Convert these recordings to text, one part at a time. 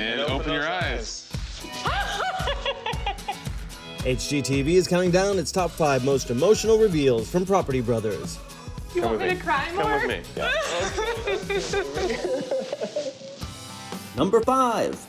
And open your eyes. HGTV is counting down its top 5 most emotional reveals from Property Brothers. You want me to cry more? Come with me. Number 5.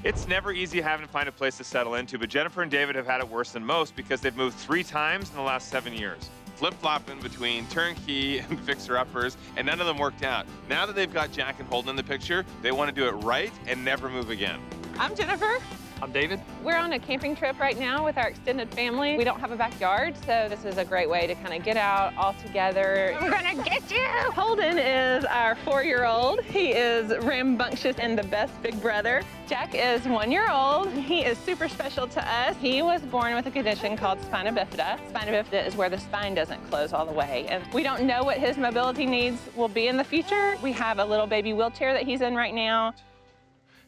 It's never easy having to find a place to settle into, but Jennifer and David have had it worse than most because they've moved 3 times in the last 7 years. Flip-flopping between turnkey and fixer-uppers, and none of them worked out. Now that they've got Jack and Holden in the picture, they want to do it right and never move again. I'm Jennifer. I'm David. We're on a camping trip right now with our extended family. We don't have a backyard, so this is a great way to kind of get out all together. We're gonna get you! Holden is our 4-year-old. He is rambunctious and the best big brother. Jack is 1-year-old. He is super special to us. He was born with a condition called spina bifida. Spina bifida is where the spine doesn't close all the way. And we don't know what his mobility needs will be in the future. We have a little baby wheelchair that he's in right now.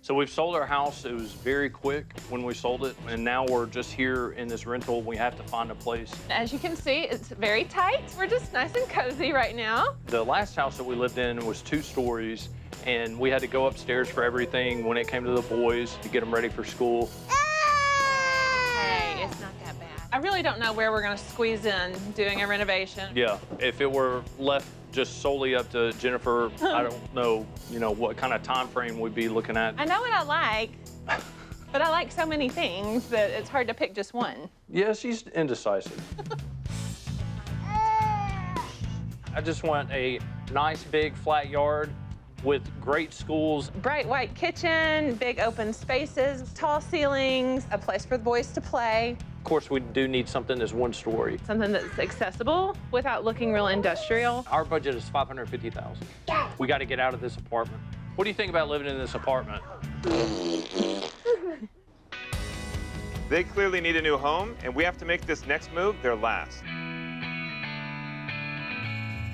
So we've sold our house. It was very quick when we sold it, and now we're just here in this rental. We have to find a place. As you can see, it's very tight. We're just nice and cozy right now. The last house that we lived in was 2 stories, and we had to go upstairs for everything when it came to the boys to get them ready for school. Hey, it's not that bad. I really don't know where we're gonna squeeze in doing a renovation. Yeah, if it were left just solely up to Jennifer, I don't know, what kind of time frame we'd be looking at. I know what I like, but I like so many things that it's hard to pick just one. Yeah, she's indecisive. I just want a nice big flat yard with great schools. Bright white kitchen, big open spaces, tall ceilings, a place for the boys to play. Of course, we do need something that's 1 story. Something that's accessible without looking real industrial. Our budget is $550,000. We got to get out of this apartment. What do you think about living in this apartment? They clearly need a new home, and we have to make this next move their last.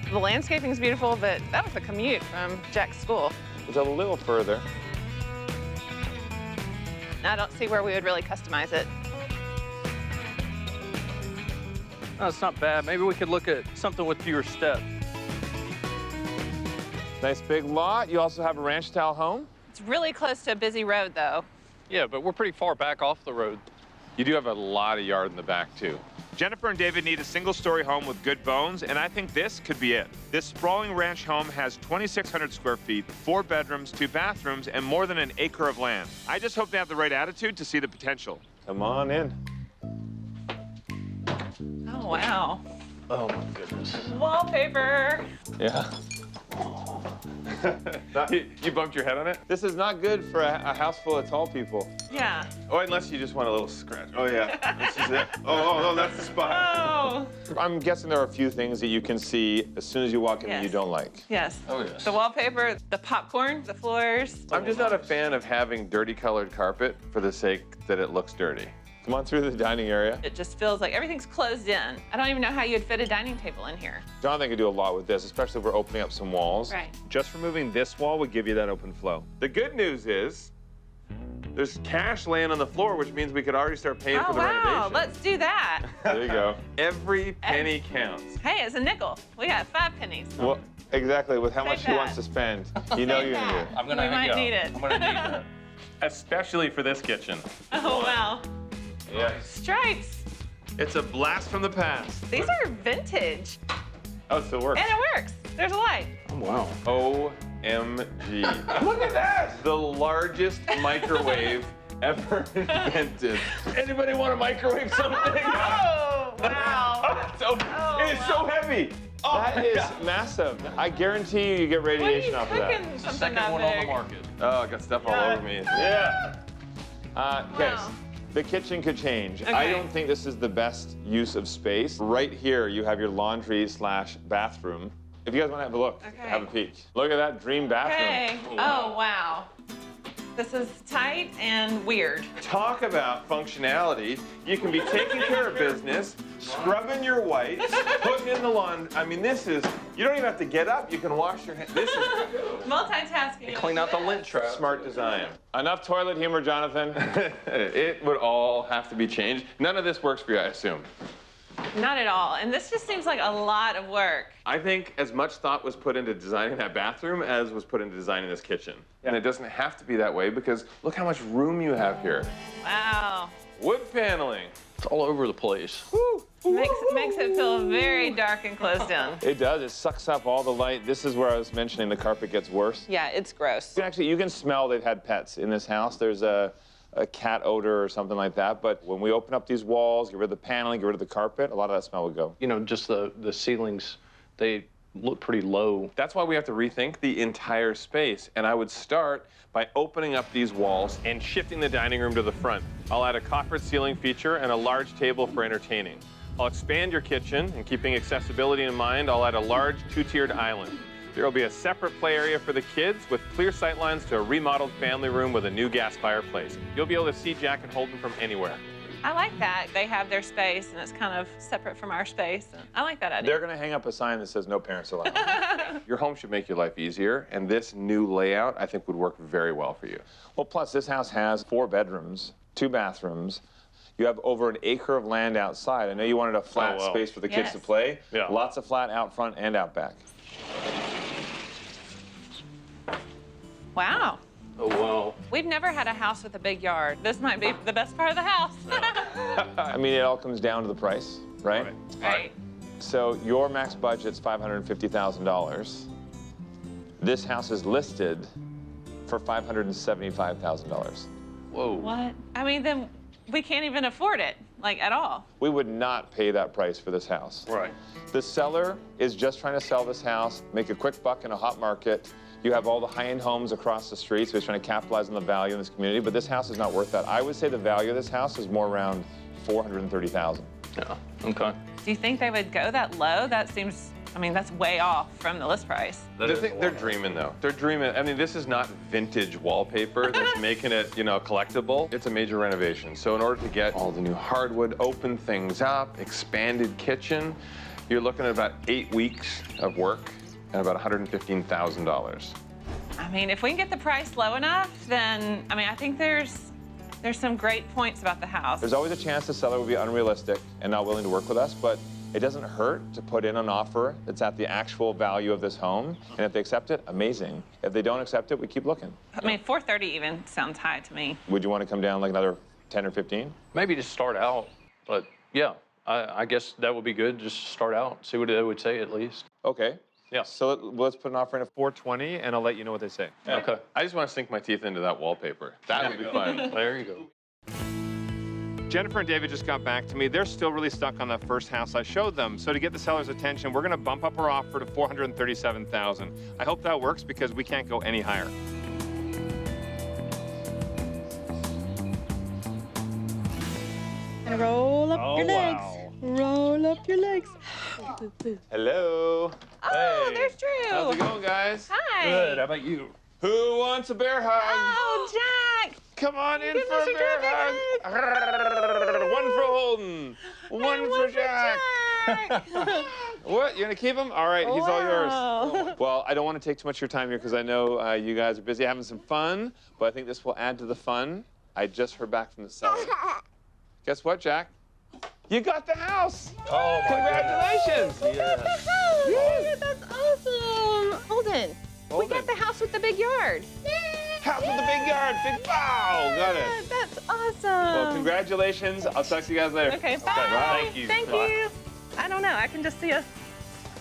The landscaping's beautiful, but that was a commute from Jack's school. It's a little further. I don't see where we would really customize it. No, it's not bad. Maybe we could look at something with fewer steps. Nice big lot. You also have a ranch-style home. It's really close to a busy road, though. Yeah, but we're pretty far back off the road. You do have a lot of yard in the back, too. Jennifer and David need a single-story home with good bones, and I think this could be it. This sprawling ranch home has 2,600 square feet, 4 bedrooms, 2 bathrooms, and more than an acre of land. I just hope they have the right attitude to see the potential. Come on in. Oh, wow. Oh, my goodness. Wallpaper. Yeah. You bumped your head on it? This is not good for a house full of tall people. Yeah. Oh, unless you just want a little scratch. Oh, yeah. This is it. Oh, that's the spot. Oh. I'm guessing there are a few things that you can see as soon as you walk in that you don't like. Yes. Oh, yes. The wallpaper, the popcorn, the floors. I'm just not a fan of having dirty colored carpet for the sake that it looks dirty. Come on through the dining area. It just feels like everything's closed in. I don't even know how you'd fit a dining table in here. Jonathan could do a lot with this, especially if we're opening up some walls. Right. Just removing this wall would give you that open flow. The good news is there's cash laying on the floor, which means we could already start paying for the renovation. Let's do that. There you go. Every penny counts. Hey, it's a nickel. We got 5 pennies. Well, exactly, with how Save much she that. wants to spend. You know you're gonna do it. I'm gonna We might need it. I'm gonna need that. Especially for this kitchen. Oh, wow. Yeah. Stripes. It's a blast from the past. These are vintage. Oh, it still works. And it works. There's a light. Oh, wow. OMG. Look at that! The largest microwave ever invented. Anybody want to microwave something? Oh, wow. It is so heavy. Oh, that is massive. I guarantee you get radiation off of that. Cooking It's the something second that one big? on the market. Oh, I got stuff all over me. Yeah. Okay, Wow. the kitchen could change. I Okay. don't think this is the best use of space. Right here, you have your laundry/bathroom. If you guys want to have a look, Okay. have a peek. Look at that dream bathroom. Okay. Oh, wow. This is tight and weird. Talk about functionality. You can be taking care of business, scrubbing your whites, putting in the laundry. I mean, this is, you don't even have to get up. You can wash your hands. This is Multitasking. Clean out the lint trap. smart design. Enough toilet humor, Jonathan. It would all have to be changed. None of this works for you, I assume. Not at all. And this just seems like a lot of work. I think as much thought was put into designing that bathroom as was put into designing this kitchen. And it doesn't have to be that way because look how much room you have here. Wow. Wood paneling. It's all over the place. Woo. Makes it feel very dark and closed in. It does. It sucks up all the light. This is where I was mentioning the carpet gets worse. Yeah, it's gross. Actually, you can smell they've had pets in this house. There's a cat odor or something like that. But when we open up these walls, get rid of the paneling, get rid of the carpet, a lot of that smell would go. You know, just the ceilings, they look pretty low. That's why we have to rethink the entire space. And I would start by opening up these walls and shifting the dining room to the front. I'll add a coffered ceiling feature and a large table for entertaining. I'll expand your kitchen, and keeping accessibility in mind, I'll add a large two-tiered island. There will be a separate play area for the kids with clear sight lines to a remodeled family room with a new gas fireplace. You'll be able to see Jack and Holden from anywhere. I like that. They have their space, and it's kind of separate from our space. I like that idea. They're going to hang up a sign that says no parents allowed. Your home should make your life easier, and this new layout, I think, would work very well for you. Well, plus, this house has 4 bedrooms, 2 bathrooms. You have over an acre of land outside. I know you wanted a flat space for the kids to play. Yeah. Lots of flat out front and out back. Wow. Oh, wow. We've never had a house with a big yard. This might be the best part of the house. I mean, it all comes down to the price, right? Right. So your max budget's $550,000. This house is listed for $575,000. Whoa. What? I mean, then we can't even afford it, like, at all. We would not pay that price for this house. Right. The seller is just trying to sell this house, make a quick buck in a hot market. You have all the high-end homes across the street, so he's trying to capitalize on the value in this community, but this house is not worth that. I would say the value of this house is more around $430,000. Yeah, okay. Do you think they would go that low? That seems, I mean, that's way off from the list price. They're dreaming, though. They're dreaming. I mean, this is not vintage wallpaper that's making it, you know, collectible. It's a major renovation. So in order to get all the new hardwood, open things up, expanded kitchen, you're looking at about 8 weeks of work and about $115,000. I mean, if we can get the price low enough, then, I mean, I think there's some great points about the house. There's always a chance the seller will be unrealistic and not willing to work with us, but it doesn't hurt to put in an offer that's at the actual value of this home. And if they accept it, amazing. If they don't accept it, we keep looking. I mean, 430 even sounds high to me. Would you want to come down like another 10 or 15? Maybe just start out, but yeah, I guess that would be good. Just start out, see what they would say at least. Okay. Yeah. So let's put an offer in at 420, and I'll let you know what they say. Okay. I just want to sink my teeth into that wallpaper. That would be fun. There you go. Jennifer and David just got back to me. They're still really stuck on that first house I showed them. So to get the seller's attention, we're going to bump up our offer to $437,000. I hope that works because we can't go any higher. And roll up your legs. Roll up your legs. Hello. Oh, there's Drew. How's it going, guys? Hi. Good, how about you? Who wants a bear hug? Oh, Jack. Come on in Give for a Mr. bear Jack hug. One for Holden. One for Jack. What? You're gonna keep him? All right, he's all yours. Well, I don't want to take too much of your time here because I know you guys are busy having some fun, but I think this will add to the fun. I just heard back from the seller. Guess what, Jack? You got the house. Oh, my Congratulations. goodness. Yeah, that's awesome. Holden, we got the house with the big yard. House with the big yard. Big wow. Got it. That's awesome. Well, congratulations. I'll talk to you guys later. Okay, bye. Bye. Thank you. Thank Bye. you. I don't know. I can just see us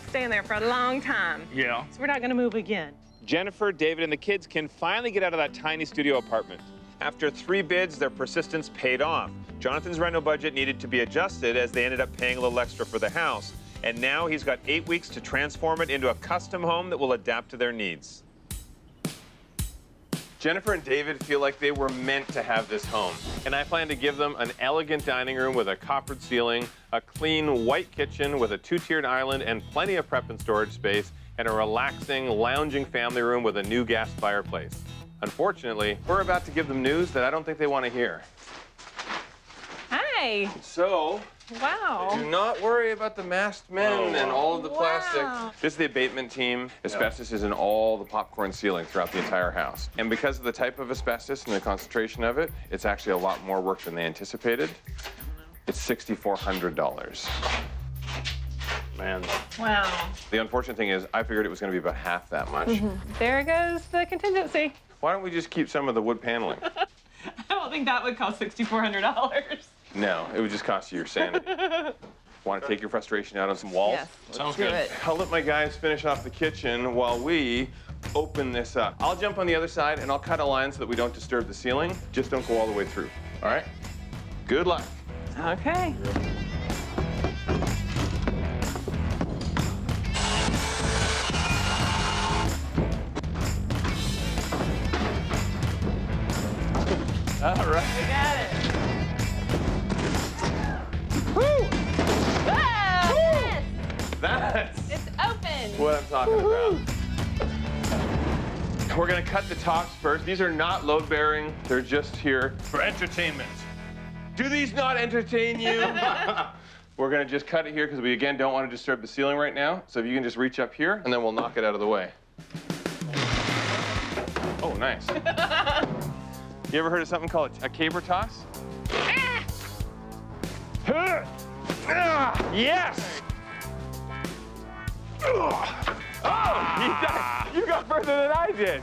staying there for a long time. Yeah. So we're not going to move again. Jennifer, David, and the kids can finally get out of that tiny studio apartment. After 3 bids, their persistence paid off. Jonathan's rental budget needed to be adjusted as they ended up paying a little extra for the house. And now he's got 8 weeks to transform it into a custom home that will adapt to their needs. Jennifer and David feel like they were meant to have this home, and I plan to give them an elegant dining room with a coppered ceiling, a clean white kitchen with a 2-tiered island and plenty of prep and storage space, and a relaxing, lounging family room with a new gas fireplace. Unfortunately, we're about to give them news that I don't think they want to hear. Hi. So, Wow. do not worry about the masked men and all of the plastic. Wow. This is the abatement team. Asbestos is in all the popcorn ceiling throughout the entire house. And because of the type of asbestos and the concentration of it, it's actually a lot more work than they anticipated. It's $6,400. Man. Wow. The unfortunate thing is I figured it was going to be about half that much. There goes the contingency. Why don't we just keep some of the wood paneling? I don't think that would cost $6,400. No, it would just cost you your sanity. Want to take your frustration out on some walls? Yes. Sounds do good. it. I'll let my guys finish off the kitchen while we open this up. I'll jump on the other side and I'll cut a line so that we don't disturb the ceiling. Just don't go all the way through. All right? Good luck. Okay. All right. We got it. Woo! Whoa! Yes! That's It's open. what I'm talking about. We're gonna cut the tops first. These are not load bearing. They're just here for entertainment. Do these not entertain you? We're gonna just cut it here because we again don't want to disturb the ceiling right now. So if you can just reach up here and then we'll knock it out of the way. Oh, nice. You ever heard of something called a caber toss? Yes! Oh, you got further than I did.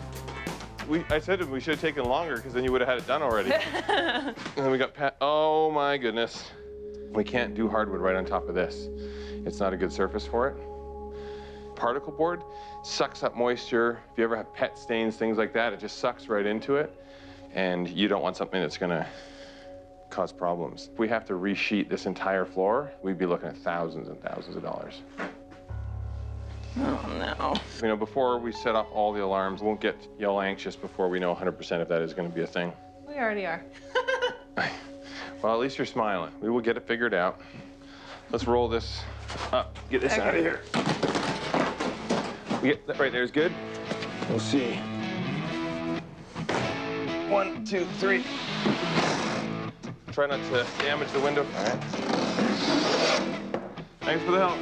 I said we should have taken longer because then you would have had it done already. And then we got oh my goodness. We can't do hardwood right on top of this. It's not a good surface for it. Particle board sucks up moisture. If you ever have pet stains, things like that, it just sucks right into it. And you don't want something that's gonna cause problems. If we have to resheet this entire floor, we'd be looking at thousands and thousands of dollars. Oh, no. You know, before we set off all the alarms, we won't get yell anxious before we know 100% if that is gonna be a thing. We already are. Well, at least you're smiling. We will get it figured out. Let's roll this up. Get this out of here. We get that right there is good. We'll see. 1, 2, 3. Try not to damage the window. All right. Thanks for the help.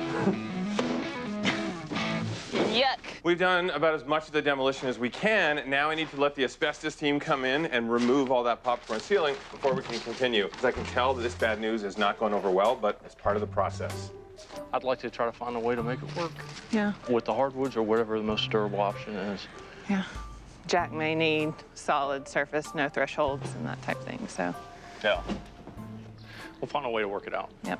Yuck. We've done about as much of the demolition as we can. Now I need to let the asbestos team come in and remove all that popcorn ceiling before we can continue. Because I can tell that this bad news is not going over well, but it's part of the process. I'd like to try to find a way to make it work Yeah. with the hardwoods or whatever the most durable option is. Yeah. Jack may need solid surface, no thresholds, and that type thing, so, Yeah. We'll find a way to work it out. yep.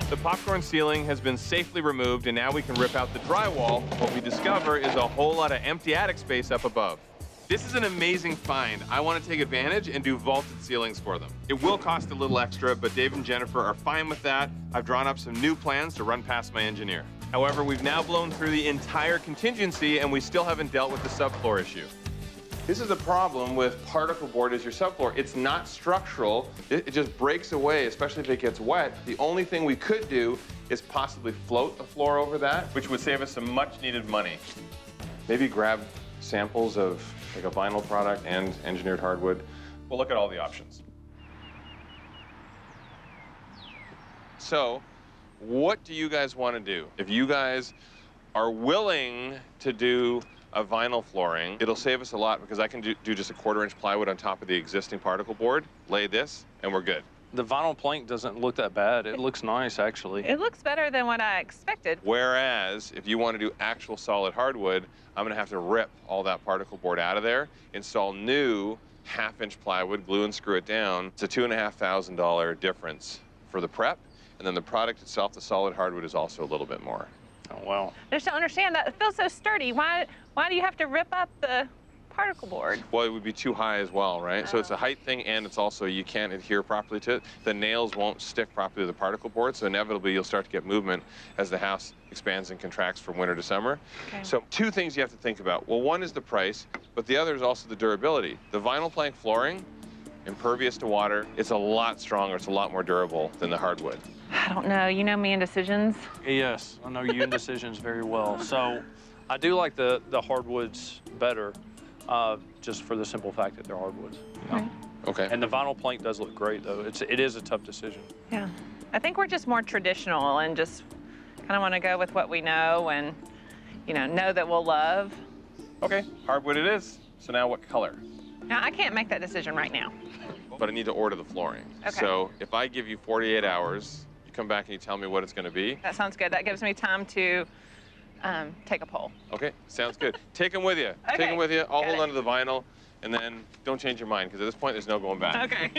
The popcorn ceiling has been safely removed, and now we can rip out the drywall. What we discover is a whole lot of empty attic space up above. This is an amazing find. I want to take advantage and do vaulted ceilings for them. It will cost a little extra, but Dave and Jennifer are fine with that. I've drawn up some new plans to run past my engineer. However, we've now blown through the entire contingency, and we still haven't dealt with the subfloor issue. This is the problem with particle board as your subfloor. It's not structural. It just breaks away, especially if it gets wet. The only thing we could do is possibly float the floor over that, which would save us some much needed money. Maybe grab samples of like a vinyl product and engineered hardwood. We'll look at all the options. So, what do you guys want to do? If you guys are willing to do a vinyl flooring, it'll save us a lot because I can do just a 1/4-inch plywood on top of the existing particle board, lay this, and we're good. The vinyl plank doesn't look that bad. It looks nice, actually. It looks better than what I expected. Whereas, if you want to do actual solid hardwood, I'm gonna have to rip all that particle board out of there, install new 1/2-inch plywood, glue and screw it down. It's a $2,500 difference for the prep, and then the product itself, the solid hardwood, is also a little bit more. Oh, wow. I just don't understand that. It feels so sturdy. Why do you have to rip up the particle board? Well, it would be too high as well, right? So it's a height thing, and it's also you can't adhere properly to it. The nails won't stick properly to the particle board, so inevitably you'll start to get movement as the house expands and contracts from winter to summer. Okay. So 2 things you have to think about. Well, one is the price, but the other is also the durability. The vinyl plank flooring, impervious to water, it's a lot stronger, it's a lot more durable than the hardwood. I don't know. You know me and decisions. Yes, I know you indecisions very well. So I do like the hardwoods better, just for the simple fact that they're hardwoods. Okay. Okay. And the vinyl plank does look great, though. It is a tough decision. Yeah. I think we're just more traditional and just kind of want to go with what we know and, know that we'll love. Okay, hardwood it is. So now what color? Now, I can't make that decision right now. but I need to order the flooring. Okay. So if I give you 48 hours, you come back and you tell me what it's going to be. That sounds good. That gives me time to take a poll. Okay, sounds good. Take them with you. Okay. Take them with you. I'll Got hold it. onto the vinyl, and then don't change your mind, because at this point, there's no going back. Okay.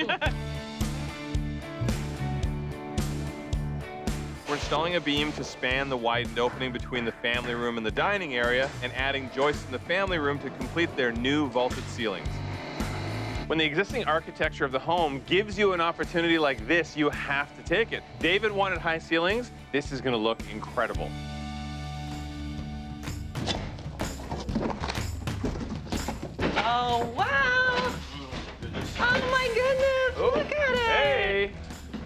We're installing a beam to span the widened opening between the family room and the dining area, and adding joists in the family room to complete their new vaulted ceilings. When the existing architecture of the home gives you an opportunity like this, you have to take it. David wanted high ceilings. This is going to look incredible. Oh, wow. Oh, my goodness. Look at it. Hey,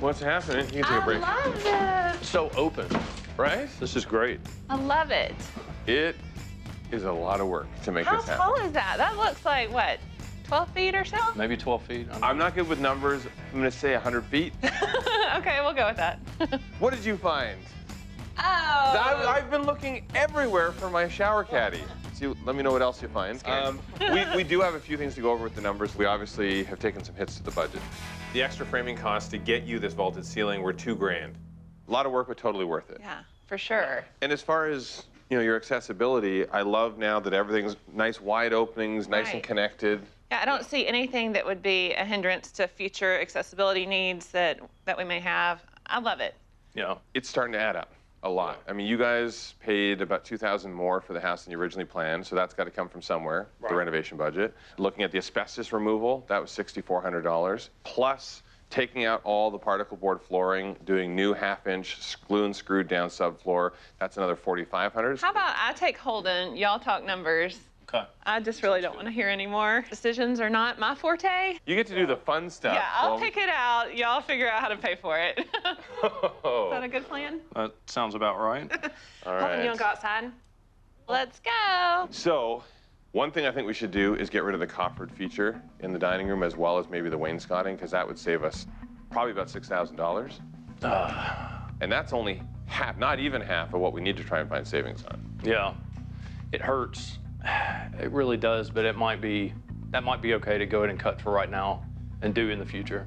what's happening? You can take a break. I love this. So open. Right? This is great. I love it. It is a lot lot to make How this happen. tall is that? That looks like, what, 12 feet or so? Maybe 12 feet. I'm not good with numbers. I'm going to say 100 feet. Okay, we'll go with that. What did you find? Oh. I've been looking everywhere for my shower caddy. See, let me know what else you find. We do have a few things to go over with the numbers. We obviously have taken some hits to the budget. The extra framing costs to get you this vaulted ceiling were $2 grand. A lot of work, but totally worth it. Yeah, for sure. And as far as your accessibility, I love now that everything's nice wide openings, nice and Right. connected. Yeah, I don't see anything that would be a hindrance to future accessibility needs that we may have. I love it. Yeah. It's starting to add up a lot. I mean, you guys paid about $2,000 more for the house than you originally planned, so that's got to come from somewhere, the renovation budget. Looking at the asbestos removal, that was $6,400, plus taking out all the particle board flooring, doing new half-inch glue and screwed down subfloor, that's another $4,500. How about I take Holden, y'all talk numbers. Okay. I just really don't want to hear any more. Decisions are not my forte. You get to do the fun stuff. Yeah, I'll Well, pick it out. Y'all figure out how to pay for it. Is that a good plan? That sounds about right. All Holden, right. you want to go outside? Let's go. So, one thing I think we should do is get rid of the coffered feature in the dining room, as well as maybe the wainscoting, because that would save us probably about $6,000. And that's only half, not even half of what we need to try and find savings on. Yeah. It hurts. It really does, but that might be okay to go ahead and cut for right now and do in the future.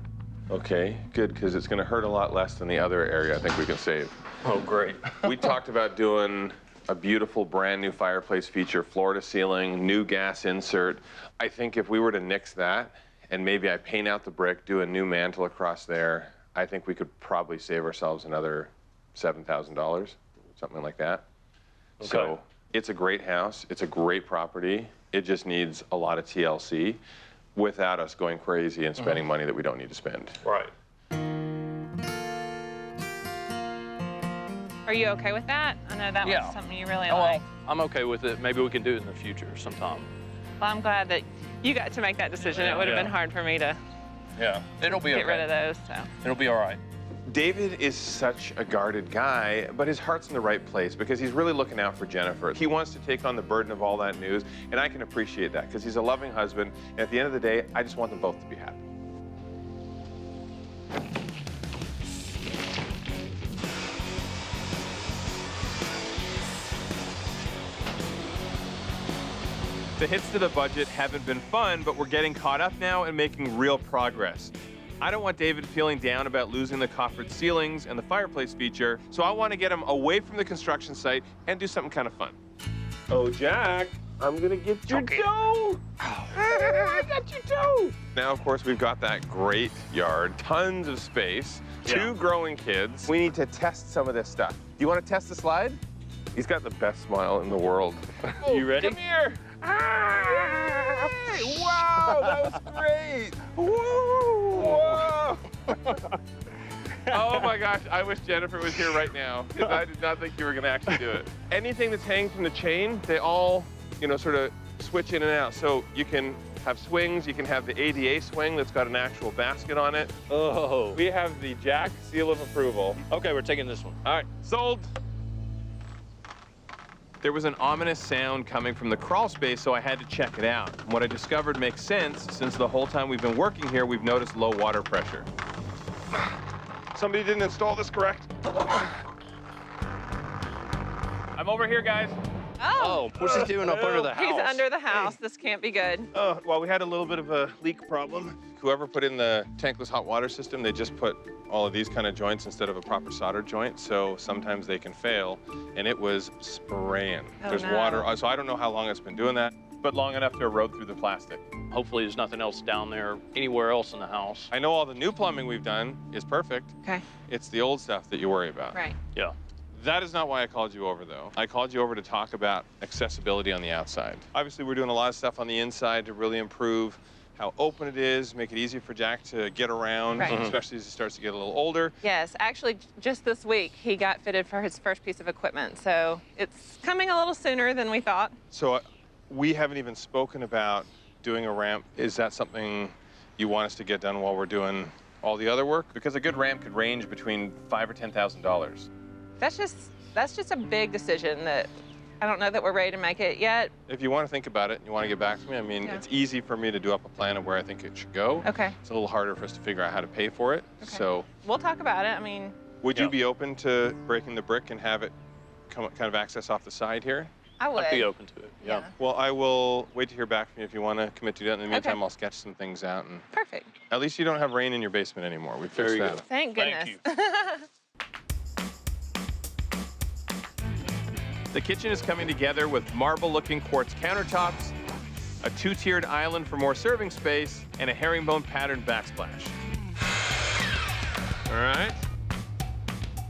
Okay, good, because it's going to hurt a lot less than the other area I think we can save. Oh, great. We talked about doing a beautiful brand new fireplace feature, floor to ceiling, new gas insert. I think if we were to nix that and maybe I paint out the brick, do a new mantle across there, I think we could probably save ourselves another $7,000, something like that. Okay. So it's a great house. It's a great property. It just needs a lot of TLC without us going crazy and spending money that we don't need to spend. Right. Are you okay with that? I know that Yeah. was something you really Oh, like. well, I'm okay with it. Maybe we can do it in the future sometime. Well, I'm glad that you got to make that decision. It would have Yeah. been hard for me to Yeah. It'll be get rid of those. So. It'll be all right. David is such a guarded guy, but his heart's in the right place because he's really looking out for Jennifer. He wants to take on the burden of all that news, and I can appreciate that because he's a loving husband, and at the end of the day, I just want them both to be happy. The hits to the budget haven't been fun, but we're getting caught up now and making real progress. I don't want David feeling down about losing the coffered ceilings and the fireplace feature, so I want to get him away from the construction site and do something kind of fun. Oh, Jack, I'm gonna get your dough. I got your dough. Now, of course, we've got that great yard, tons of space, two growing kids. We need to test some of this stuff. Do you want to test the slide? He's got the best smile in the world. You ready? Come here. Wow, that was great. Whoa. Oh my gosh, I wish Jennifer was here right now because I did not think you were going to actually do it. Anything that's hanging from the chain, they all, sort of switch in and out. So you can have swings, you can have the ADA swing that's got an actual basket on it. Oh. We have the Jack seal of approval. Okay, we're taking this one. All right, sold. There was an ominous sound coming from the crawl space, so I had to check it out. And what I discovered makes sense, since the whole time we've been working here, we've noticed low water pressure. Somebody didn't install this correct. I'm over here, guys. Oh, what's he doing up under the house? He's under the house. This can't be good. Oh, well, we had a little bit of a leak problem. Whoever put in the tankless hot water system, they just put all of these kind of joints instead of a proper solder joint, so sometimes they can fail, and it was spraying. There's water, so I don't know how long it's been doing that, but long enough to erode through the plastic. Hopefully there's nothing else down there, anywhere else in the house. I know all the new plumbing we've done is perfect. Okay. It's the old stuff that you worry about. Right. Yeah. That is not why I called you over, though. I called you over to talk about accessibility on the outside. Obviously, we're doing a lot of stuff on the inside to really improve how open it is, make it easier for Jack to get around, especially as he starts to get a little older. Yes, actually, just this week, he got fitted for his first piece of equipment, so it's coming a little sooner than we thought. So we haven't even spoken about doing a ramp. Is that something you want us to get done while we're doing all the other work? Because a good ramp could range between $5,000 or $10,000. That's just a big decision that I don't know that we're ready to make it yet. If you want to think about it and you want to get back to me, I mean, it's easy for me to do up a plan of where I think it should go. Okay. It's a little harder for us to figure out how to pay for it. Okay. So we'll talk about it. I mean, would you be open to breaking the brick and have it kind of access off the side here? I would. I'd be open to it, yeah. Well, I will wait to hear back from you if you want to commit to that. In the meantime, Okay. I'll sketch some things out. And Perfect. at least you don't have rain in your basement anymore. We fixed Very that. good. Thank goodness. Thank you. The kitchen is coming together with marble-looking quartz countertops, a two-tiered island for more serving space, and a herringbone patterned backsplash. All right.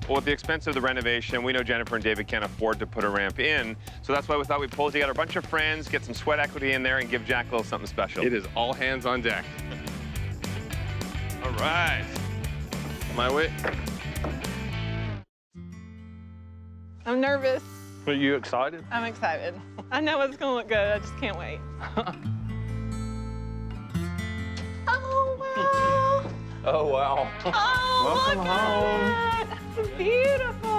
Well, with the expense of the renovation, we know Jennifer and David can't afford to put a ramp in, so that's why we thought we'd pull together a bunch of friends, get some sweat equity in there, and give Jack a little something special. It is all hands on deck. All right. My way. I'm nervous. Are you excited? I'm excited. I know it's gonna look good. I just can't wait. Oh, wow. Oh, wow. Oh, Welcome look at that. It's beautiful.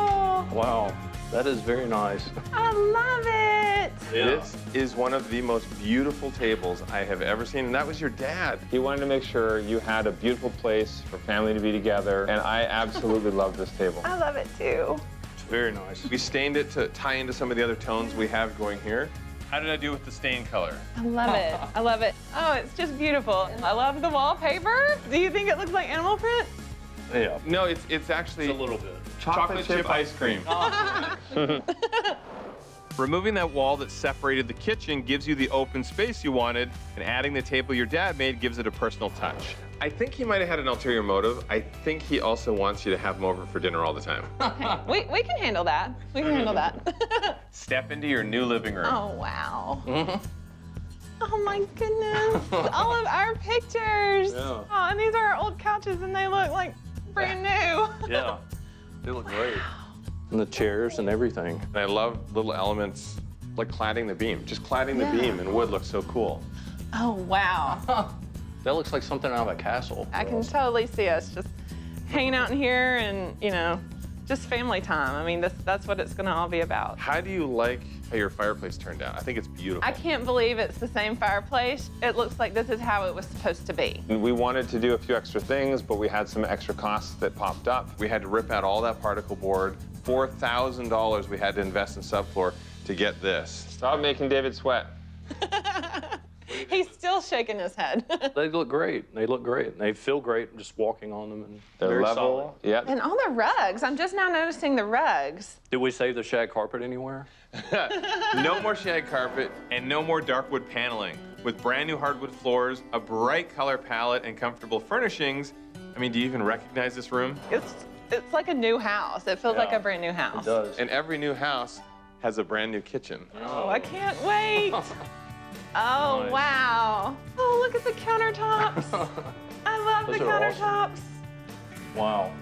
Wow, that is very nice. I love it. This is one of the most beautiful tables I have ever seen, and that was your dad. He wanted to make sure you had a beautiful place for family to be together, and I absolutely love this table. I love it too. It's very nice. We stained it to tie into some of the other tones we have going here. How did I do with the stain color? I love it. I love it. Oh, it's just beautiful. I love the wallpaper. Do you think it looks like animal print? Yeah. No, it's actually It's a little bit. chocolate chip ice cream. Removing that wall that separated the kitchen gives you the open space you wanted, and adding the table your dad made gives it a personal touch. I think he might have had an ulterior motive. I think he also wants you to have him over for dinner all the time. We can handle that. We can handle that. Step into your new living room. Oh, wow. Oh, my goodness. All of our pictures. Yeah. Oh, and these are our old couches, and they look like brand new. Yeah, they look great. And the chairs and everything. And I love little elements like cladding the beam. Just cladding the beam in wood looks so cool. Oh, wow. That looks like something out of a castle. I can totally see us just hanging out in here and, you know, just family time. I mean, that's what it's gonna all be about. How do you like how your fireplace turned out? I think it's beautiful. I can't believe it's the same fireplace. It looks like this is how it was supposed to be. We wanted to do a few extra things, but we had some extra costs that popped up. We had to rip out all that particle board. $4,000 we had to invest in subfloor to get this. Stop making David sweat. He's still shaking his head. They look great. They look great. They feel great just walking on them. And They're very level. solid. Yep. And all the rugs. I'm just now noticing the rugs. Did we save the shag carpet anywhere? No more shag carpet and no more dark wood paneling. With brand new hardwood floors, a bright color palette, and comfortable furnishings. I mean, do you even recognize this room? It's like a new house. It feels like a brand new house. It does. And every new house has a brand new kitchen. Oh, I can't wait. Oh, Nice. wow. Oh, look at the countertops. I love Those the are awesome. countertops. Wow.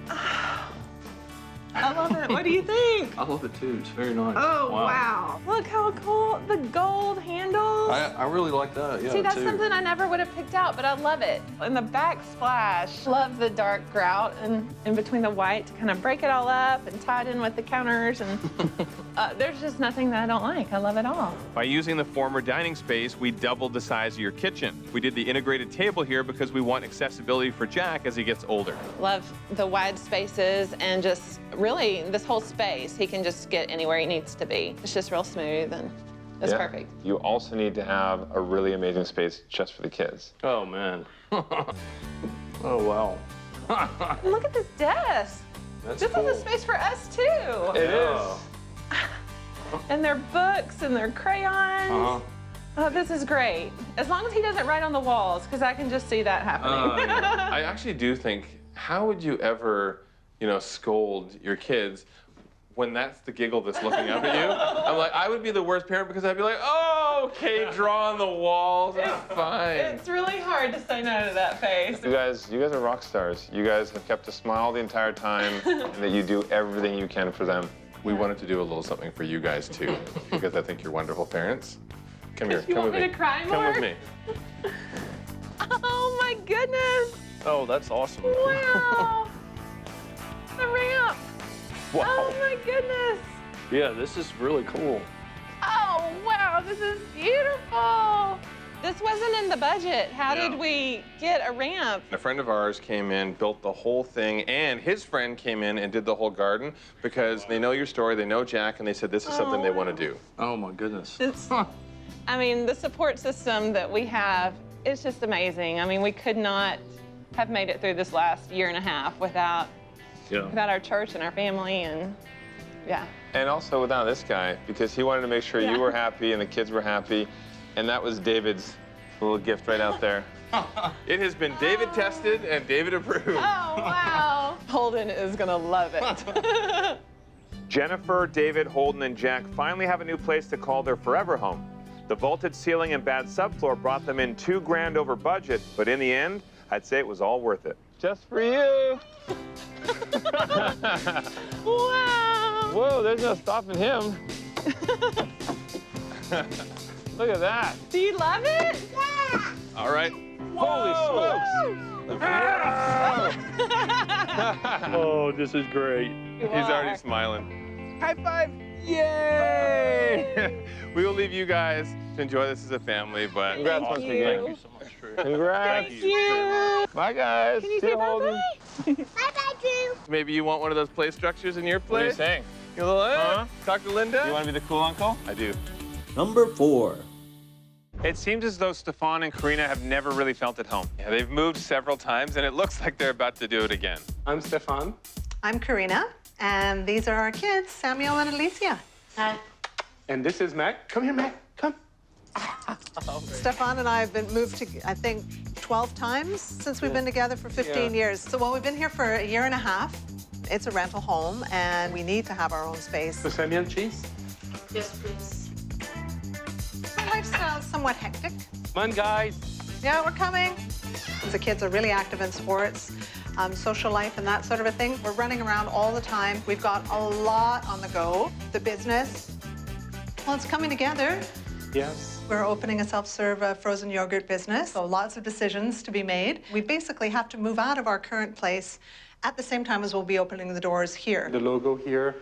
I love it. What do you think? I love it too. It's very nice. Oh, wow. Look how cool. The gold handles. I really like that, yeah, See, that's too. something I never would have picked out, but I love it. And the backsplash, love the dark grout and in between the white to kind of break it all up and tie it in with the counters. And there's just nothing that I don't like. I love it all. By using the former dining space, we doubled the size of your kitchen. We did the integrated table here because we want accessibility for Jack as he gets older. Love the wide spaces and just really this whole space. He can just get anywhere he needs to be. It's just real smooth and it's perfect. You also need to have a really amazing space just for the kids. Oh, man. Oh, wow. Look at this desk. That's This cool. is a space for us too. It is. And their books and their crayons. Uh-huh. Oh, this is great. As long as he doesn't write on the walls, because I can just see that happening. I actually do think, how would you ever, scold your kids when that's the giggle that's looking up at you? I'm like, I would be the worst parent because I'd be like, oh, okay, draw on the walls, it's fine. It's really hard to say no to that face. You guys are rock stars. You guys have kept a smile the entire time, and that you do everything you can for them. We wanted to do a little something for you guys too, because I think you're wonderful parents. Come here, You come want with me me. to cry Come more? with me. Oh my goodness! Oh, that's awesome. Wow! The ramp! Wow. Oh my goodness! Yeah, this is really cool. Oh wow, this is beautiful! This wasn't in the budget. How did we get a ramp? A friend of ours came in, built the whole thing, and his friend came in and did the whole garden because they know your story, they know Jack, and they said this is something they want to do. Oh, my goodness. It's, I mean, the support system that we have is just amazing. I mean, we could not have made it through this last year and a half without our church and our family and And also without this guy, because he wanted to make sure you were happy and the kids were happy. And that was David's little gift right out there. It has been David tested and David approved. Oh, wow. Holden is gonna love it. Jennifer, David, Holden, and Jack finally have a new place to call their forever home. The vaulted ceiling and bad subfloor brought them in $2,000 over budget, but in the end, I'd say it was all worth it. Just for you. Wow. Whoa, there's no stopping him. Look at that. Do you love it? All right. Holy smokes. Oh, this is great. He's already smiling. High five. Yay! We will leave you guys to enjoy this as a family, but congrats once you. again. Thank you so much, Drew. Congrats. Thank you. Bye, guys. Can you See say you, Holden. bye-bye? Bye-bye, Drew. Maybe you want one of those play structures in your What are you place? saying? You little, Talk to Linda? You want to be the cool uncle? I do. Number 4. It seems as though Stefan and Karina have never really felt at home. Yeah, they've moved several times, and it looks like they're about to do it again. I'm Stefan. I'm Karina, and these are our kids, Samuel and Alicia. And this is Mac. Come here, Mac. Come. Stefan and I have been moved to, I think, 12 times since we've been together for 15 years. So, well, we've been here for a year and a half. It's a rental home, and we need to have our own space. Sesame and cheese. Yes, please. My lifestyle's somewhat hectic. Come on, guys. Yeah, we're coming. The kids are really active in sports, social life, and that sort of a thing. We're running around all the time. We've got a lot on the go. The business, well, it's coming together. Yes. We're opening a self-serve frozen yogurt business, so lots of decisions to be made. We basically have to move out of our current place at the same time as we'll be opening the doors here. The logo here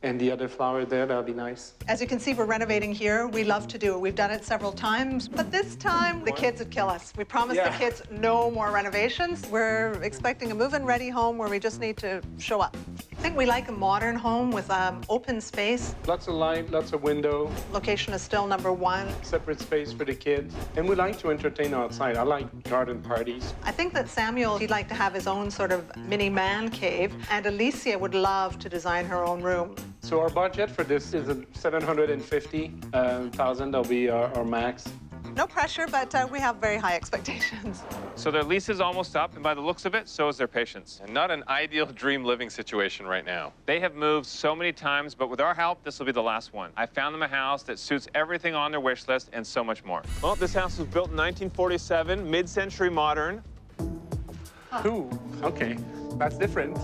and the other flower there, that'll be nice. As you can see, we're renovating here. We love to do it. We've done it several times, but this time the kids would kill us. We promised the kids no more renovations. We're expecting a move-in ready home where we just need to show up. I think we like a modern home with open space. Lots of light, lots of window, Location is still number 1. separate space for the kids. And we like to entertain outside. I like garden parties. I think that Samuel, he'd like to have his own sort of mini man cave, and Alicia would love to design her own room. So our budget for this is $750,000. That'll be our max. No pressure, but we have very high expectations. So their lease is almost up, and by the looks of it, so is their patience. And not an ideal dream living situation right now. They have moved so many times, but with our help, this will be the last one. I found them a house that suits everything on their wish list and so much more. Well, this house was built in 1947, mid-century modern. Ooh, okay. That's different.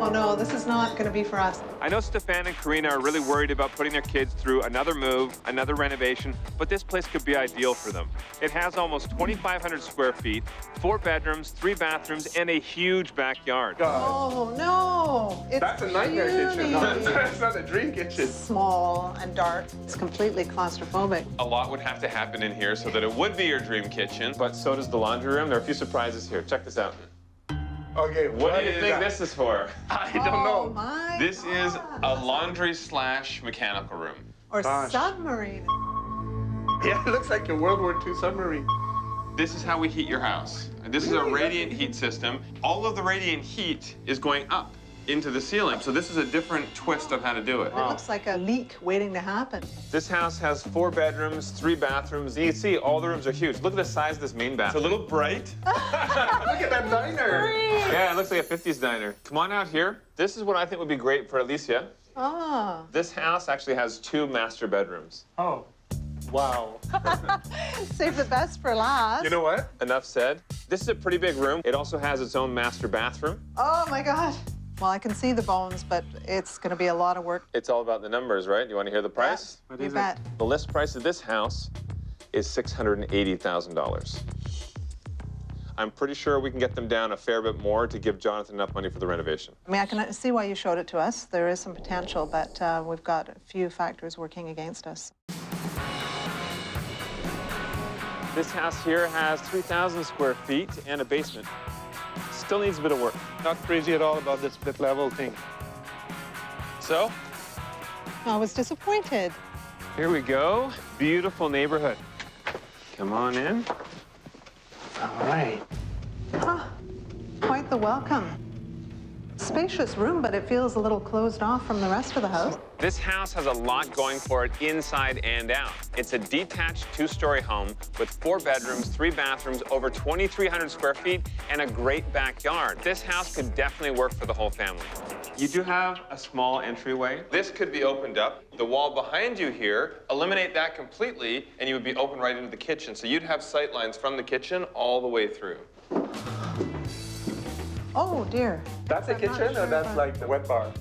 Oh no, this is not going to be for us. I know Stefan and Karina are really worried about putting their kids through another move, another renovation, but this place could be ideal for them. It has almost 2,500 square feet, 4 bedrooms, 3 bathrooms, and a huge backyard. Oh no, it's That's a nightmare kitchen. puny. No, that's not a dream kitchen. Small and dark. It's completely claustrophobic. A lot would have to happen in here so that it would be your dream kitchen, but so does the laundry room. There are a few surprises here. Check this out. Okay, What do you think this is for? I don't Oh know. my This is a God. laundry / mechanical room. Or Gosh. submarine. Yeah, it looks like a World War II submarine. This is how we heat your house. This is a radiant heat system. All of the radiant heat is going up into the ceiling. So this is a different twist on how to do it. It looks like a leak waiting to happen. This house has 4 bedrooms, 3 bathrooms. You can see all the rooms are huge. Look at the size of this main bath. It's a little bright. Look at that diner. Yeah, it looks like a 50s diner. Come on out here. This is what I think would be great for Alicia. Ah, This house actually has 2 master bedrooms. Oh, wow. save the best for last. You know what? Enough said. This is a pretty big room. It also has its own master bathroom. Oh my God. Well, I can see the bones, but it's going to be a lot of work. It's all about the numbers, right? You want to hear the price? What You is it? bet. The list price of this house is $680,000. I'm pretty sure we can get them down a fair bit more to give Jonathan enough money for the renovation. I mean, I can see why you showed it to us. There is some potential, but we've got a few factors working against us. This house here has 3,000 square feet and a basement. Still needs a bit of work. Not crazy at all about this split level thing. So, I was disappointed. here we go. Beautiful neighborhood. Come on in. All right. Quite the welcome. Spacious room, but it feels a little closed off from the rest of the house. This house has a lot going for it inside and out. It's a detached 2-story home with 4 bedrooms, 3 bathrooms, over 2,300 square feet, and a great backyard. This house could definitely work for the whole family. You do have a small entryway. This could be opened up. The wall behind you here, eliminate that completely, and you would be open right into the kitchen. So you'd have sight lines from the kitchen all the way through. Oh, dear. That's the I'm not kitchen, sure or that's if I- like the wet bar?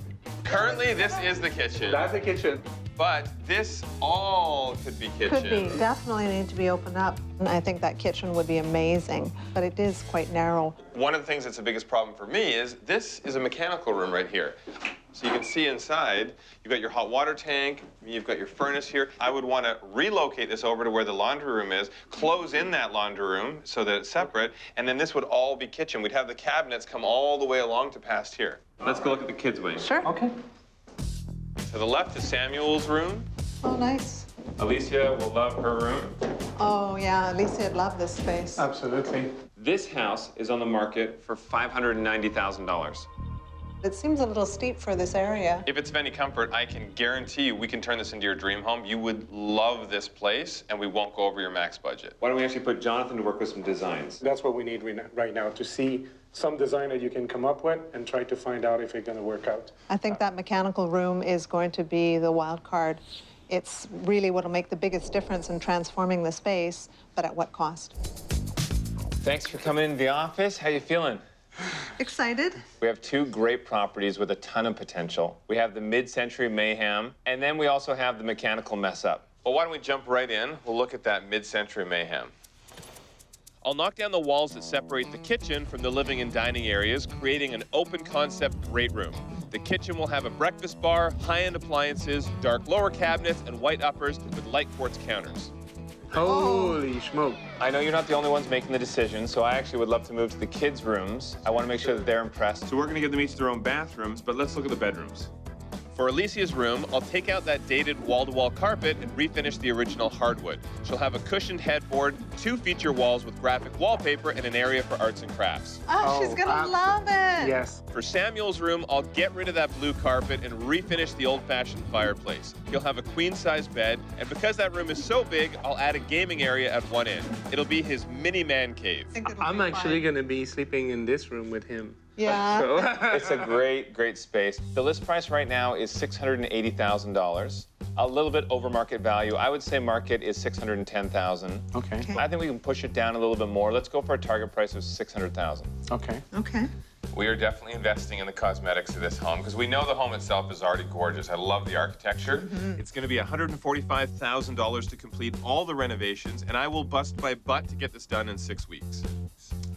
Currently, this is the kitchen, That's the kitchen. but this all could be kitchen. Could be. Definitely need to be opened up. And I think that kitchen would be amazing, but it is quite narrow. One of the things that's the biggest problem for me is this is a mechanical room right here. So you can see inside, you've got your hot water tank, you've got your furnace here. I would want to relocate this over to where the laundry room is, close in that laundry room so that it's separate, and then this would all be kitchen. We'd have the cabinets come all the way along to past here. Let's go look at the kids' wing. Sure. Okay. To the left is Samuel's room. Oh, nice. Alicia will love her room. Oh, yeah, Alicia'd love this space. Absolutely. This house is on the market for $590,000. It seems a little steep for this area. If it's of any comfort, I can guarantee you we can turn this into your dream home. You would love this place, and we won't go over your max budget. Why don't we actually put Jonathan to work with some designs? That's what we need right now, to see some design that you can come up with and try to find out if it's going to work out. I think that mechanical room is going to be the wild card. It's really what will make the biggest difference in transforming the space, but at what cost? Thanks for coming into the office. How you feeling? Excited. We have 2 great properties with a ton of potential. We have the mid-century mayhem, and then we also have the mechanical mess up. Well, why don't we jump right in? We'll look at that mid-century mayhem. I'll knock down the walls that separate the kitchen from the living and dining areas, creating an open concept great room. The kitchen will have a breakfast bar, high-end appliances, dark lower cabinets, and white uppers with light quartz counters. Holy smoke. I know you're not the only ones making the decision, so I actually would love to move to the kids' rooms. I want to make sure that they're impressed. So we're going to give them each their own bathrooms, but let's look at the bedrooms. For Alicia's room, I'll take out that dated wall-to-wall carpet and refinish the original hardwood. She'll have a cushioned headboard, 2 feature walls with graphic wallpaper, and an area for arts and crafts. Oh, she's gonna love it. Yes. For Samuel's room, I'll get rid of that blue carpet and refinish the old-fashioned fireplace. He'll have a queen-size bed, and because that room is so big, I'll add a gaming area at one end. It'll be his mini man cave. I think it'll I'm be actually fun. going to be sleeping in this room with him. Yeah. So, It's a great, great space. The list price right now is $680,000. A little bit over market value. I would say market is $610,000. okay. I think we can push it down a little bit more. Let's go for a target price of $600,000. Okay. Okay. We are definitely investing in the cosmetics of this home because we know the home itself is already gorgeous. I love the architecture. It's going to be $145,000 to complete all the renovations, and I will bust my butt to get this done in 6 weeks.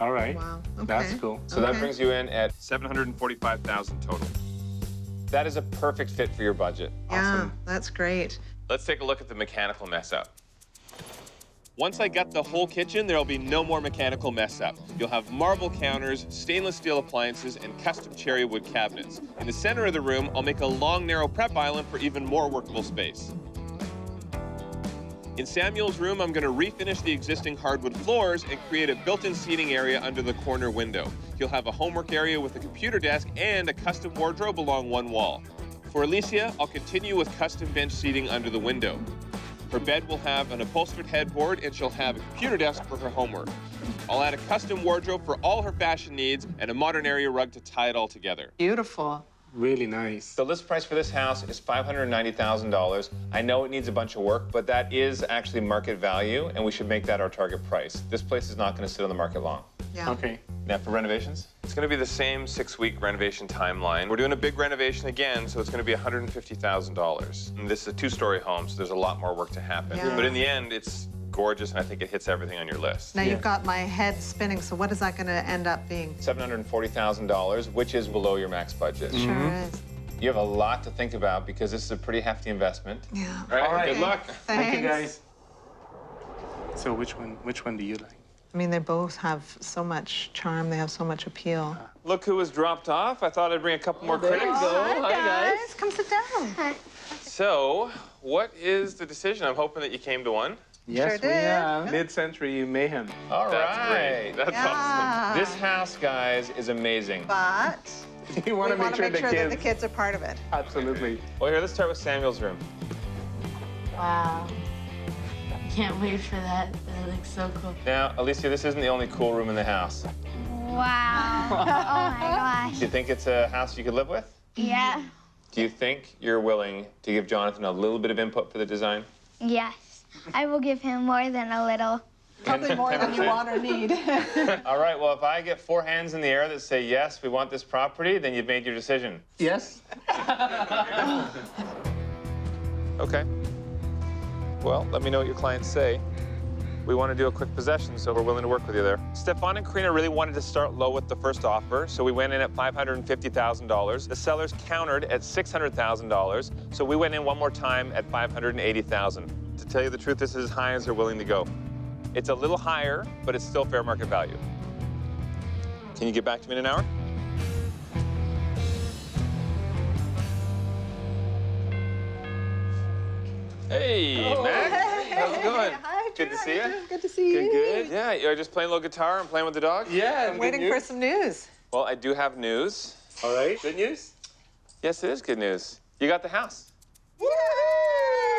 All right. Wow, okay. That's cool. So that brings you in at, $745,000 total. that is a perfect fit for your budget. Yeah, that's great. Let's take a look at the mechanical mess up. Once I gut the whole kitchen, there'll be no more mechanical mess up. You'll have marble counters, stainless steel appliances, and custom cherry wood cabinets. In the center of the room, I'll make a long, narrow prep island for even more workable space. In Samuel's room, I'm going to refinish the existing hardwood floors and create a built-in seating area under the corner window. He'll have a homework area with a computer desk and a custom wardrobe along one wall. For Alicia, I'll continue with custom bench seating under the window. Her bed will have an upholstered headboard and she'll have a computer desk for her homework. I'll add a custom wardrobe for all her fashion needs and a modern area rug to tie it all together. Beautiful. Really nice. The list price for this house is $590,000. I know it needs a bunch of work, but that is actually market value, and we should make that our target price. This place is not going to sit on the market long. Yeah. Okay. Now, for renovations, it's going to be the same 6-week renovation timeline. We're doing a big renovation again, so it's going to be $150,000. And this is a 2-story home, so there's a lot more work to happen. Yeah. But in the end, it's gorgeous, and I think it hits everything on your list. Now you've got my head spinning, so what is that going to end up being? $740,000, which is below your max budget. Sure is. You have a lot to think about because this is a pretty hefty investment. Yeah. All right, good luck. Thank you, Thanks. guys. So which one do you like? I mean, they both have so much charm. They have so much appeal. Look who was dropped off. I thought I'd bring a couple more critics. Hi, guys. Come sit down. So, what is the decision? I'm hoping that you came to one. Yes, Sure we did. have. Mid-century mayhem. All That's right. great. That's Yeah. awesome. This house, guys, is amazing. But You want we to make sure the that kids. the kids are part of it. Absolutely. Well, here, let's start with Samuel's room. Wow. Can't wait for that. That looks so cool. Now, Alicia, this isn't the only cool room in the house. Wow. Oh my gosh. Do you think it's a house you could live with? Yeah. Do you think you're willing to give Jonathan a little bit of input for the design? Yes. I will give him more than a little. Probably more than you 10%. want or need. All right, well, if I get 4 hands in the air that say, yes, we want this property, then you've made your decision. Yes. Okay. Well, let me know what your clients say. We want to do a quick possession, so we're willing to work with you there. Stefan and Karina really wanted to start low with the first offer, so we went in at $550,000. The sellers countered at $600,000, so we went in one more time at $580,000. To tell you the truth, this is as high as they're willing to go. It's a little higher, but it's still fair market value. Can you get back to me in an hour? Hey, Mac. How's it going? Hi, Good to see you. Good to see you. Good. Yeah, you're just playing a little guitar and playing with the dog? Yeah. I'm waiting for some news. Well, I do have news. All right. Good news. Yes, it is good news. You got the house.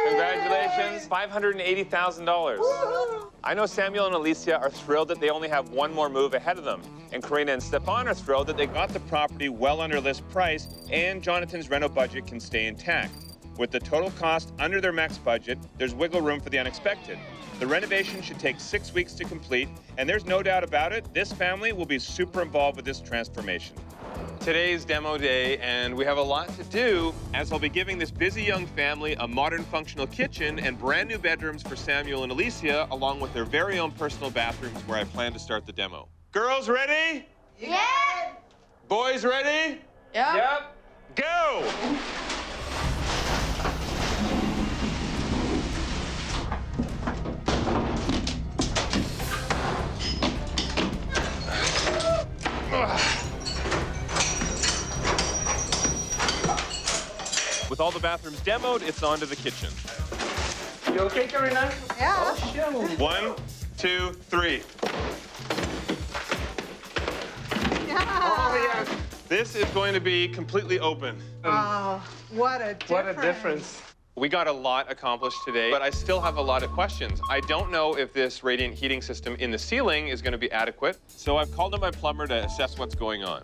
Congratulations, $580,000. I know Samuel and Alicia are thrilled that they only have one more move ahead of them. And Karina and Stefan are thrilled that they got the property well under list price and Jonathan's reno budget can stay intact. With the total cost under their max budget, there's wiggle room for the unexpected. The renovation should take 6 weeks to complete, and there's no doubt about it, this family will be super involved with this transformation. Today's demo day, and we have a lot to do, as I'll be giving this busy young family a modern functional kitchen and brand new bedrooms for Samuel and Alicia, along with their very own personal bathrooms where I plan to start the demo. Girls ready? Yeah. Boys ready? Yep. Go! With all the bathrooms demoed, it's on to the kitchen. You okay, Karina? Yeah. 1, 2, 3. Oh, yeah. This is going to be completely open. Oh, what a difference. What a difference. We got a lot accomplished today, but I still have a lot of questions. I don't know if this radiant heating system in the ceiling is going to be adequate, so I've called in my plumber to assess what's going on.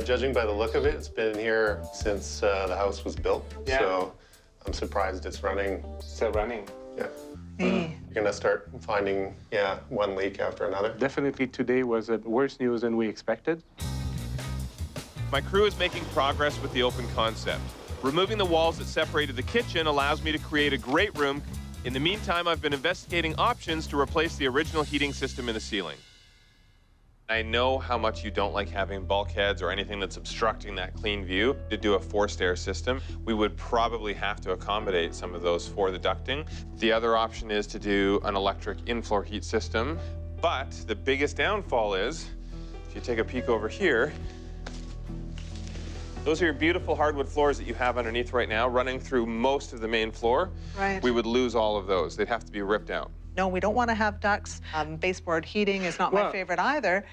Judging by the look of it, it's been here since the house was built. Yeah. So I'm surprised it's running. Still running. Yeah. Hey. You're gonna start finding, one leak after another. Definitely today was worse news than we expected. My crew is making progress with the open concept. Removing the walls that separated the kitchen allows me to create a great room. In the meantime, I've been investigating options to replace the original heating system in the ceiling. I know how much you don't like having bulkheads or anything that's obstructing that clean view. To do a forced air system, we would probably have to accommodate some of those for the ducting. The other option is to do an electric in-floor heat system. But the biggest downfall is, if you take a peek over here, those are your beautiful hardwood floors that you have underneath right now, running through most of the main floor. Right. We would lose all of those. They'd have to be ripped out. No, we don't want to have ducts. Baseboard heating is not my favorite either.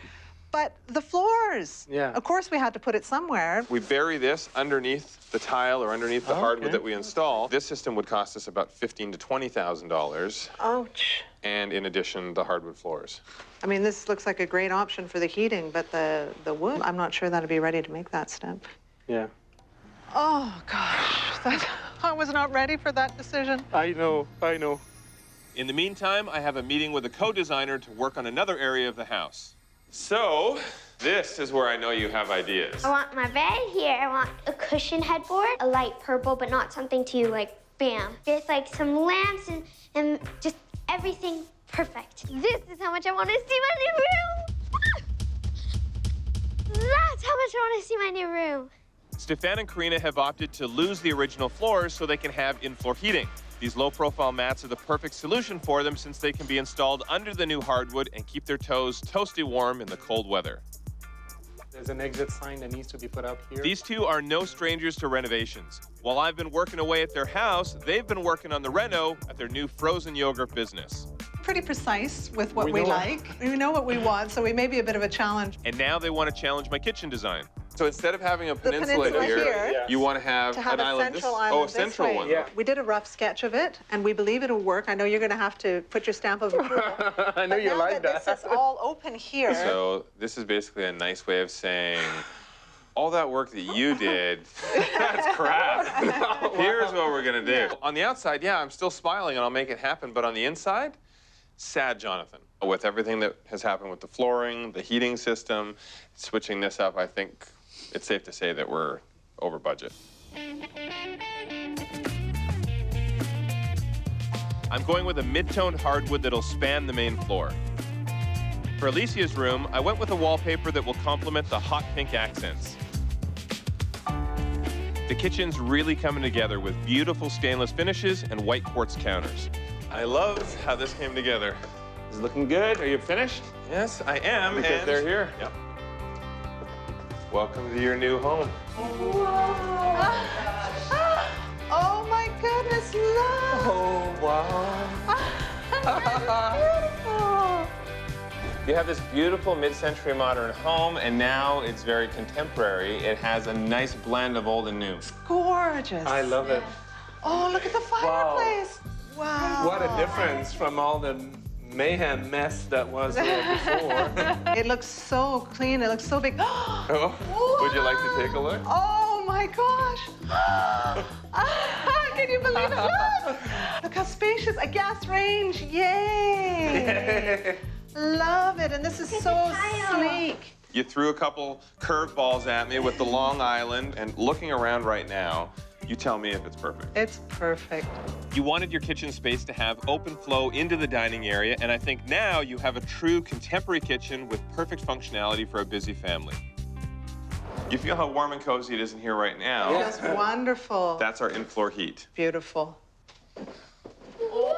But the floors, of course we had to put it somewhere. We bury this underneath the tile or underneath the hardwood that we install. This system would cost us about $15,000 to $20,000. Ouch. And in addition, the hardwood floors. I mean, this looks like a great option for the heating, but the wood, I'm not sure that'd be ready to make that step. Yeah. Oh, gosh. I was not ready for that decision. I know. In the meantime, I have a meeting with a co-designer to work on another area of the house. So, this is where I know you have ideas. I want my bed here. I want a cushion headboard, a light purple, but not something too, like, bam. Just like some lamps and just everything perfect. This is how much I want to see my new room. That's how much I want to see my new room. Stefan and Karina have opted to lose the original floors so they can have in-floor heating. These low-profile mats are the perfect solution for them since they can be installed under the new hardwood and keep their toes toasty warm in the cold weather. There's an exit sign that needs to be put up here. These two are no strangers to renovations. While I've been working away at their house, they've been working on the reno at their new frozen yogurt business. Pretty precise with what we like. We know what we want, so we may be a bit of a challenge. And now they want to challenge my kitchen design. So instead of having a peninsula here, you want to have an island. Central island a central one. Yeah. We did a rough sketch of it, and we believe it'll work. I know you're going to have to put your stamp of approval. I know you like that. This is all open here. So this is basically a nice way of saying, all that work that you did, that's crap. Here's what we're going to do. On the outside, yeah, I'm still smiling and I'll make it happen, but on the inside, sad Jonathan. With everything that has happened with the flooring, the heating system, switching this up, I think it's safe to say that we're over budget. I'm going with a mid-toned hardwood that'll span the main floor. For Alicia's room, I went with a wallpaper that will complement the hot pink accents. The kitchen's really coming together with beautiful stainless finishes and white quartz counters. I love how this came together. Is it looking good? Are you finished? Yes, I am. Because they're here. Yep. Welcome to your new home. Oh my goodness, look! Oh, wow. Beautiful. You have this beautiful mid-century modern home, and now it's very contemporary. It has a nice blend of old and new. Gorgeous. I love it. Oh, look at the fireplace. Wow. What a difference from all the mayhem mess that was there before. It looks so clean. It looks so big. Oh, would you like to take a look? Oh my gosh. Can you believe it? Look how spacious. A gas range. Yay. Love it. And this is so sleek. You threw a couple curved balls at me with the Long Island, and looking around right now, you tell me if it's perfect. It's perfect. You wanted your kitchen space to have open flow into the dining area, and I think now you have a true contemporary kitchen with perfect functionality for a busy family. You feel how warm and cozy it is in here right now. It's wonderful. That's our in-floor heat. Beautiful. Whoa!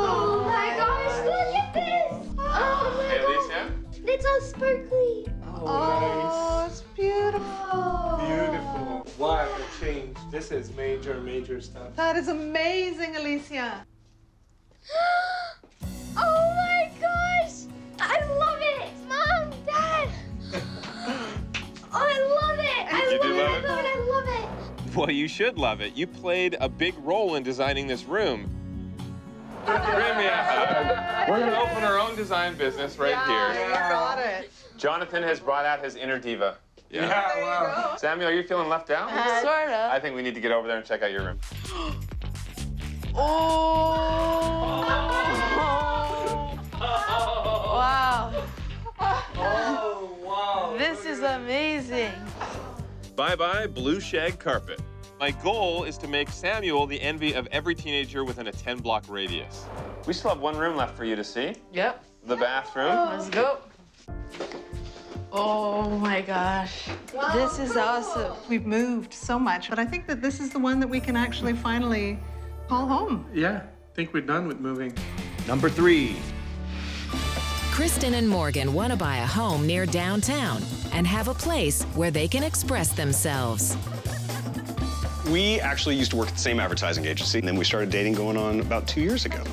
Oh my gosh, look at this! Oh my Hey, Alicia? It's all sparkly. Oh, it's beautiful. Beautiful. What a change. This is major, major stuff. That is amazing, Alicia. Oh my gosh! I love it! Mom, Dad! Oh, I love it! I love it! Well, you should love it. You played a big role in designing this room. We're going to open our own design business right here. You got it. Jonathan has brought out his inner diva. Yeah, wow. Samuel, are you feeling left out? Sort of. I think we need to get over there and check out your room. Oh. Wow. Oh, wow. This Bye-bye blue shag carpet. My goal is to make Samuel the envy of every teenager within a 10-block radius. We still have one room left for you to see. Yep. The bathroom. Let's go. Oh my gosh. This is awesome. We've moved so much, but I think that this is the one that we can actually finally call home. Yeah, I think we're done with moving. Number 3. Kristen and Morgan want to buy a home near downtown and have a place where they can express themselves. We actually used to work at the same advertising agency, and then we started dating going on about 2 years ago.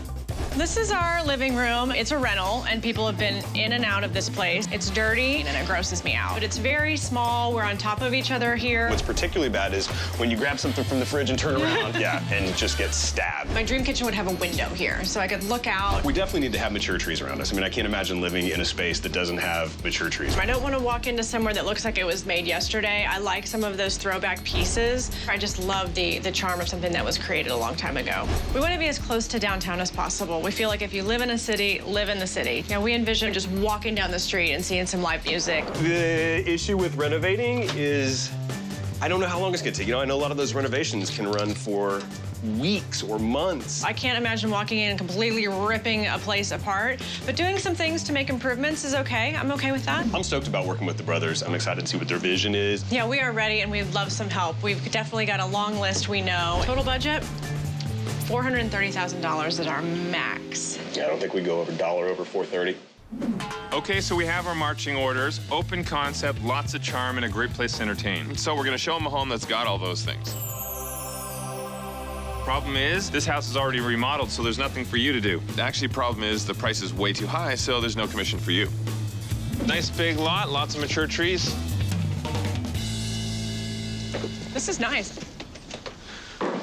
This is our living room. It's a rental, and people have been in and out of this place. It's dirty, and it grosses me out. But it's very small. We're on top of each other here. What's particularly bad is when you grab something from the fridge and turn around, and just get stabbed. My dream kitchen would have a window here, so I could look out. We definitely need to have mature trees around us. I mean, I can't imagine living in a space that doesn't have mature trees. I don't want to walk into somewhere that looks like it was made yesterday. I like some of those throwback pieces. I just love the charm of something that was created a long time ago. We want to be as close to downtown as possible. We feel like if you live in a city, live in the city. You know, we envision just walking down the street and seeing some live music. The issue with renovating is I don't know how long it's gonna take. You know, I know a lot of those renovations can run for weeks or months. I can't imagine walking in and completely ripping a place apart, but doing some things to make improvements is okay. I'm okay with that. I'm stoked about working with the brothers. I'm excited to see what their vision is. Yeah, we are ready and we'd love some help. We've definitely got a long list, we know. Total budget? $430,000 is our max. Yeah, I don't think we go over $1 over 430. Okay, so we have our marching orders, open concept, lots of charm, and a great place to entertain. So we're gonna show them a home that's got all those things. Problem is, this house is already remodeled, so there's nothing for you to do. Actually, problem is the price is way too high, so there's no commission for you. Nice big lot, lots of mature trees. This is nice.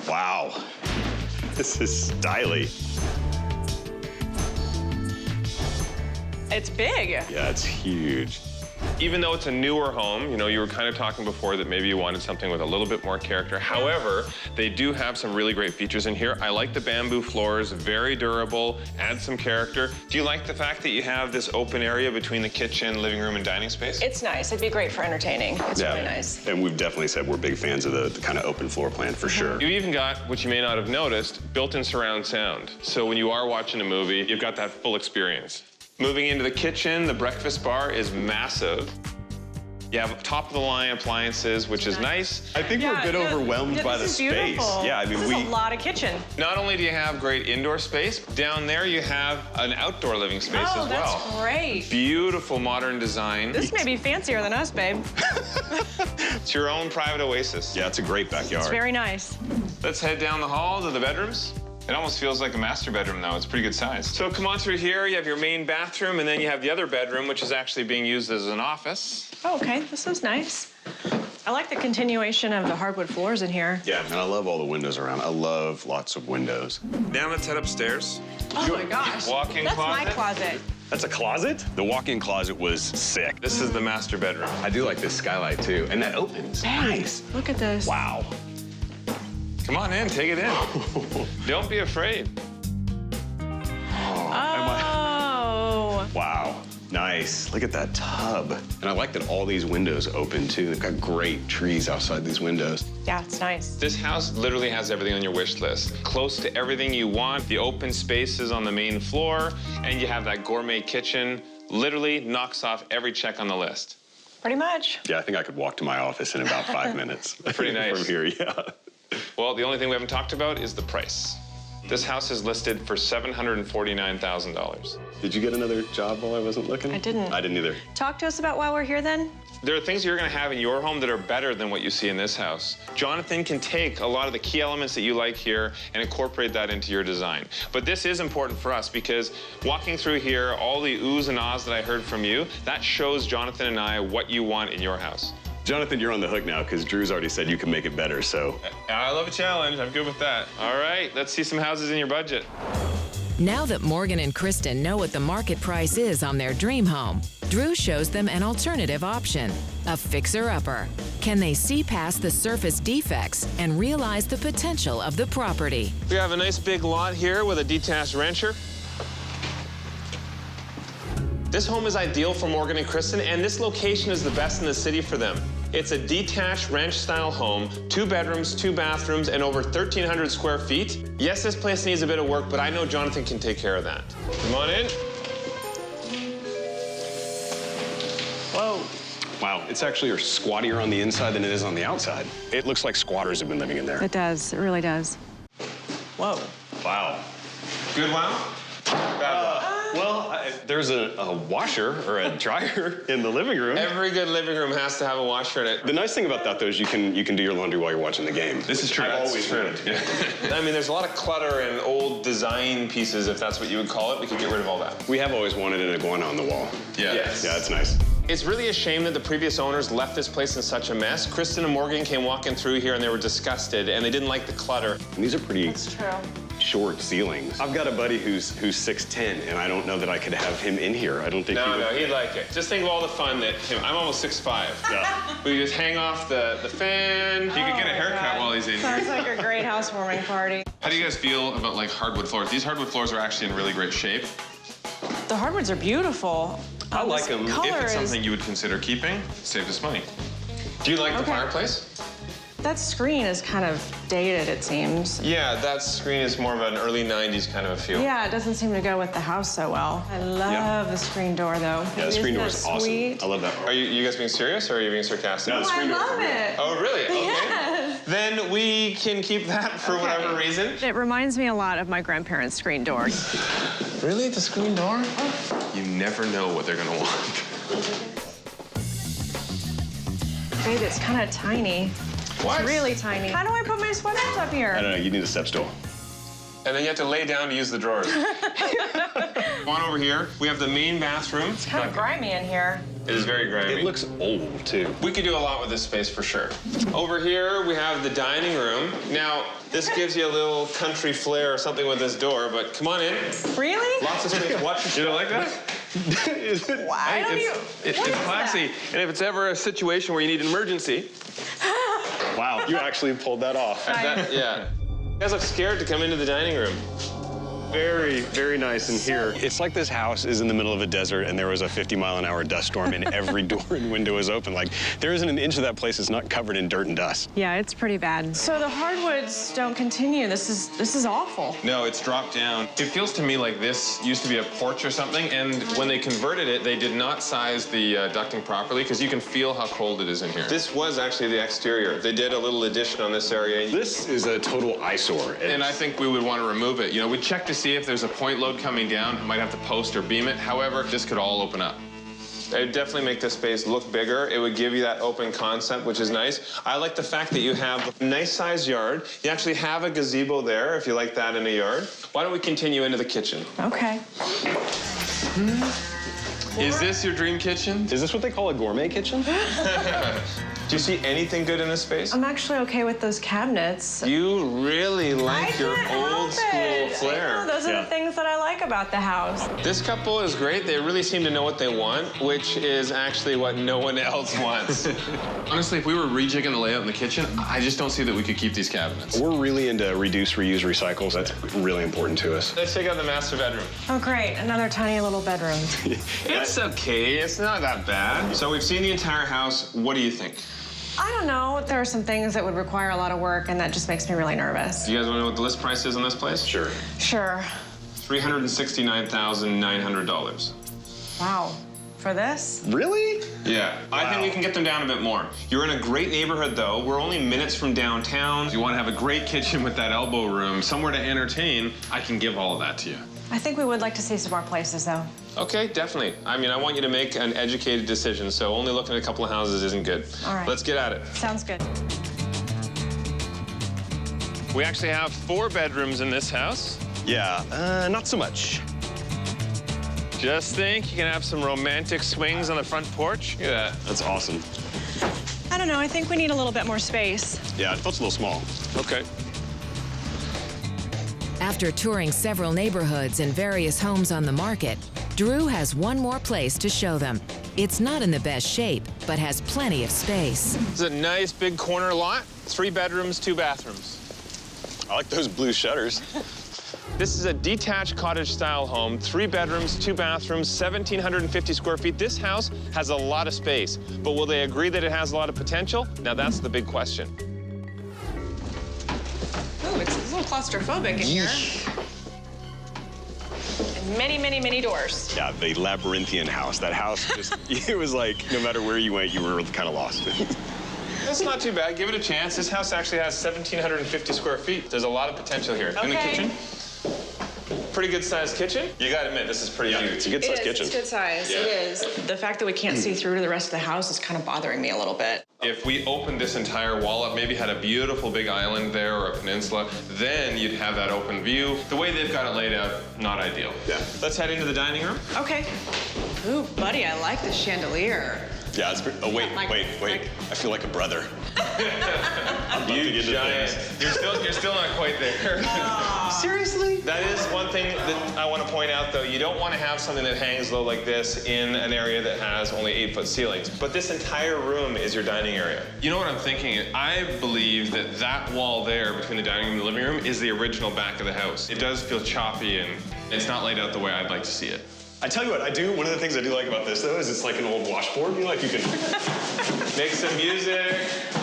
Wow. This is stylish. It's big. Yeah, it's huge. Even though it's a newer home, you know, you were kind of talking before that maybe you wanted something with a little bit more character. However, they do have some really great features in here. I like the bamboo floors, very durable, adds some character. Do you like the fact that you have this open area between the kitchen, living room, and dining space? It's nice. It'd be great for entertaining. It's really nice. And we've definitely said we're big fans of the kind of open floor plan for sure. You even got, which you may not have noticed, built-in surround sound. So when you are watching a movie, you've got that full experience. Moving into the kitchen, the breakfast bar is massive. You have top-of-the-line appliances, which is nice. I think we're a bit overwhelmed by the space. Yeah, I mean, this is a lot of kitchen. Not only do you have great indoor space, down there you have an outdoor living space as well. Oh, that's great. Beautiful modern design. This may be fancier than us, babe. It's your own private oasis. Yeah, it's a great backyard. It's very nice. Let's head down the hall to the bedrooms. It almost feels like a master bedroom, though. It's pretty good size. So come on through here. You have your main bathroom, and then you have the other bedroom, which is actually being used as an office. Oh, okay. This is nice. I like the continuation of the hardwood floors in here. Yeah, and I love all the windows around. I love lots of windows. Now let's head upstairs. Oh, my gosh. Walk-in That's closet. my closet. That's a closet? The walk-in closet was sick. This is the master bedroom. I do like this skylight, too. And that opens. Nice. Look at this. Wow. Come on in. Take it in. Don't be afraid. Oh. Wow. Nice. Look at that tub. And I like that all these windows open, too. They've got great trees outside these windows. Yeah, it's nice. This house literally has everything on your wish list. Close to everything you want, the open spaces on the main floor, and you have that gourmet kitchen. Literally knocks off every check on the list. Pretty much. Yeah, I think I could walk to my office in about 5 minutes. Pretty nice. From here, yeah. Well, the only thing we haven't talked about is the price. This house is listed for $749,000. Did you get another job while I wasn't looking? I didn't. I didn't either. Talk to us about why we're here then. There are things you're gonna have in your home that are better than what you see in this house. Jonathan can take a lot of the key elements that you like here and incorporate that into your design. But this is important for us because walking through here, all the oohs and ahs that I heard from you, that shows Jonathan and I what you want in your house. Jonathan, you're on the hook now because Drew's already said you can make it better, so. I love a challenge. I'm good with that. All right, let's see some houses in your budget. Now that Morgan and Kristen know what the market price is on their dream home, Drew shows them an alternative option, a fixer-upper. Can they see past the surface defects and realize the potential of the property? We have a nice big lot here with a detached rancher. This home is ideal for Morgan and Kristen, and this location is the best in the city for them. It's a detached ranch-style home, 2 bedrooms, 2 bathrooms, and over 1,300 square feet. Yes, this place needs a bit of work, but I know Jonathan can take care of that. Come on in. Whoa. Wow, it's actually squattier on the inside than it is on the outside. It looks like squatters have been living in there. It does. It really does. Whoa. Wow. Good wow? Bad wow? There's a washer or a dryer in the living room. Every good living room has to have a washer in it. The nice thing about that, though, is you can do your laundry while you're watching the game. This is true. I've always wanted. Yeah. I mean, there's a lot of clutter and old design pieces, if that's what you would call it. We could get rid of all that. We have always wanted an iguana on the wall. Yeah. Yes. Yeah, it's nice. It's really a shame that the previous owners left this place in such a mess. Kristen and Morgan came walking through here and they were disgusted and they didn't like the clutter. And these are pretty short ceilings. I've got a buddy who's 6'10", and I don't know that I could have him in here. I don't think No, he'd like it. Just think of all the fun that I'm almost 6'5". Yeah. We just hang off the fan. He could get a haircut while he's in here. Sounds like a great housewarming party. How do you guys feel about like hardwood floors? These hardwood floors are actually in really great shape. The hardwoods are beautiful. I like them. If it's something you would consider keeping, save us money. Do you like the fireplace? That screen is kind of dated, it seems. Yeah, that screen is more of an early 90s kind of a feel. Yeah, it doesn't seem to go with the house so well. I love the screen door, though. Yeah, the screen door is awesome. Sweet? I love that. Are you guys being serious or are you being sarcastic? No, the screen door. I love it. Oh, really? Okay. Yes. Then we can keep that for whatever reason. It reminds me a lot of my grandparents' screen door. Really? The screen door? You never know what they're going to want. Babe, it's kind of tiny. What? It's really tiny. How do I put my sweaters up here? I don't know. You need a step stool. And then you have to lay down to use the drawers. On over here, we have the main bathroom. It's kind of grimy in here. It is very grimy. It looks old, too. We could do a lot with this space for sure. Over here, we have the dining room. Now, this gives you a little country flair or something with this door, but come on in. Really? Lots of space. Watch your. You don't like that? Why don't you? It's classy. And if it's ever a situation where you need an emergency. Wow, you actually pulled that off. Yeah. You guys look scared to come into the dining room. Very, very nice in here. It's like this house is in the middle of a desert and there was a 50-mile-an-hour dust storm and every door and window is open. Like, there isn't an inch of that place that's not covered in dirt and dust. Yeah, it's pretty bad. So the hardwoods don't continue. This is awful. No, it's dropped down. It feels to me like this used to be a porch or something, and when they converted it, they did not size the ducting properly because you can feel how cold it is in here. This was actually the exterior. They did a little addition on this area. This is a total eyesore. And I think we would want to remove it. You know, we check to see if there's a point load coming down. Might have to post or beam it. However, this could all open up. It would definitely make this space look bigger. It would give you that open concept, which is nice. I like the fact that you have a nice sized yard. You actually have a gazebo there, if you like that in a yard. Why don't we continue into the kitchen? Okay. Is this your dream kitchen? Is this what they call a gourmet kitchen? Do you see anything good in this space? I'm actually okay with those cabinets. You really like your old school flair. I know, those are the things that I like about the house. This couple is great. They really seem to know what they want, which is actually what no one else wants. Honestly, if we were rejigging the layout in the kitchen, I just don't see that we could keep these cabinets. We're really into reduce, reuse, recycles. That's really important to us. Let's check out the master bedroom. Oh, great. Another tiny little bedroom. It's okay. It's not that bad. So we've seen the entire house. What do you think? I don't know. There are some things that would require a lot of work, and that just makes me really nervous. Do you guys want to know what the list price is on this place? Sure. Sure. $369,900. Wow. For this? Really? Yeah. I think we can get them down a bit more. You're in a great neighborhood, though. We're only minutes from downtown. If you want to have a great kitchen with that elbow room, somewhere to entertain, I can give all of that to you. I think we would like to see some more places, though. Okay, definitely. I mean, I want you to make an educated decision, so only looking at a couple of houses isn't good. All right. Let's get at it. Sounds good. We actually have 4 bedrooms in this house. Yeah, not so much. Just think, you can have some romantic swings on the front porch. Look at that. That's awesome. I don't know. I think we need a little bit more space. Yeah, it felt a little small. Okay. After touring several neighborhoods and various homes on the market, Drew has one more place to show them. It's not in the best shape, but has plenty of space. This is a nice big corner lot. 3 bedrooms, 2 bathrooms. I like those blue shutters. This is a detached cottage-style home, 3 bedrooms, 2 bathrooms, 1,750 square feet. This house has a lot of space, but will they agree that it has a lot of potential? Now that's the big question. Ooh, it's a little claustrophobic in here. And many, many, many doors. Yeah, the labyrinthian house. That house just, it was like, no matter where you went, you were kind of lost. That's not too bad. Give it a chance. This house actually has 1,750 square feet. There's a lot of potential here. Okay. In the kitchen. Pretty good sized kitchen. You gotta admit, this is pretty huge. It's a good sized kitchen. It's good size. Yeah. It is. The fact that we can't see through to the rest of the house is kind of bothering me a little bit. If we opened this entire wall up, maybe had a beautiful big island there or a peninsula, then you'd have that open view. The way they've got it laid out, not ideal. Yeah. Let's head into the dining room. Okay. Ooh, buddy, I like the chandelier. Yeah, it's pretty, oh, wait. I feel like a brother. You giant. You're still not quite there. Seriously? That is one thing that I want to point out, though. You don't want to have something that hangs low like this in an area that has only 8-foot ceilings. But this entire room is your dining area. You know what I'm thinking? I believe that that wall there between the dining room and the living room is the original back of the house. It does feel choppy, and it's not laid out the way I'd like to see it. I tell you what, one of the things I do like about this, though, is it's like an old washboard. You know, like you can make some music,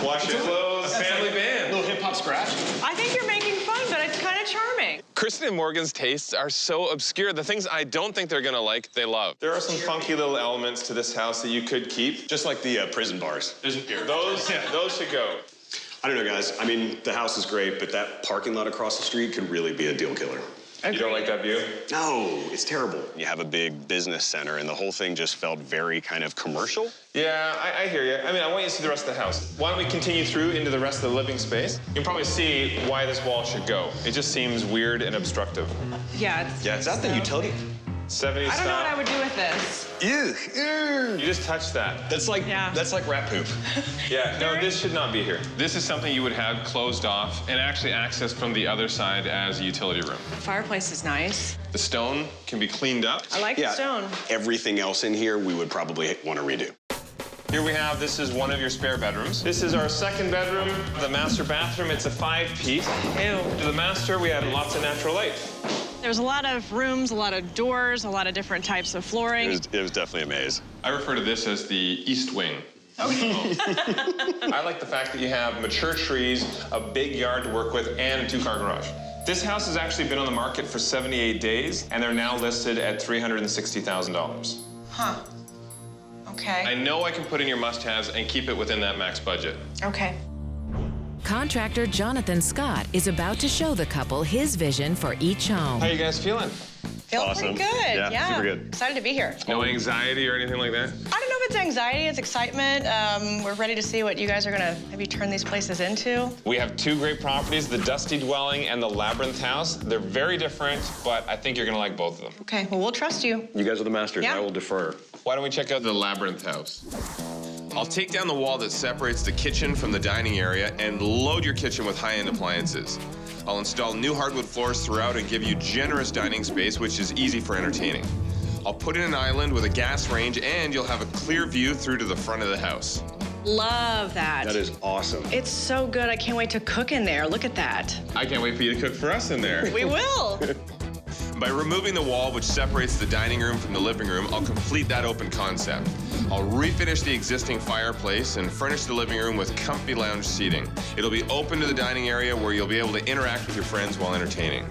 wash your clothes, family band. Little hip-hop scratch. I think you're making fun, but it's kind of charming. Kristen and Morgan's tastes are so obscure. The things I don't think they're gonna like, they love. There are some funky little elements to this house that you could keep. Just like the prison bars. Those should go. I don't know, guys. I mean, the house is great, but that parking lot across the street could really be a deal killer. You don't like that view? No, it's terrible. You have a big business center, and the whole thing just felt very kind of commercial. Yeah, I hear you. I mean, I want you to see the rest of the house. Why don't we continue through into the rest of the living space? You can probably see why this wall should go. It just seems weird and obstructive. Yeah, is that the utility? 70s I don't know what I style. would do with this. Ew. You just touched that. That's like rat poop. Yeah, no, this should not be here. This is something you would have closed off and actually accessed from the other side as a utility room. The fireplace is nice. The stone can be cleaned up. I like the stone. Everything else in here, we would probably want to redo. Here we have, this is one of your spare bedrooms. This is our second bedroom, the master bathroom. It's a 5-piece. Ew. To the master, we had lots of natural light. There's a lot of rooms, a lot of doors, a lot of different types of flooring. It was definitely a maze. I refer to this as the east wing. Okay. I like the fact that you have mature trees, a big yard to work with, and a 2-car garage. This house has actually been on the market for 78 days, and they're now listed at $360,000. Huh. Okay. I know I can put in your must-haves and keep it within that max budget. Okay. Contractor Jonathan Scott is about to show the couple his vision for each home. How you guys feeling? Feeling Awesome. pretty good. Yeah, super good. Excited to be here. No anxiety or anything like that? I don't know if it's anxiety, it's excitement. We're ready to see what you guys are gonna maybe turn these places into. We have 2 great properties, the Dusty Dwelling and the Labyrinth House. They're very different, but I think you're gonna like both of them. Okay, well, we'll trust you. You guys are the masters. Yeah. I will defer. Why don't we check out the Labyrinth House? I'll take down the wall that separates the kitchen from the dining area and load your kitchen with high-end appliances. I'll install new hardwood floors throughout and give you generous dining space, which is easy for entertaining. I'll put in an island with a gas range, and you'll have a clear view through to the front of the house. Love that. That is awesome. It's so good. I can't wait to cook in there. Look at that. I can't wait for you to cook for us in there. We will. By removing the wall which separates the dining room from the living room, I'll complete that open concept. I'll refinish the existing fireplace and furnish the living room with comfy lounge seating. It'll be open to the dining area where you'll be able to interact with your friends while entertaining.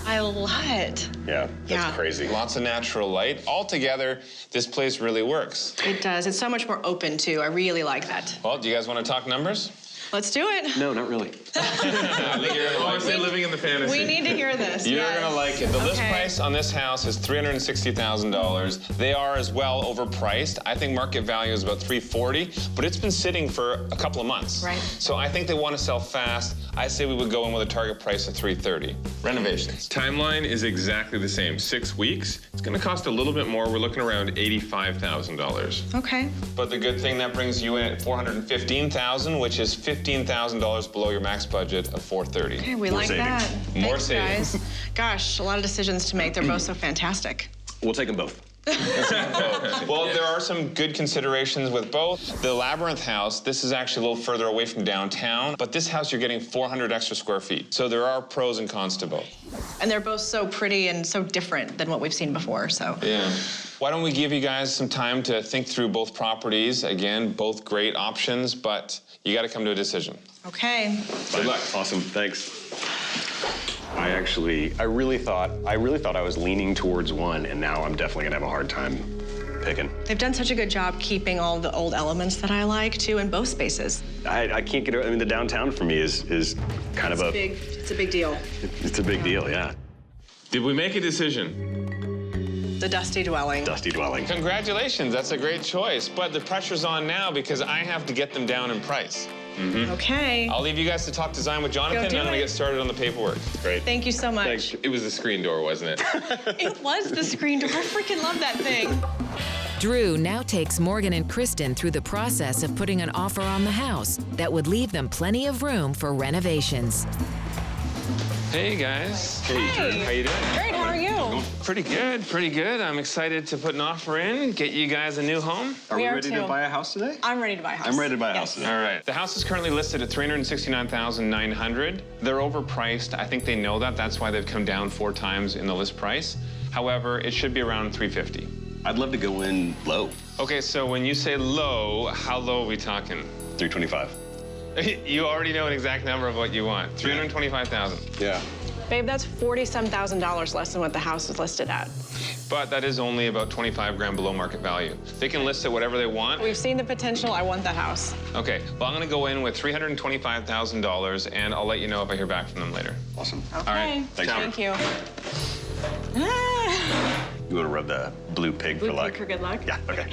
I love it. Yeah, that's crazy. Lots of natural light. Altogether, this place really works. It does. It's so much more open, too. I really like that. Well, do you guys want to talk numbers? Let's do it. No, not really. I think you're gonna like it. Living in the fantasy. We need to hear this. You're yes. gonna like it. The list price on this house is $360,000. They are as well overpriced. I think market value is about $340,000, but it's been sitting for a couple of months. Right. So I think they want to sell fast. I say we would go in with a target price of $330,000. Renovations. Timeline is exactly the same, 6 weeks. It's gonna cost a little bit more. We're looking around $85,000. Okay. But the good thing, that brings you in at $415,000, which is $15,000 below your max budget of $430,000. Okay, we like that. More Thanks, savings. guys. Gosh, a lot of decisions to make. They're both so fantastic. We'll take them both. Well, there are some good considerations with both. The Labyrinth house, this is actually a little further away from downtown, but this house you're getting 400 extra square feet. So there are pros and cons to both. And they're both so pretty and so different than what we've seen before, so. Yeah. Why don't we give you guys some time to think through both properties? Again, both great options, but you got to come to a decision. Okay. Good luck. Awesome, thanks. I really thought I was leaning towards one, and now I'm definitely gonna have a hard time picking. They've done such a good job keeping all the old elements that I like, too, in both spaces. I can't get, I mean, the downtown for me is kind of It's a big deal. It's a big deal, yeah. Did we make a decision? The dusty dwelling. Dusty dwelling. Congratulations, that's a great choice. But the pressure's on now because I have to get them down in price. Okay. I'll leave you guys to talk design with Jonathan, and I'm gonna get started on the paperwork. Great. Thank you so much. Thanks. It was the screen door, wasn't it? It was the screen door. I freaking love that thing. Drew now takes Morgan and Kristen through the process of putting an offer on the house that would leave them plenty of room for renovations. Hey guys. Hey. How you doing? Great, how are you? Pretty good, pretty good. I'm excited to put an offer in, get you guys a new home. Are we ready too. to buy a house today? I'm ready to buy a house. I'm ready to buy a house today. All right. The house is currently listed at $369,900. They're overpriced. I think they know that. That's why they've come down 4 times in the list price. However, it should be around $350,000. I'd love to go in low. Okay, so when you say low, how low are we talking? $325,000. You already know an exact number of what you want. $325,000. Yeah. Babe, that's $40,000 less than what the house is listed at. But that is only about 25 grand below market value. They can list it whatever they want. We've seen the potential. I want that house. Okay, well, I'm gonna go in with $325,000, and I'll let you know if I hear back from them later. Awesome. Okay. All right. Thank you. You want to rub the blue pig for luck? For good luck? Yeah, okay.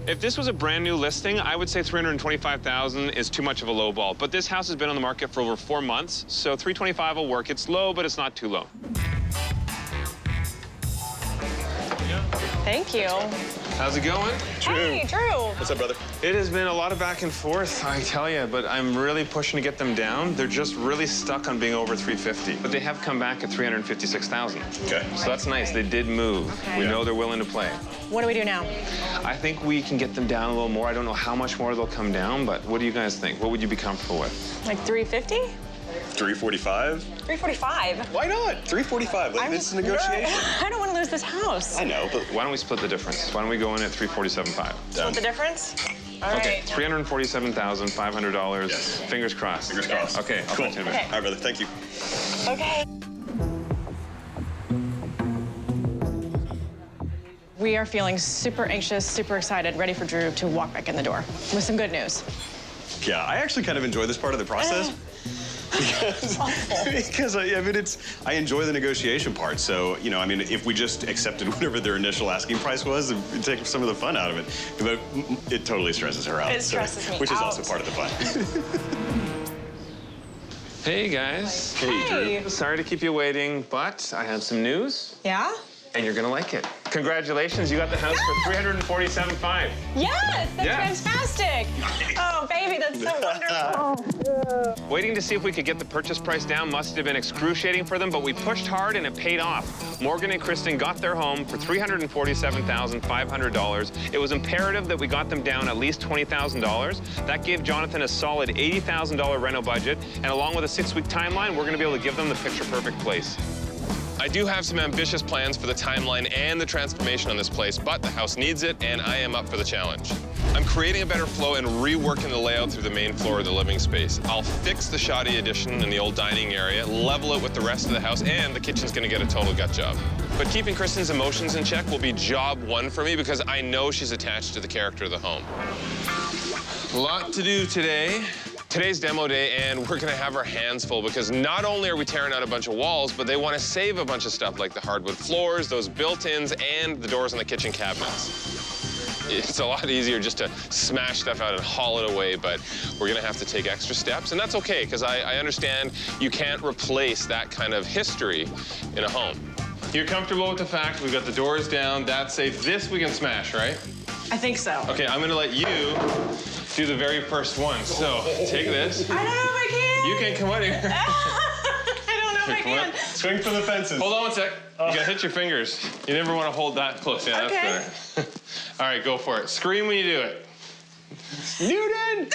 If this was a brand new listing, I would say $325,000 is too much of a low ball. But this house has been on the market for over 4 months, so $325,000 will work. It's low, but it's not too low. Thank you. How's it going? Hey, Drew. What's up, brother? It has been a lot of back and forth, I tell you, but I'm really pushing to get them down. They're just really stuck on being over $350,000. But they have come back at $356,000. Okay. So that's nice. They did move. Okay. We know they're willing to play. What do we do now? I think we can get them down a little more. I don't know how much more they'll come down, but what do you guys think? What would you be comfortable with? Like 350? 345? 345. Why not? 345. Like, this is negotiation. I don't want to lose this house. I know, but Why don't we split the difference? Why don't we go in at $347,500? What's the difference? All Okay, right. $347,500. Yes. Fingers crossed. Fingers crossed. Okay, I'll Cool. talk to you in a minute. All right, brother. Thank you. Okay. We are feeling super anxious, super excited, ready for Drew to walk back in the door with some good news. Yeah, I actually kind of enjoy this part of the process. Because I mean, I enjoy the negotiation part. So, you know, I mean, if we just accepted whatever their initial asking price was, it'd take some of the fun out of it. But it totally stresses her out. It stresses me Which is out. also part of the fun. Hey, guys. Hey. Drew. Sorry to keep you waiting, but I have some news, Yeah? and you're gonna like it. Congratulations, you got the house for $347,500. Yes, that's Yeah. fantastic. Oh, baby, that's so wonderful. Waiting to see if we could get the purchase price down must have been excruciating for them, but we pushed hard and it paid off. Morgan and Kristen got their home for $347,500. It was imperative that we got them down at least $20,000. That gave Jonathan a solid $80,000 reno budget, and along with a 6-week timeline, we're gonna be able to give them the picture-perfect place. I do have some ambitious plans for the timeline and the transformation on this place, but the house needs it, and I am up for the challenge. I'm creating a better flow and reworking the layout through the main floor of the living space. I'll fix the shoddy addition in the old dining area, level it with the rest of the house, and the kitchen's gonna get a total gut job. But keeping Kristen's emotions in check will be job 1 for me because I know she's attached to the character of the home. A lot to do today. Today's demo day, and we're gonna have our hands full because not only are we tearing out a bunch of walls, but they want to save a bunch of stuff like the hardwood floors, those built-ins, and the doors on the kitchen cabinets. It's a lot easier just to smash stuff out and haul it away, but we're gonna have to take extra steps, and that's okay, because I understand you can't replace that kind of history in a home. You're comfortable with the fact we've got the doors down, that's safe. This we can smash, right? I think so. Okay, I'm gonna let you do the very first one. So take this. I don't know if I can. You can come out here. I don't know Here, come on. Swing for the fences. Hold on one sec. You gotta hit your fingers. You never want to hold that close. Yeah, that's better. All right, go for it. Scream when you do it. Newton!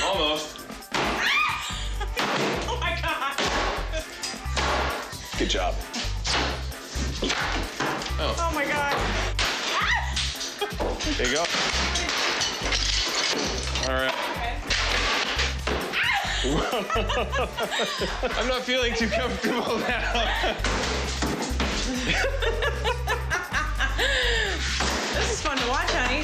Almost. Oh my God. Good job. Oh my God. There you go. All right. I'm not feeling too comfortable now. This is fun to watch, honey.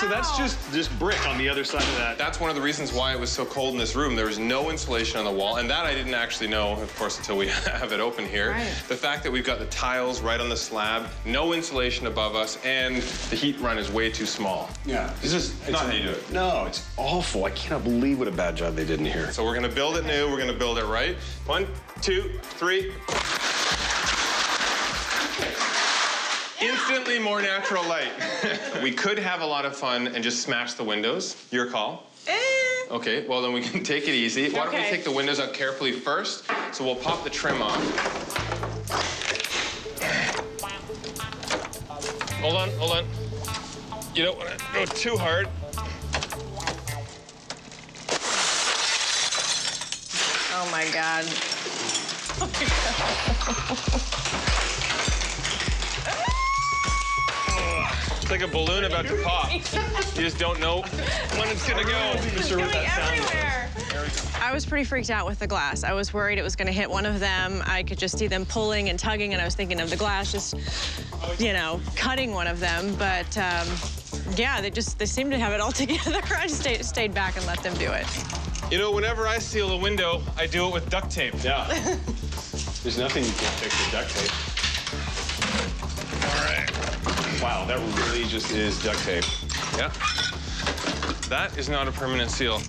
So that's just brick on the other side of that. That's one of the reasons why it was so cold in this room. There was no insulation on the wall, and that I didn't actually know, of course, until we have it open here. Right. The fact that we've got the tiles right on the slab, no insulation above us, and the heat run is way too small. Yeah. It's not how you do it. No, it's awful. I cannot believe what a bad job they did in here. So we're gonna build it new, we're gonna build it right. 1, 2, 3. Instantly more natural light. We could have a lot of fun and just smash the windows. Your call. Okay, well then we can take it easy. Why don't we take the windows out carefully first? So we'll pop the trim off. Hold on, hold on. You don't want to go too hard. Oh my God. Oh my God. It's like a balloon about to pop. You just don't know when it's gonna go. I was pretty freaked out with the glass. I was worried it was gonna hit one of them. I could just see them pulling and tugging, and I was thinking of the glass just, you know, cutting one of them. But yeah, they seemed to have it all together. I just stayed back and let them do it. You know, whenever I seal a window, I do it with duct tape. Yeah. There's nothing you can't fix with duct tape. All right. Wow, that really just is duct tape. Yeah. That is not a permanent seal.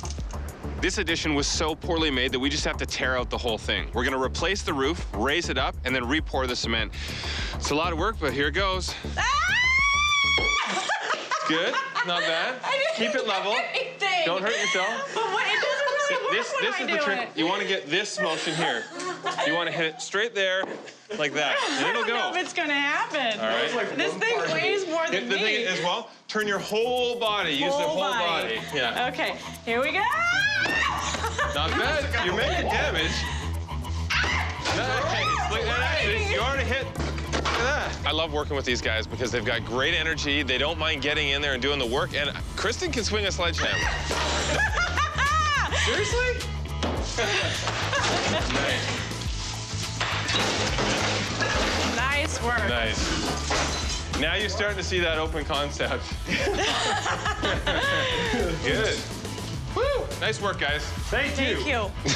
This addition was so poorly made that we just have to tear out the whole thing. We're gonna replace the roof, raise it up, and then re-pour the cement. It's a lot of work, but here it goes. Good, not bad. Keep it level. Don't hurt yourself. But what, it doesn't really work This is the trick. You want to get this motion here. You want to hit it straight there, like that, and it'll go. I don't know if it's gonna happen. All right. This thing weighs more than The me. thing is, well, turn your whole body. Use the whole body. Yeah. Okay, here we go. Not bad. You're making damage. Nice. Look at that. You already hit. Look at that. I love working with these guys because they've got great energy. They don't mind getting in there and doing the work. And Kristen can swing a sledgehammer. Seriously? Nice. Nice work. Nice. Now you're starting to see that open concept. Good. Woo! Nice work, guys. Thank you. Thank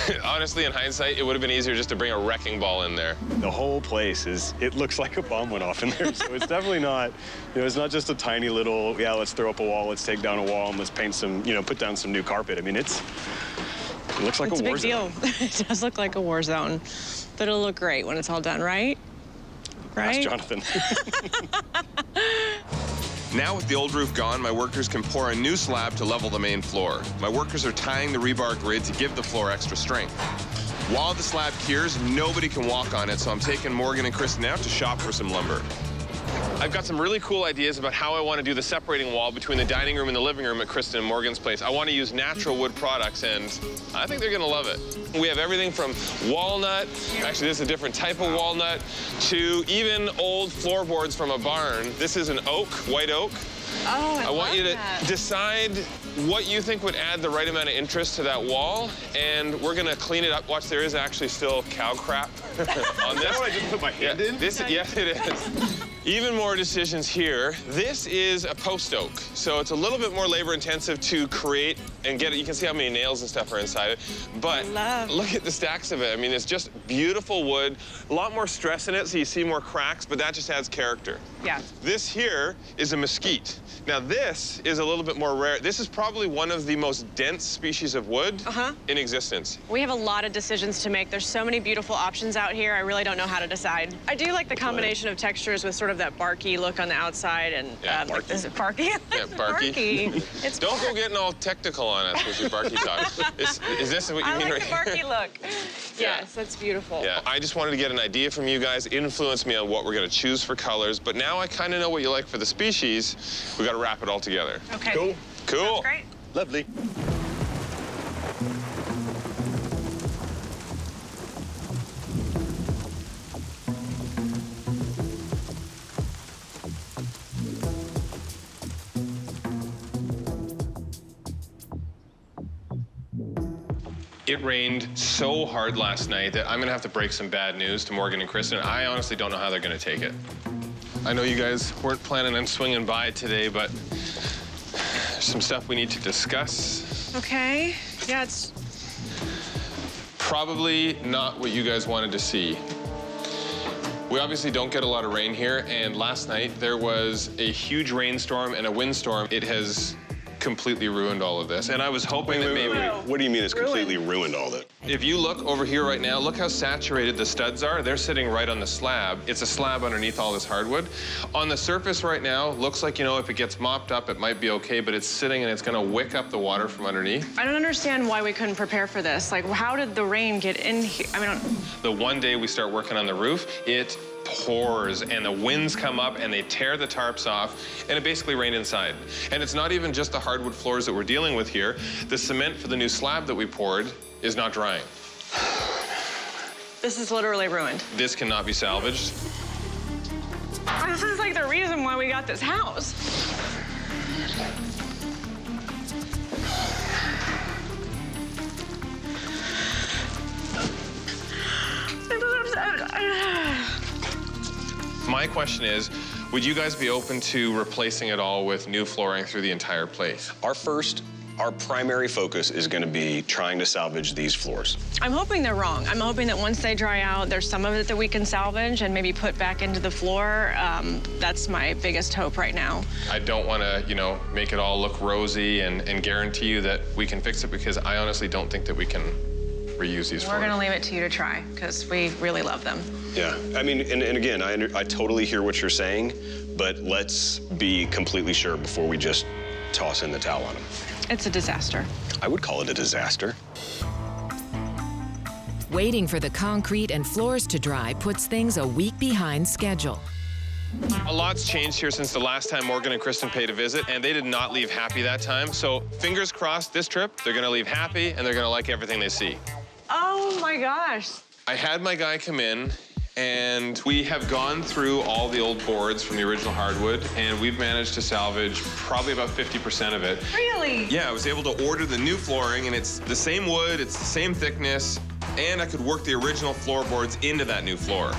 you. Honestly, in hindsight, it would have been easier just to bring a wrecking ball in there. The whole place it looks like a bomb went off in there. So it's definitely not, you know, it's not just a tiny little, yeah, let's throw up a wall, let's take down a wall, and let's paint some, you know, put down some new carpet. I mean, it looks like It's a war zone. It's a big deal. It does look like a war zone, but it'll look great when it's all done, right? Right? Ask Jonathan. Now with the old roof gone, my workers can pour a new slab to level the main floor. My workers are tying the rebar grid to give the floor extra strength. While the slab cures, nobody can walk on it, so I'm taking Morgan and Kristen out to shop for some lumber. I've got some really cool ideas about how I want to do the separating wall between the dining room and the living room at Kristen and Morgan's place. I want to use natural wood products, and I think they're going to love it. We have everything from walnut, actually this is a different type of walnut, to even old floorboards from a barn. This is an oak, white oak. Oh, I want you to decide what you think would add the right amount of interest to that wall, and we're gonna clean it up. Watch, there is actually still cow crap on this. Is that what I just put my hand in? Yes, it is. Even more decisions here. This is a post oak, so it's a little bit more labor intensive to create and get it. You can see how many nails and stuff are inside it, but look at the stacks of it. I mean, it's just beautiful wood, a lot more stress in it, so you see more cracks, but that just adds character. Yeah. This here is a mesquite. Now this is a little bit more rare. This is probably one of the most dense species of wood in existence. We have a lot of decisions to make. There's so many beautiful options out here. I really don't know how to decide. I do like the combination of textures with sort of that barky look on the outside and barky. is it barky? Yeah, barky. It's don't go getting all technical on us with your barky talk. Is this what you I mean like right the barky here? look. Yes, that's beautiful. Yeah, I just wanted to get an idea from you guys, influence me on what we're gonna choose for colors, but now I kind of know what you like for the species. We gotta wrap it all together. Okay. Cool. Cool. That's great. Lovely. It rained so hard last night that I'm gonna have to break some bad news to Morgan and Kristen. I honestly don't know how they're gonna take it. I know you guys weren't planning on swinging by today, but there's some stuff we need to discuss. Okay. Yeah, it's Probably not what you guys wanted to see. We obviously don't get a lot of rain here, and last night there was a huge rainstorm and a windstorm. It has completely ruined all of this, and I was hoping that maybe... What do you mean it's completely ruined all that? If you look over here right now, look how saturated the studs are. They're sitting right on the slab. It's a slab underneath all this hardwood. On the surface right now, looks like, you know, if it gets mopped up, it might be okay, but it's sitting and it's gonna wick up the water from underneath. I don't understand why we couldn't prepare for this. Like, how did the rain get in here? I mean, The one day we start working on the roof, it pours and the winds come up and they tear the tarps off and it basically rained inside. And it's not even just the hardwood floors that we're dealing with here. The cement for the new slab that we poured is not drying. this is literally ruined. This cannot be salvaged. This is like the reason why we got this house. My question is, would you guys be open to replacing it all with new flooring through the entire place? Our primary focus is going to be trying to salvage these floors. I'm hoping they're wrong. I'm hoping that once they dry out, there's some of it that we can salvage and maybe put back into the floor. That's my biggest hope right now. I don't want to, you know, make it all look rosy and guarantee you that we can fix it because I honestly don't think that we can reuse these We're floors. going to leave it to you to try because we really love them. Yeah, I mean, and again, I totally hear what you're saying, but let's be completely sure before we just toss in the towel on them. It's a disaster. I would call it a disaster. Waiting for the concrete and floors to dry puts things a week behind schedule. A lot's changed here since the last time Morgan and Kristen paid a visit, and they did not leave happy that time. So fingers crossed this trip, they're gonna leave happy and they're gonna like everything they see. Oh my gosh. I had my guy come in, and we have gone through all the old boards from the original hardwood, and we've managed to salvage probably about 50% of it. Really? Yeah, I was able to order the new flooring, and it's the same wood, it's the same thickness, and I could work the original floorboards into that new floor.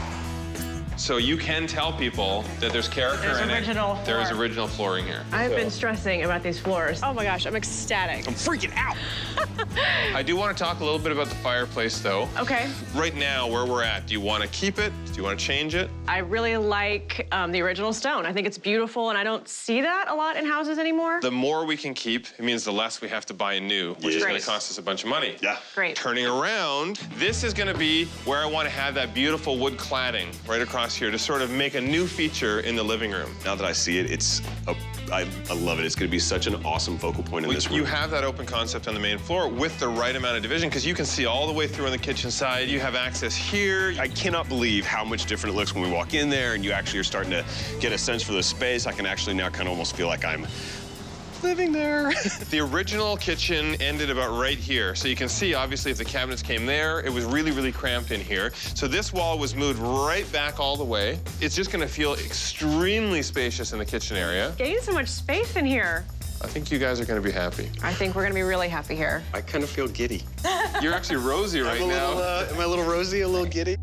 So you can tell people that there's character in it. There is original flooring here. I've been stressing about these floors. Oh my gosh, I'm ecstatic. I'm freaking out. I do want to talk a little bit about the fireplace, though. Okay. Right now, where we're at, do you want to keep it? Do you want to change it? I really like the original stone. I think it's beautiful, and I don't see that a lot in houses anymore. The more we can keep, it means the less we have to buy new, which is going to cost us a bunch of money. Yeah. Great. Turning around, this is going to be where I want to have that beautiful wood cladding right across here to sort of make a new feature in the living room. Now that I see it, I love it. It's going to be such an awesome focal point in this room. You have that open concept on the main floor with the right amount of division because you can see all the way through on the kitchen side. You have access here. I cannot believe how much different it looks when we walk in there and you actually are starting to get a sense for the space. I can actually now kind of almost feel like I'm living there. The original kitchen ended about right here. So you can see, obviously, if the cabinets came there, it was really, really cramped in here. So this wall was moved right back all the way. It's just gonna feel extremely spacious in the kitchen area. Gain so much space in here. I think you guys are gonna be happy. I think we're gonna be really happy here. I kind of feel giddy. You're actually rosy right now. Am I a little rosy, a little giddy?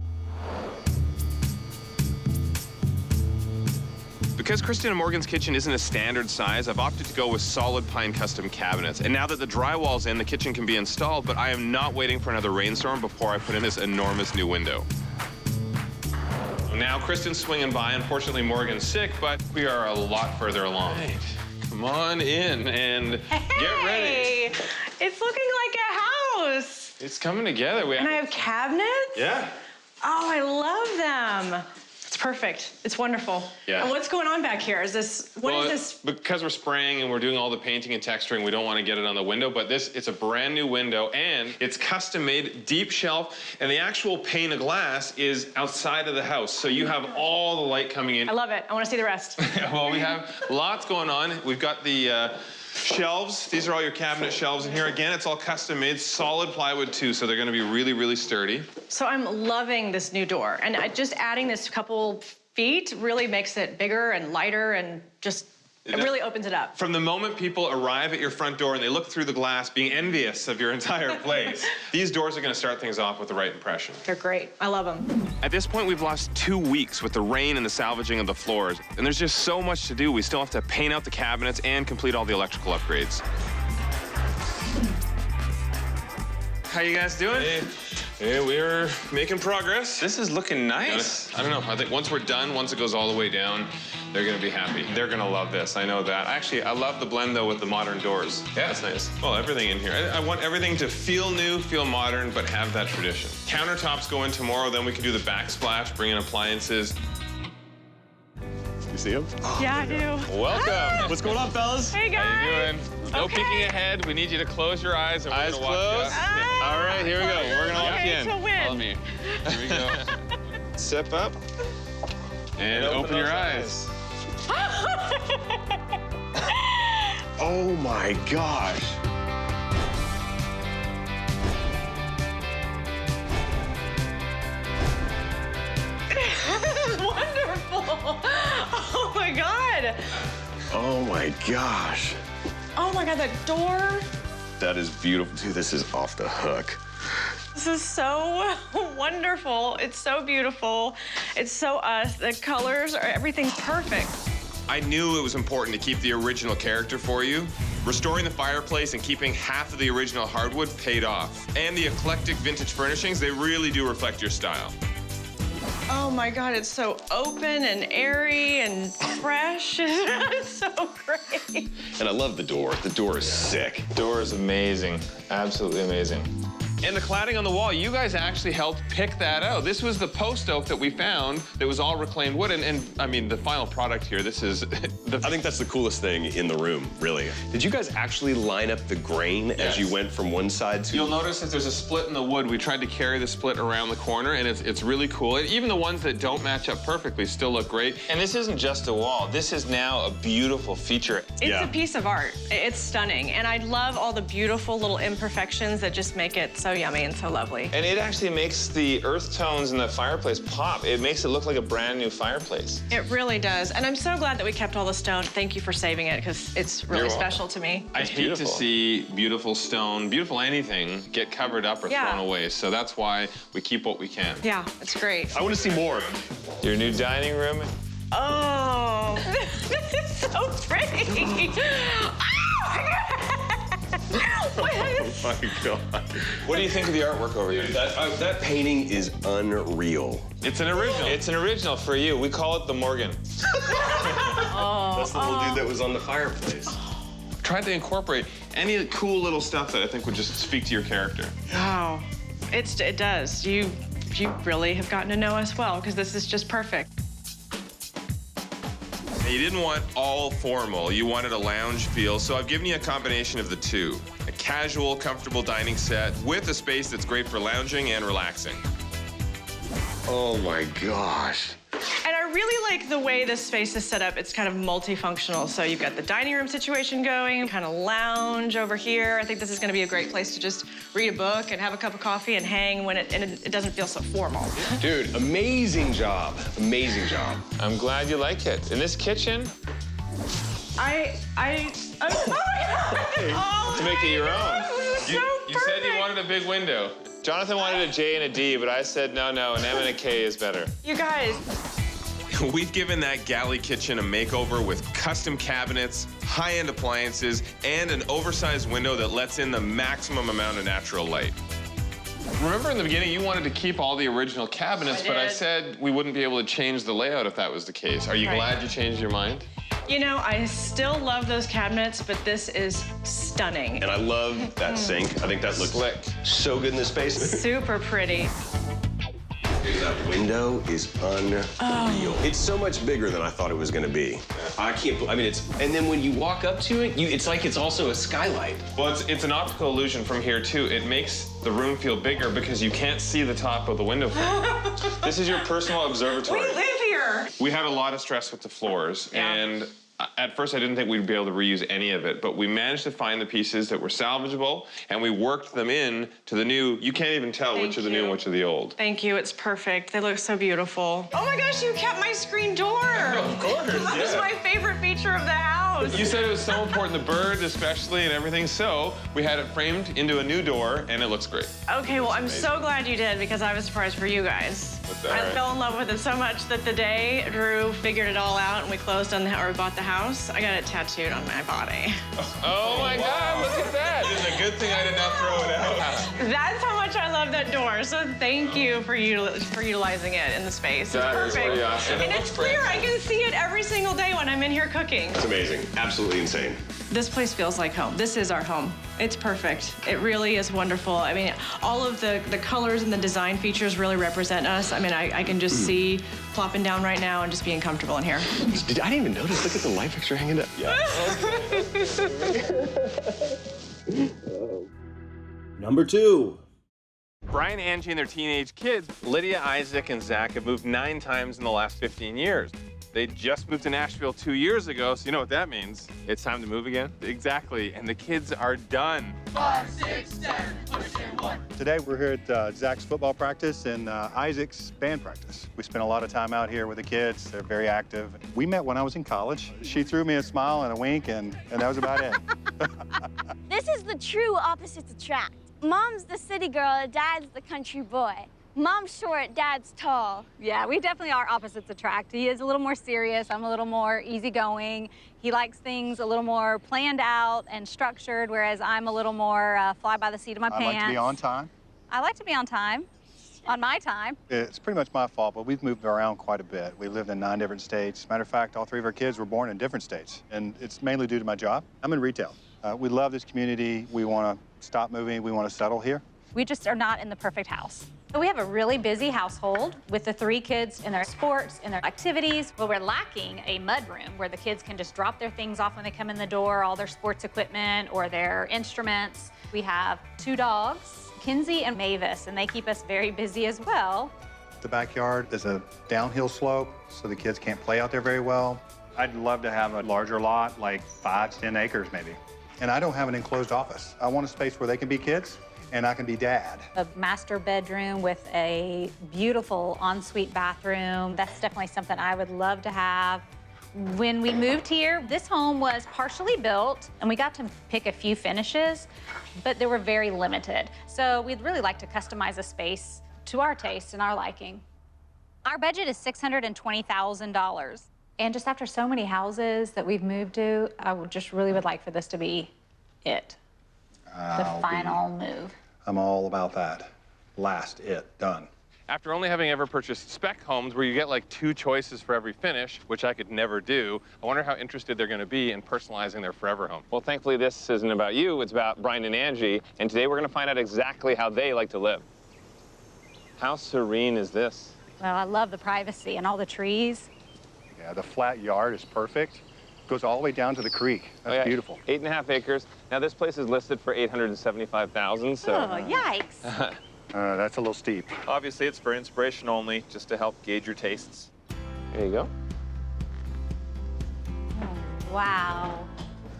Because Kristen and Morgan's kitchen isn't a standard size, I've opted to go with solid pine custom cabinets. And now that the drywall's in, the kitchen can be installed, but I am not waiting for another rainstorm before I put in this enormous new window. Now Kristen's swinging by. Unfortunately, Morgan's sick, but we are a lot further along. Right. Come on in and get ready. It's looking like a house. It's coming together. And I have cabinets? Yeah. Oh, I love them. It's perfect. It's wonderful. Yeah. And what's going on back here? Is this, what is this? Because we're spraying and we're doing all the painting and texturing, we don't want to get it on the window, but it's a brand new window and it's custom made, deep shelf, and the actual pane of glass is outside of the house. So you have all the light coming in. I love it. I want to see the rest. Well, we have lots going on. We've got the shelves. These are all your cabinet shelves in here. Again, it's all custom made, solid plywood too, so they're going to be really, really sturdy. So I'm loving this new door, and just adding this couple feet really makes it bigger and lighter and just, it really opens it up. From the moment people arrive at your front door and they look through the glass, being envious of your entire place, these doors are going to start things off with the right impression. They're great. I love them. At this point, we've lost 2 weeks with the rain and the salvaging of the floors, and there's just so much to do. We still have to paint out the cabinets and complete all the electrical upgrades. How you guys doing? Hey, we're making progress. This is looking nice. I don't know. I think once we're done, once it goes all the way down, they're going to be happy. They're going to love this. I know that. Actually, I love the blend, though, with the modern doors. Yeah. That's nice. Well, everything in here. I want everything to feel new, feel modern, but have that tradition. Countertops go in tomorrow, then we can do the backsplash, bring in appliances. You see him? Yeah, I do. Welcome. What's going on, fellas? Hey, guys. How you doing? No peeking ahead. We need you to close your eyes and we're Eyes gonna walk you closed. up. All right, here we go. We're going to walk you Okay, in. to win. Follow me. Here we go. Step up. And open your eyes. Oh my gosh. This is wonderful. Oh my God. Oh my gosh. Oh my God, that door. That is beautiful. Dude, this is off the hook. This is so wonderful. It's so beautiful. It's so us. The colors are, everything's perfect. I knew it was important to keep the original character for you. Restoring the fireplace and keeping half of the original hardwood paid off. And the eclectic vintage furnishings, they really do reflect your style. Oh my God, it's so open and airy and fresh. It's so great. And I love the door. The door is sick. Door is amazing. Absolutely amazing. And the cladding on the wall, you guys actually helped pick that out. This was the post oak that we found that was all reclaimed wood. And I mean, the final product here, this is... I think that's the coolest thing in the room, really. Did you guys actually line up the grain as you went from one side to... You'll notice that there's a split in the wood. We tried to carry the split around the corner, and it's really cool. Even the ones that don't match up perfectly still look great. And this isn't just a wall. This is now a beautiful feature. It's a piece of art. It's stunning. And I love all the beautiful little imperfections that just make it so yummy and so lovely. And it actually makes the earth tones in the fireplace pop. It makes it look like a brand new fireplace. It really does. And I'm so glad that we kept all the stone. Thank you for saving it, because it's really special to me. I hate to see beautiful stone, beautiful anything, get covered up or thrown away. So that's why we keep what we can. Yeah, it's great. I want to see more. Your new dining room. Oh, this is so pretty. Oh my God. What do you think of the artwork over here? That painting is unreal. It's an original. It's an original for you. We call it the Morgan. That's the little dude that was on the fireplace. Tried to incorporate any cool little stuff that I think would just speak to your character. Wow, it does. You really have gotten to know us well, because this is just perfect. You didn't want all formal. You wanted a lounge feel, so I've given you a combination of the two. A casual, comfortable dining set with a space that's great for lounging and relaxing. Oh my gosh. And I really like the way this space is set up. It's kind of multifunctional. So you've got the dining room situation going, kind of lounge over here. I think this is going to be a great place to just read a book and have a cup of coffee and hang when it doesn't feel so formal. Dude, amazing job. Amazing job. I'm glad you like it. In this kitchen, oh my God! to make it your own. You said you wanted a big window. Jonathan wanted a J and a D, but I said no, an M and a K is better. You guys. We've given that galley kitchen a makeover with custom cabinets, high-end appliances, and an oversized window that lets in the maximum amount of natural light. Remember in the beginning, you wanted to keep all the original cabinets, but I said we wouldn't be able to change the layout if that was the case. Are you glad you changed your mind? You know, I still love those cabinets, but this is stunning. And I love that sink. I think that looks slick. So good in this space. Super pretty. That window is unreal. It's so much bigger than I thought it was going to be. I can't. I mean, it's. And then when you walk up to it, it's like it's also a skylight. Well, it's an optical illusion from here too. It makes the room feel bigger because you can't see the top of the window frame. This is your personal observatory. We live here. We had a lot of stress with the floors, and at first I didn't think we'd be able to reuse any of it, but we managed to find the pieces that were salvageable, and we worked them in to the new. You can't even tell which are the new and which are the old. Thank you, it's perfect. They look so beautiful. Oh my gosh, you kept my screen door. Of course, That was my favorite feature of the house. You said it was so important, the bird especially and everything, so we had it framed into a new door, and it looks great. Okay, well, I'm so glad you did because I was surprised for you guys. What's that, I right? fell in love with it so much that the day Drew figured it all out and we closed on or bought the house, I got it tattooed on my body. Oh my God, look at that. It's a good thing I did not throw it out. That's how much I love that door. So thank you for utilizing it in the space. That It's is perfect. pretty awesome. And it's clear. I can see it every single day when I'm in here cooking. It's amazing. Absolutely insane. This place feels like home. This is our home. It's perfect. It really is wonderful. I mean, all of the colors and the design features really represent us. I mean, I can just see plopping down right now and just being comfortable in here. I didn't even notice. Look at the light fixture hanging up. Yeah. Number 2. Brian, Angie, and their teenage kids, Lydia, Isaac, and Zach, have moved 9 times in the last 15 years. They just moved to Nashville 2 years ago, so you know what that means. It's time to move again. Exactly, and the kids are done. 5, 6, 7, push and 1. Today we're here at Zach's football practice and Isaac's band practice. We spent a lot of time out here with the kids. They're very active. We met when I was in college. She threw me a smile and a wink, and that was about it. This is the true opposites attract. Mom's the city girl, Dad's the country boy. Mom's short, Dad's tall. Yeah, we definitely are opposites attract. He is a little more serious. I'm a little more easygoing. He likes things a little more planned out and structured, whereas I'm a little more fly by the seat of my pants. I like to be on time. I like to be on time. On my time. It's pretty much my fault, but we've moved around quite a bit. We lived in 9 different states. Matter of fact, all 3 of our kids were born in different states, and it's mainly due to my job. I'm in retail. We love this community. We want to stop moving. We want to settle here. We just are not in the perfect house. We have a really busy household with the 3 kids in their sports, in their activities, but we're lacking a mudroom where the kids can just drop their things off when they come in the door, all their sports equipment or their instruments. We have 2 dogs, Kinsey and Mavis, and they keep us very busy as well. The backyard is a downhill slope, so the kids can't play out there very well. I'd love to have a larger lot, like 5 to 10 acres maybe. And I don't have an enclosed office. I want a space where they can be kids and I can be dad. A master bedroom with a beautiful ensuite bathroom. That's definitely something I would love to have. When we moved here, this home was partially built and we got to pick a few finishes, but they were very limited. So we'd really like to customize a space to our taste and our liking. Our budget is $620,000. And just after so many houses that we've moved to, I just really would like for this to be it. The final move. I'm all about that. Last it, done. After only having ever purchased spec homes where you get like 2 choices for every finish, which I could never do, I wonder how interested they're gonna be in personalizing their forever home. Well, thankfully this isn't about you, it's about Brian and Angie, and today we're gonna find out exactly how they like to live. How serene is this? Well, I love the privacy and all the trees. Yeah, the flat yard is perfect. Goes all the way down to the creek. That's beautiful. 8.5 acres. Now this place is listed for $875,000, so. Oh, yikes. That's a little steep. Obviously, it's for inspiration only, just to help gauge your tastes. There you go. Oh, wow.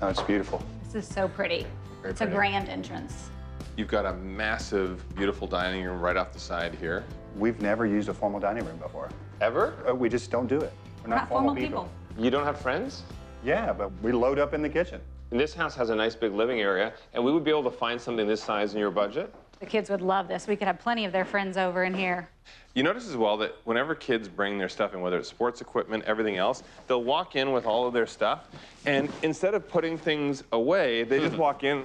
Oh, it's beautiful. This is so pretty. Very It's pretty. a grand entrance. You've got a massive, beautiful dining room right off the side here. We've never used a formal dining room before. Ever? We just don't do it. We're not formal people. You don't have friends? Yeah, but we load up in the kitchen. And this house has a nice big living area, and we would be able to find something this size in your budget. The kids would love this. We could have plenty of their friends over in here. You notice as well that whenever kids bring their stuff in, whether it's sports equipment, everything else, they'll walk in with all of their stuff, and instead of putting things away, they just walk in.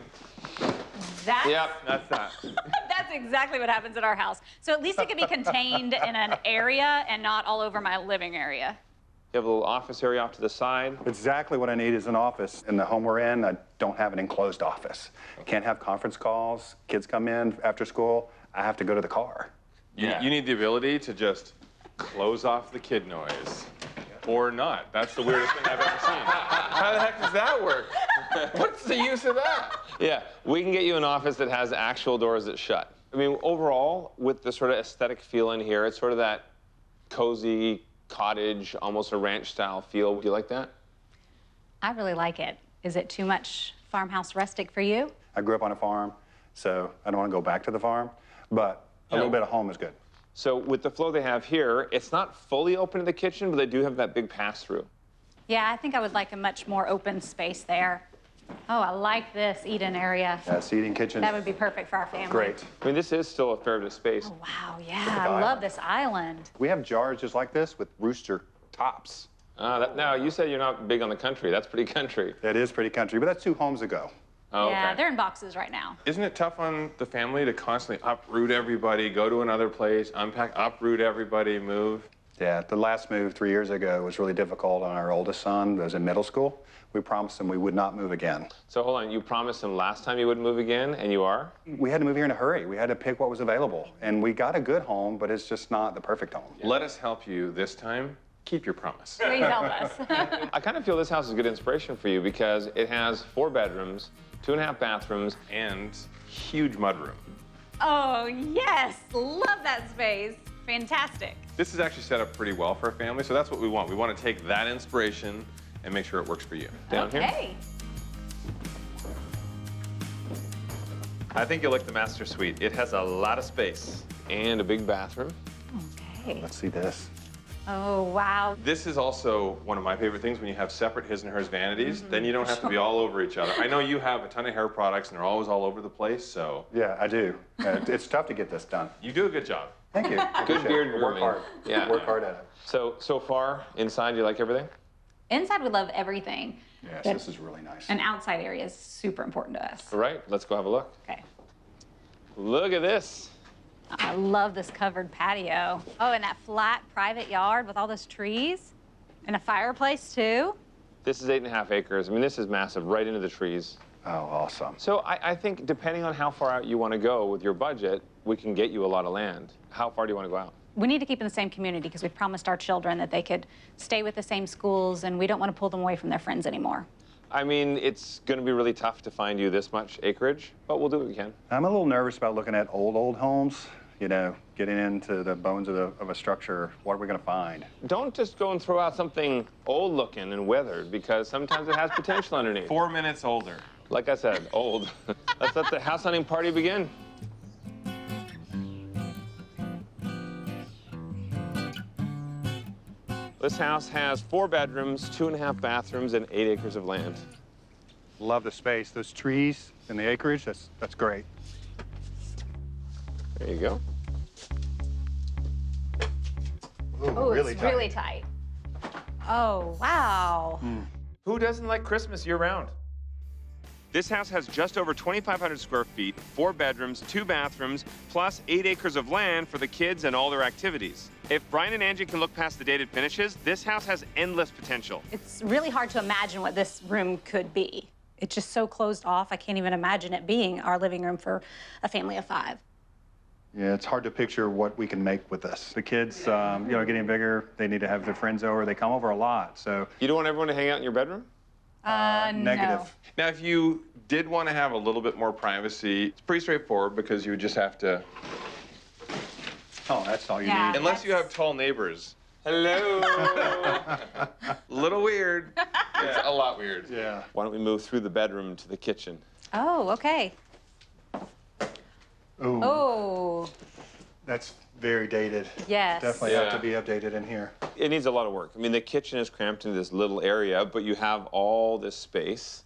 Yep, that's that. That's exactly what happens at our house. So at least it can be contained in an area and not all over my living area. You have a little office area off to the side. Exactly what I need is an office. In the home we're in, I don't have an enclosed office. Can't have conference calls. Kids come in after school. I have to go to the car. You need the ability to just close off the kid noise. Or not. That's the weirdest thing I've ever seen. How the heck does that work? What's the use of that? Yeah, we can get you an office that has actual doors that shut. I mean, overall, with the sort of aesthetic feel in here, it's sort of that cozy cottage, almost a ranch style feel. Do you like that? I really like it. Is it too much farmhouse rustic for you? I grew up on a farm, so I don't want to go back to the farm, but a little bit of home is good. So with the flow they have here, it's not fully open to the kitchen, but they do have that big pass-through. Yeah, I think I would like a much more open space there. Oh, I like this eat-in area. Yeah, seating, kitchen. That would be perfect for our family. Great. I mean, this is still a fair bit of space. Oh, wow, yeah, I love this island. We have jars just like this with rooster tops. Now, you said you're not big on the country. That's pretty country. That is pretty country, but that's 2 homes ago. Oh, Yeah, okay. they're in boxes right now. Isn't it tough on the family to constantly uproot everybody, go to another place, unpack, uproot everybody, move? Yeah, the last move 3 years ago was really difficult on our oldest son who was in middle school. We promised him we would not move again. So hold on, you promised him last time you wouldn't move again, and you are? We had to move here in a hurry. We had to pick what was available. And we got a good home, but it's just not the perfect home. Let us help you this time. Keep your promise. Please help us. I kind of feel this house is good inspiration for you because it has 4 bedrooms, 2.5 bathrooms, and huge mudroom. Oh, yes, love that space. Fantastic. This is actually set up pretty well for a family, so that's what we want. We want to take that inspiration and make sure it works for you. Down here? Okay. I think you'll like the master suite. It has a lot of space. And a big bathroom. Okay. Let's see this. Oh, wow. This is also one of my favorite things when you have separate his and hers vanities, then you don't have to be all over each other. I know you have a ton of hair products and they're always all over the place, so. Yeah, I do. It's tough to get this done. You do a good job. Thank you. Good beard Work grooming. hard. Yeah. Work hard at it. So far, inside, you like everything? Inside, we love everything. Yes, But this is really nice. an outside area is super important to us. All right, let's go have a look. Okay. Look at this. I love this covered patio. Oh, and that flat private yard with all those trees and a fireplace too. This is 8.5 acres. I mean, this is massive, right into the trees. Oh, awesome. So I think depending on how far out you want to go with your budget, we can get you a lot of land. How far do you want to go out? We need to keep in the same community because we promised our children that they could stay with the same schools, and we don't want to pull them away from their friends anymore. I mean, it's going to be really tough to find you this much acreage, but we'll do what we can. I'm a little nervous about looking at old homes, you know, getting into the bones of a structure. What are we going to find? Don't just go and throw out something old looking and weathered because sometimes it has potential underneath. 4 minutes older. Like I said, old. Let's let the house hunting party begin. This house has 4 bedrooms, 2.5 bathrooms, and 8 acres of land. Love the space. Those trees and the acreage, that's great. There you go. Ooh, Oh, really it's tight. really tight. Oh, wow. Who doesn't like Christmas year-round? This house has just over 2,500 square feet, 4 bedrooms, 2 bathrooms, plus 8 acres of land for the kids and all their activities. If Brian and Angie can look past the dated finishes, this house has endless potential. It's really hard to imagine what this room could be. It's just so closed off. I can't even imagine it being our living room for a family of 5. Yeah, it's hard to picture what we can make with this. The kids, you know, getting bigger, they need to have their friends over. They come over a lot, so. You don't want everyone to hang out in your bedroom? Negative. Now, if you did want to have a little bit more privacy, it's pretty straightforward because you would just have to. Oh, that's all you Yeah. need. Unless you have tall neighbors. Hello. Little weird. It's a lot weird. Yeah. Why don't we move through the bedroom to the kitchen? Oh, okay. Ooh, Oh, that's very dated. yes. Definitely have to be updated in here. It needs a lot of work. I mean, the kitchen is cramped into this little area, but you have all this space.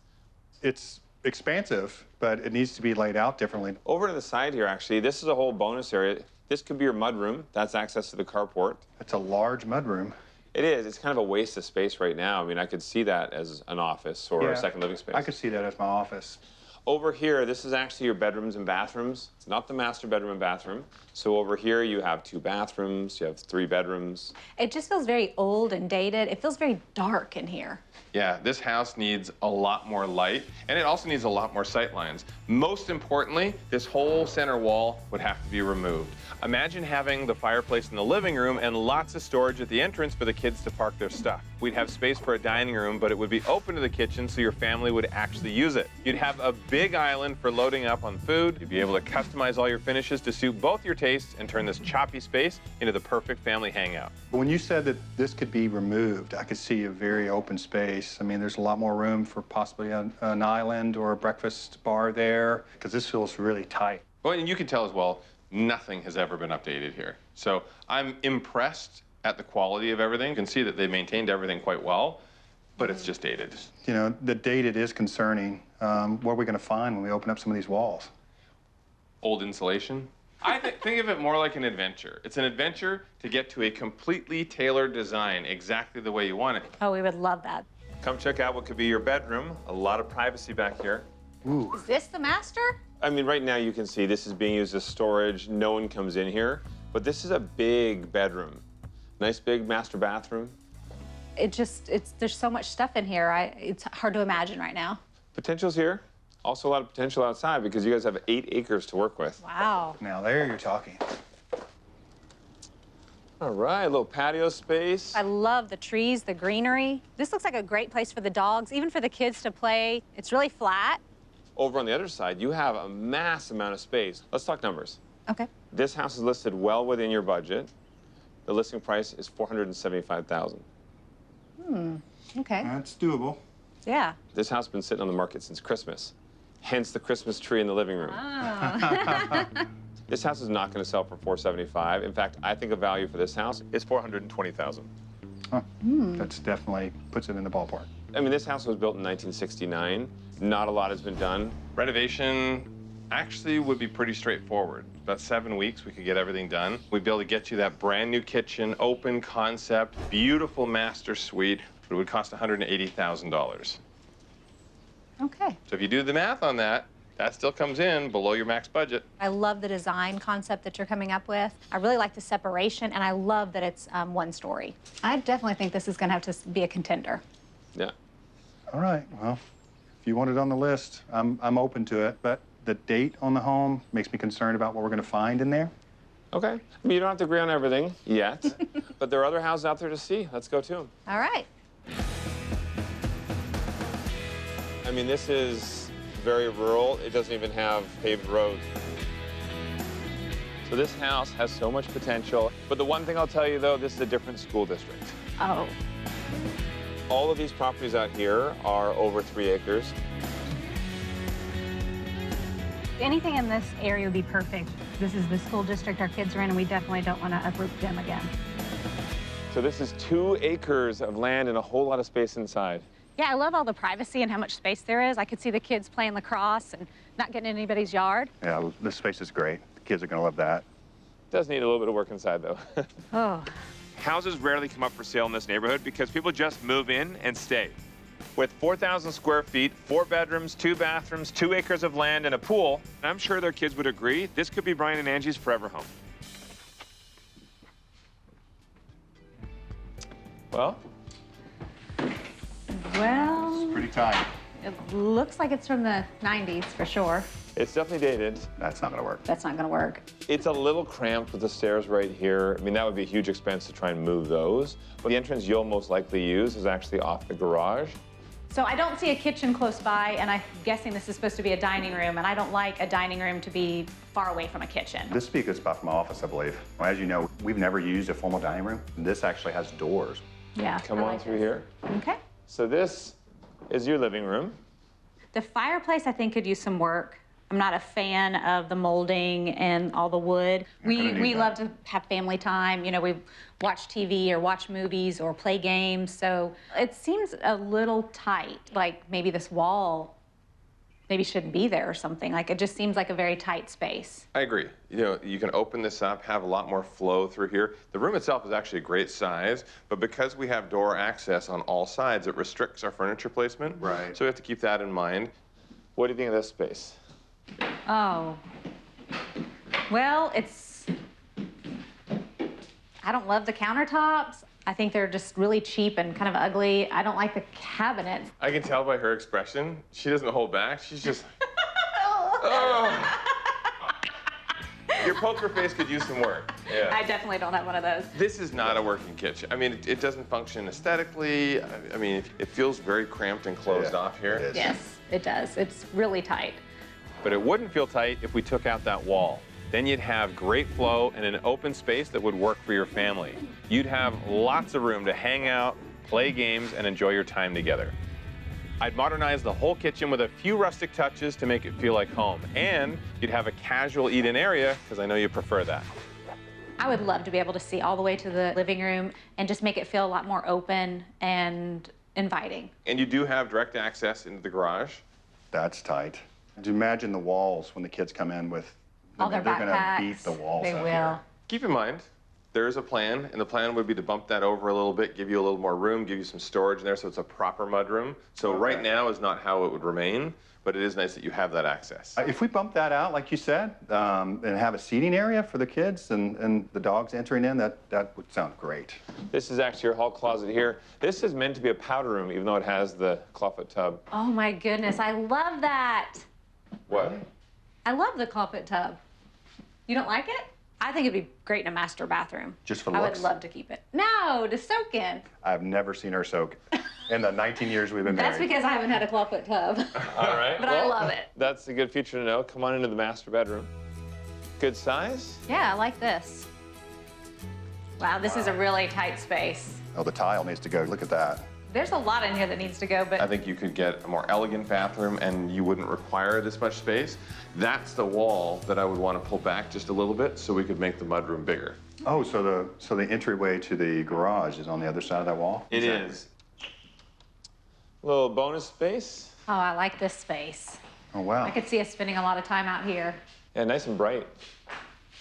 It's expansive, but it needs to be laid out differently. Over to the side here, actually, this is a whole bonus area. This could be your mudroom. That's access to the carport. It's a large mudroom. It is. It's kind of a waste of space right now. I mean, I could see that as an office or Yeah, a second living space. I could see that as my office. Over here, this is actually your bedrooms and bathrooms. It's not the master bedroom and bathroom. So over here you have 2 bathrooms, you have 3 bedrooms. It just feels very old and dated. It feels very dark in here. Yeah, this house needs a lot more light, and it also needs a lot more sight lines. Most importantly, this whole center wall would have to be removed. Imagine having the fireplace in the living room and lots of storage at the entrance for the kids to park their stuff. We'd have space for a dining room, but it would be open to the kitchen so your family would actually use it. You'd have a big island for loading up on food. You'd be able to customize all your finishes to suit both your tastes and turn this choppy space into the perfect family hangout. But when you said that this could be removed, I could see a very open space. I mean, there's a lot more room for possibly an island or a breakfast bar there, because this feels really tight. Well, and you can tell as well, nothing has ever been updated here. So I'm impressed at the quality of everything. You can see that they maintained everything quite well, but it's just dated. You know, the dated is concerning. What are we going to find when we open up some of these walls? Old insulation. I think of it more like an adventure. It's an adventure to get to a completely tailored design exactly the way you want it. Oh, we would love that. Come check out what could be your bedroom. A lot of privacy back here. Ooh. Is this the master? I mean, right now you can see this is being used as storage. No one comes in here, but this is a big bedroom. Nice big master bathroom. There's so much stuff in here. It's hard to imagine right now. Potential's here. Also a lot of potential outside because you guys have 8 acres to work with. Wow. Now there you're talking. All right, a little patio space. I love the trees, the greenery. This looks like a great place for the dogs, even for the kids to play. It's really flat. Over on the other side, you have a mass amount of space. Let's talk numbers. Okay. This house is listed well within your budget. The listing price is $475,000. Okay. That's doable. Yeah. This house has been sitting on the market since Christmas, hence the Christmas tree in the living room. Oh. This house is not going to sell for $475,000. In fact, I think a value for this house is $420,000. Huh. That's definitely puts it in the ballpark. I mean, this house was built in 1969. Not a lot has been done. Renovation actually would be pretty straightforward. About 7 weeks, we could get everything done. We'd be able to get you that brand new kitchen, open concept, beautiful master suite, but it would cost $180,000. Okay. So if you do the math on that, that still comes in below your max budget. I love the design concept that you're coming up with. I really like the separation, and I love that it's 1 story. I definitely think this is going to have to be a contender. Yeah. All right, well, if you want it on the list, I'm open to it, but the date on the home makes me concerned about what we're going to find in there. Okay. I mean, you don't have to agree on everything yet, but there are other houses out there to see. Let's go to them. All right. I mean, this is very rural. It doesn't even have paved roads. So this house has so much potential. But the one thing I'll tell you, though, this is a different school district. Oh. All of these properties out here are over 3 acres. Anything in this area would be perfect. This is the school district our kids are in, and we definitely don't want to uproot them again. So this is 2 acres of land and a whole lot of space inside. Yeah, I love all the privacy and how much space there is. I could see the kids playing lacrosse and not getting in anybody's yard. Yeah, this space is great. The kids are going to love that. Does need a little bit of work inside, though. Oh. Houses rarely come up for sale in this neighborhood because people just move in and stay. With 4,000 square feet, 4 bedrooms, 2 bathrooms, 2 acres of land, and a pool, I'm sure their kids would agree this could be Brian and Angie's forever home. Well? Well, It's pretty tight. it looks like it's from the 90s for sure. It's definitely dated. That's not going to work. That's not going to work. It's a little cramped with the stairs right here. I mean, that would be a huge expense to try and move those. But the entrance you'll most likely use is actually off the garage. So I don't see a kitchen close by, and I'm guessing this is supposed to be a dining room, and I don't like a dining room to be far away from a kitchen. This would be a good spot for my office, I believe. Well, as you know, we've never used a formal dining room. This actually has doors. Yeah. Come on through here. Okay. So this is your living room. The fireplace, I think, could use some work. I'm not a fan of the molding and all the wood. We love to have family time. You know, we watch TV or watch movies or play games. So it seems a little tight. Like maybe this wall maybe shouldn't be there or something. Like it just seems like a very tight space. I agree. You know, you can open this up, have a lot more flow through here. The room itself is actually a great size, but because we have door access on all sides, it restricts our furniture placement. Right. So we have to keep that in mind. What do you think of this space? Oh, Well, I don't love the countertops. I think they're just really cheap and kind of ugly. I don't like the cabinets. I can tell by her expression, she doesn't hold back. She's just, oh. Your poker face could use some work. Yeah. I definitely don't have one of those. This is not a working kitchen. I mean, it doesn't function aesthetically. I mean, it feels very cramped and closed off here. Yes, it does. It's really tight. But it wouldn't feel tight if we took out that wall. Then you'd have great flow and an open space that would work for your family. You'd have lots of room to hang out, play games, and enjoy your time together. I'd modernize the whole kitchen with a few rustic touches to make it feel like home. And you'd have a casual eat-in area, because I know you prefer that. I would love to be able to see all the way to the living room and just make it feel a lot more open and inviting. And you do have direct access into the garage. That's tight. Imagine the walls when the kids come in with, All their they're gonna backpacks. beat the walls They up will. here. Keep in mind, there is a plan, and the plan would be to bump that over a little bit, give you a little more room, give you some storage in there so it's a proper mudroom. So right now is not how it would remain, but it is nice that you have that access. If we bump that out, like you said, and have a seating area for the kids and the dogs entering in, that would sound great. This is actually your hall closet here. This is meant to be a powder room, even though it has the clawfoot tub. Oh my goodness, I love that. What? I love the clawfoot tub. You don't like it? I think it'd be great in a master bathroom. Just for I looks? would love to keep it. No, to soak in. I've never seen her soak in the 19 years we've been That's married. because I haven't had a clawfoot tub. All right. But I love it. That's a good feature to know. Come on into the master bedroom. Good size? Yeah, I like this. Wow, this is a really tight space. Oh, the tile needs to go. Look at that. There's a lot in here that needs to go, but I think you could get a more elegant bathroom and you wouldn't require this much space. That's the wall that I would want to pull back just a little bit so we could make the mudroom bigger. Oh, so the entryway to the garage is on the other side of that wall? It is. Little bonus space. oh, I like this space. Oh, wow. I could see us spending a lot of time out here. Yeah, nice and bright.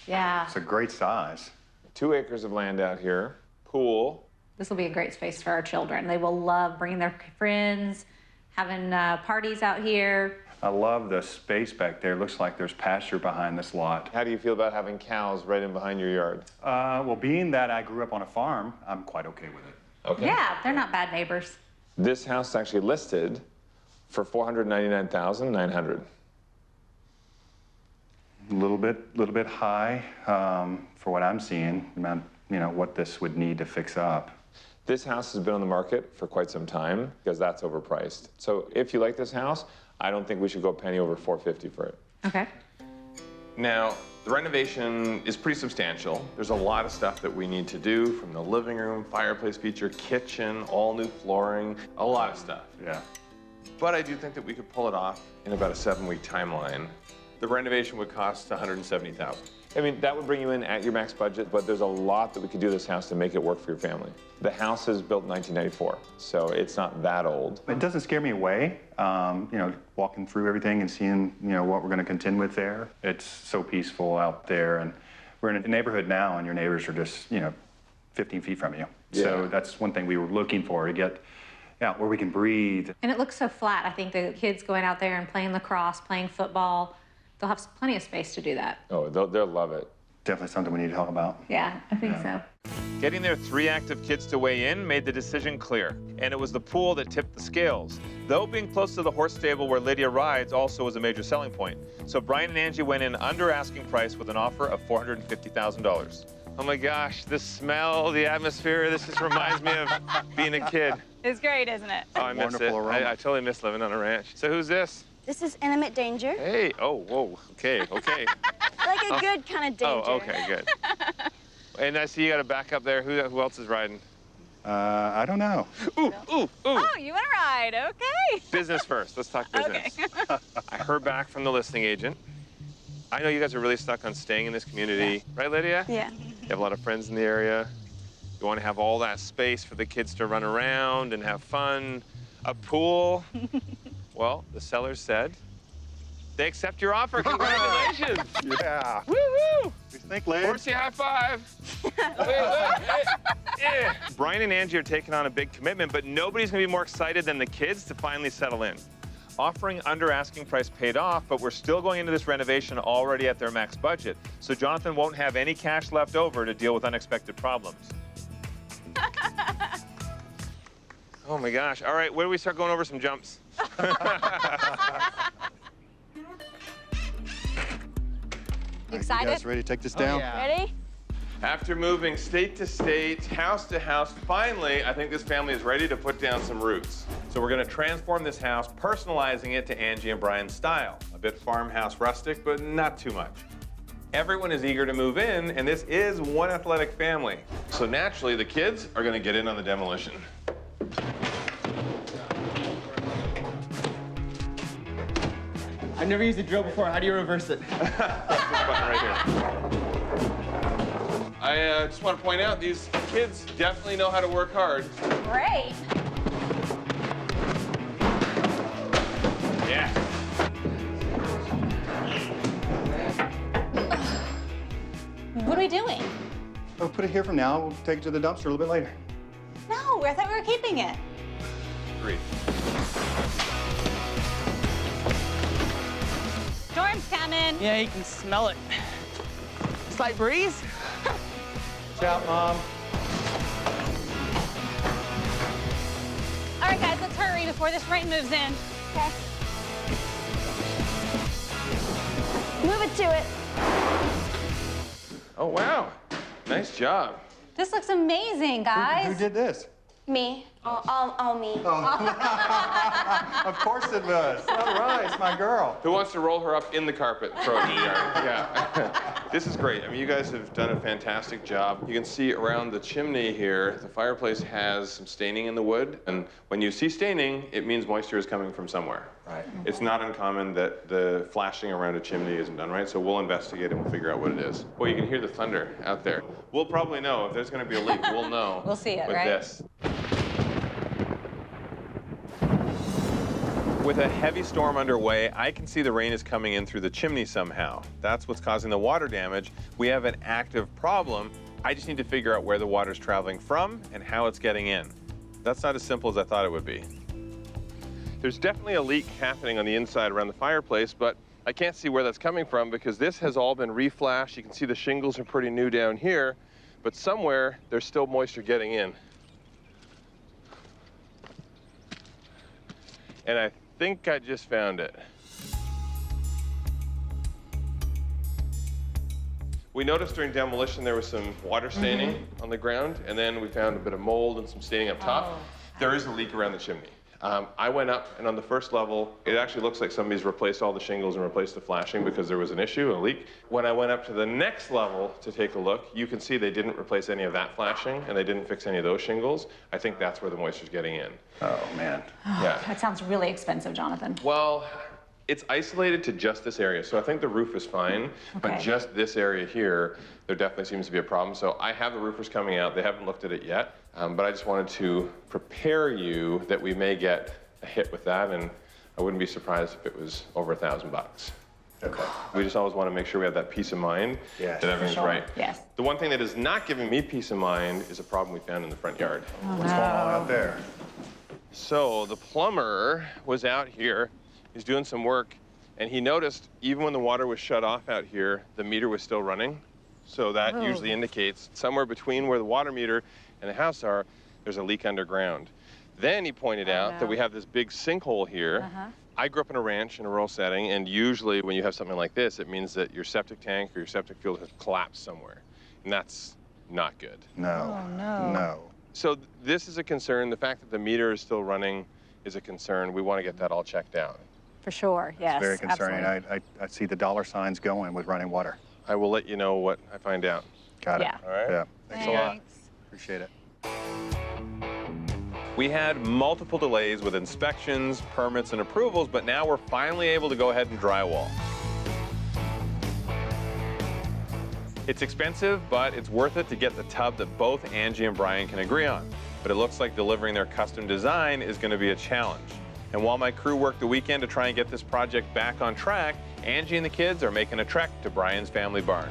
Yeah. It's a great size. 2 acres of land out here. Pool. This will be a great space for our children. They will love bringing their friends, having parties out here. I love the space back there. Looks like there's pasture behind this lot. How do you feel about having cows right in behind your yard? Well, being that I grew up on a farm, I'm quite okay with it. Okay. Yeah, they're not bad neighbors. This house is actually listed for $499,900. A little bit high for what I'm seeing. What this would need to fix up. This house has been on the market for quite some time because that's overpriced. So if you like this house, I don't think we should go a penny over $450 for it. Okay. Now, the renovation is pretty substantial. There's a lot of stuff that we need to do, from the living room, fireplace feature, kitchen, all new flooring, a lot of stuff. Yeah. But I do think that we could pull it off in about a 7-week timeline. The renovation would cost $170,000. I mean, that would bring you in at your max budget, but there's a lot that we could do to this house to make it work for your family. The house is built in 1994, so it's not that old. It doesn't scare me away, walking through everything and seeing, what we're going to contend with there. It's so peaceful out there, and we're in a neighborhood now, and your neighbors are just, 15 feet from you. Yeah. So that's one thing we were looking for, to get out where we can breathe. And it looks so flat. I think the kids going out there and playing lacrosse, playing football, they'll have plenty of space to do that. Oh, they'll love it. Definitely something we need to talk about. Yeah, I think so. Getting their 3 active kids to weigh in made the decision clear, and it was the pool that tipped the scales. Though being close to the horse stable where Lydia rides also was a major selling point. So Brian and Angie went in under asking price with an offer of $450,000. Oh my gosh, the smell, the atmosphere, this just reminds me of being a kid. It's great, isn't it? Oh, I miss it. I totally miss living on a ranch. So who's this? This is Intimate Danger. Hey, oh, whoa, okay. Like a good kind of danger. Oh, okay, good. And I see you got a backup there. Who else is riding? I don't know. Ooh. Oh, you want to ride? Okay. Business first. Let's talk business. Okay. I heard back from the listing agent. I know you guys are really stuck on staying in this community. Right, Lydia? Yeah. You have a lot of friends in the area. You want to have all that space for the kids to run around and have fun. A pool. Well, the sellers said they accept your offer. Congratulations. Yeah. Woo-woo. Think, Lynn? Horsey high five. Yeah. Brian and Angie are taking on a big commitment, but nobody's going to be more excited than the kids to finally settle in. Offering under asking price paid off, but we're still going into this renovation already at their max budget. So Jonathan won't have any cash left over to deal with unexpected problems. Oh my gosh. All right, where do we start going over some jumps? You excited? You guys ready to take this down? Ready? After moving state to state, house to house, finally, I think this family is ready to put down some roots. So we're gonna transform this house, personalizing it to Angie and Brian's style. A bit farmhouse rustic, but not too much. Everyone is eager to move in, and this is one athletic family. So naturally, the kids are gonna get in on the demolition. I've never used a drill before. How do you reverse it? This button right here. I just want to point out, these kids definitely know how to work hard. Great. Yeah. What are we doing? We'll put it here from now. We'll take it to the dumpster a little bit later. No, I thought we were keeping it. Agreed. Storm's coming. Yeah, you can smell it. Slight breeze. Watch out, Mom. All right, guys, let's hurry before this rain moves in. Okay. Move it to it. Oh, wow. Nice job. This looks amazing, guys. Who did this? Me. All me. Of course it was. All right, it's my girl. Who wants to roll her up in the carpet and throw it in the yard? Yeah. This is great. I mean, you guys have done a fantastic job. You can see around the chimney here, the fireplace has some staining in the wood. And when you see staining, it means moisture is coming from somewhere. Right. It's not uncommon that the flashing around a chimney isn't done right, so we'll investigate and we'll figure out what it is. Well, you can hear the thunder out there. We'll probably know if there's going to be a leak. We'll know. We'll see it, with right? This. With a heavy storm underway, I can see the rain is coming in through the chimney somehow. That's what's causing the water damage. We have an active problem. I just need to figure out where the water's traveling from and how it's getting in. That's not as simple as I thought it would be. There's definitely a leak happening on the inside around the fireplace, but I can't see where that's coming from because this has all been reflashed. You can see the shingles are pretty new down here, but somewhere there's still moisture getting in. And I think I just found it. We noticed during demolition there was some water staining on the ground, and then we found a bit of mold and some staining up top. There is a leak around the chimney. I went up, and on the first level, it actually looks like somebody's replaced all the shingles and replaced the flashing because there was an issue, a leak. When I went up to the next level to take a look, you can see they didn't replace any of that flashing, and they didn't fix any of those shingles. I think that's where the moisture's getting in. Oh, man. Yeah. That sounds really expensive, Jonathan. Well, it's isolated to just this area, so I think the roof is fine, but just this area here, there definitely seems to be a problem. So I have the roofers coming out. They haven't looked at it yet, but I just wanted to prepare you that we may get a hit with that, and I wouldn't be surprised if it was over $1,000. Okay. We just always want to make sure we have that peace of mind that everything's right. Yes. The one thing that is not giving me peace of mind is a problem we found in the front yard. What's going on out there? So the plumber was out here. He's doing some work, and he noticed even when the water was shut off out here, the meter was still running. So that usually indicates somewhere between where the water meter and the house are, there's a leak underground. Then he pointed out that we have this big sinkhole here. I grew up in a ranch in a rural setting, and usually when you have something like this, it means that your septic tank or your septic field has collapsed somewhere, and that's not good. No. Oh, no. No. So this is a concern. The fact that the meter is still running is a concern. We want to get that all checked out. For sure, yes. It's very concerning. Absolutely. I see the dollar signs going with running water. I will let you know what I find out. Got it. Yeah. All right? Yeah. Thanks a lot. Appreciate it. We had multiple delays with inspections, permits, and approvals, but now we're finally able to go ahead and drywall. It's expensive, but it's worth it to get the tub that both Angie and Brian can agree on. But it looks like delivering their custom design is going to be a challenge. And while my crew worked the weekend to try and get this project back on track, Angie and the kids are making a trek to Brian's family barn.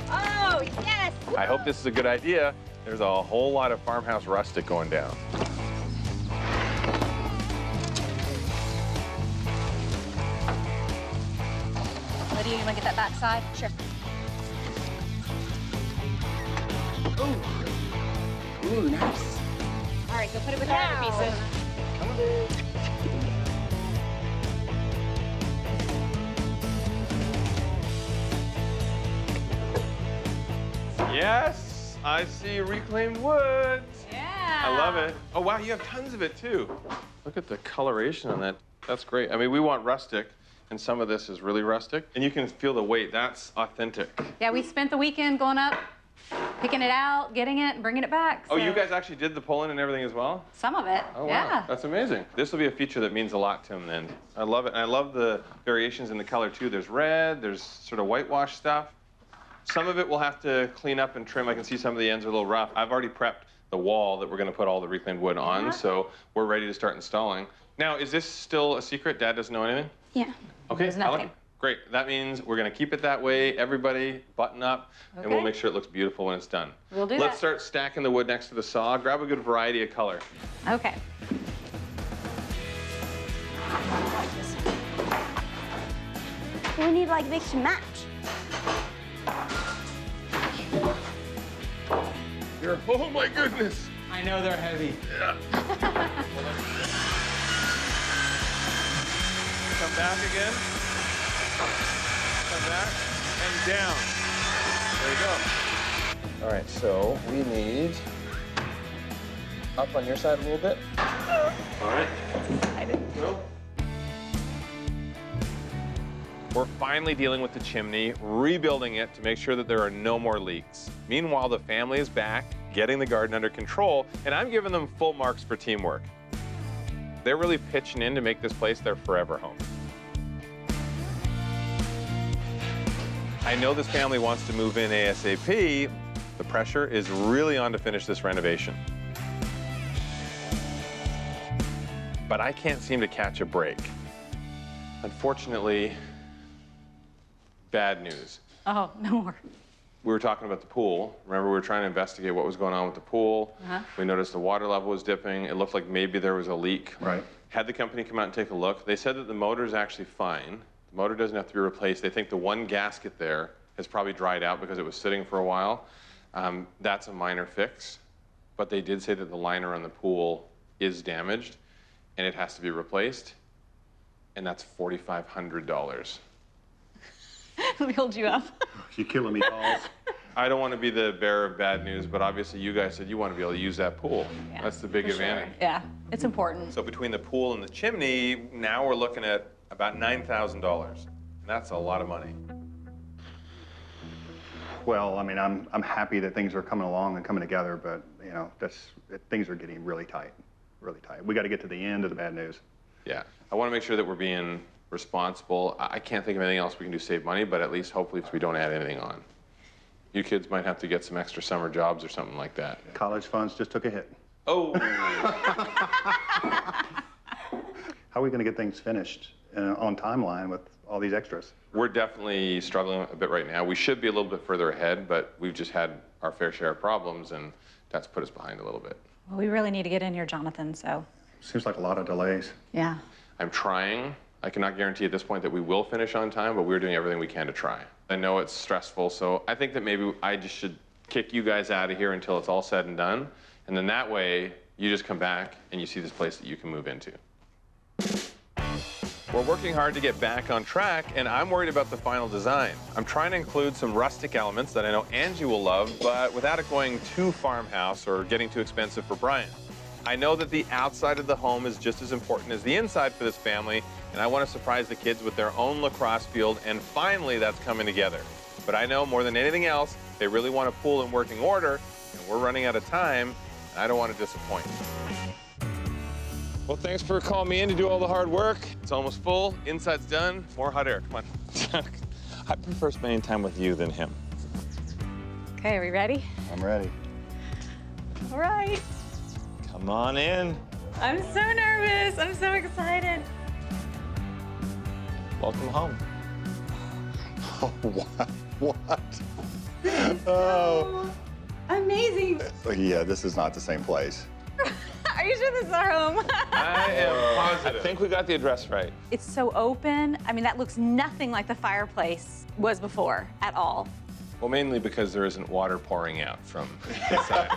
Oh, yes! I hope this is a good idea. There's a whole lot of farmhouse rustic going down. Lydia, you want to get that back side? Sure. Ooh, nice. All right, go put it with the other pieces. Yes, I see reclaimed wood. Yeah. I love it. Oh, wow, you have tons of it, too. Look at the coloration on that. That's great. I mean, we want rustic, and some of this is really rustic. And you can feel the weight. That's authentic. Yeah, we spent the weekend going up, picking it out, getting it, and bringing it back. Oh, so- you guys actually did the pull-in and everything as well? Some of it, Oh, wow. yeah. That's amazing. This will be a feature that means a lot to him then. I love it. And I love the variations in the color, too. There's red, there's sort of whitewash stuff. Some of it we'll have to clean up and trim. I can see some of the ends are a little rough. I've already prepped the wall that we're going to put all the reclaimed wood on, so we're ready to start installing. Now, is this still a secret? Dad doesn't know anything? Yeah. Okay, There's I like nothing. it. Great. That means we're going to keep it that way. Everybody button up, and we'll Okay. make sure it looks beautiful when it's done. We'll do Let's that. start stacking the wood next to the saw. Grab a good variety of color. Okay. We need like mix and match. Oh my goodness. I know they're heavy. Yeah. Come back again. Come back and down. There you go. All right, so we need up on your side a little bit. All right. Go. We're finally dealing with the chimney, rebuilding it to make sure that there are no more leaks. Meanwhile, the family is back, getting the garden under control, and I'm giving them full marks for teamwork. They're really pitching in to make this place their forever home. I know this family wants to move in ASAP. The pressure is really on to finish this renovation. But I can't seem to catch a break. Unfortunately, bad news. Oh, no more. We were talking about the pool. Remember, we were trying to investigate what was going on with the pool. Uh-huh. We noticed the water level was dipping. It looked like maybe there was a leak. Right. Had the company come out and take a look. They said that the motor is actually fine. The motor doesn't have to be replaced. They think the one gasket there has probably dried out because it was sitting for a while. That's a minor fix. But they did say that the liner on the pool is damaged and it has to be replaced. And that's $4,500. Let me hold you up. You're killing me, Paul. I don't want to be the bearer of bad news, but obviously you guys said you want to be able to use that pool. Yeah, That's the big for sure. advantage. Yeah, it's important. So between the pool and the chimney, now we're looking at about $9,000. That's a lot of money. Well, I mean, I'm happy that things are coming along and coming together, but you know, things are getting really tight, really tight. We got to get to the end of the bad news. Yeah, I want to make sure that we're being responsible. I can't think of anything else we can do to save money, but at least hopefully we don't add anything on. You kids might have to get some extra summer jobs or something like that. College funds just took a hit. Oh. How are we going to get things finished on timeline with all these extras? We're definitely struggling a bit right now. We should be a little bit further ahead, but we've just had our fair share of problems, and that's put us behind a little bit. Well, we really need to get in here, Jonathan, so. Seems like a lot of delays. Yeah. I'm trying. I cannot guarantee at this point that we will finish on time, but we're doing everything we can to try. I know it's stressful, so I think that maybe I just should kick you guys out of here until it's all said and done, and then that way, you just come back and you see this place that you can move into. We're working hard to get back on track, and I'm worried about the final design. I'm trying to include some rustic elements that I know Angie will love, but without it going too farmhouse or getting too expensive for Brian. I know that the outside of the home is just as important as the inside for this family, and I want to surprise the kids with their own lacrosse field, and finally that's coming together. But I know more than anything else, they really want a pool in working order, and we're running out of time, and I don't want to disappoint. Well, thanks for calling me in to do all the hard work. It's almost full, inside's done, more hot air, come on. I prefer spending time with you than him. Okay, are we ready? I'm ready. All right. Come on in. I'm so nervous. I'm so excited. Welcome home. Oh, what? Oh. Amazing. Yeah, this is not the same place. Are you sure this is our home? I am positive. I think we got the address right. It's so open. I mean, that looks nothing like the fireplace was before at all. Well, mainly because there isn't water pouring out from inside.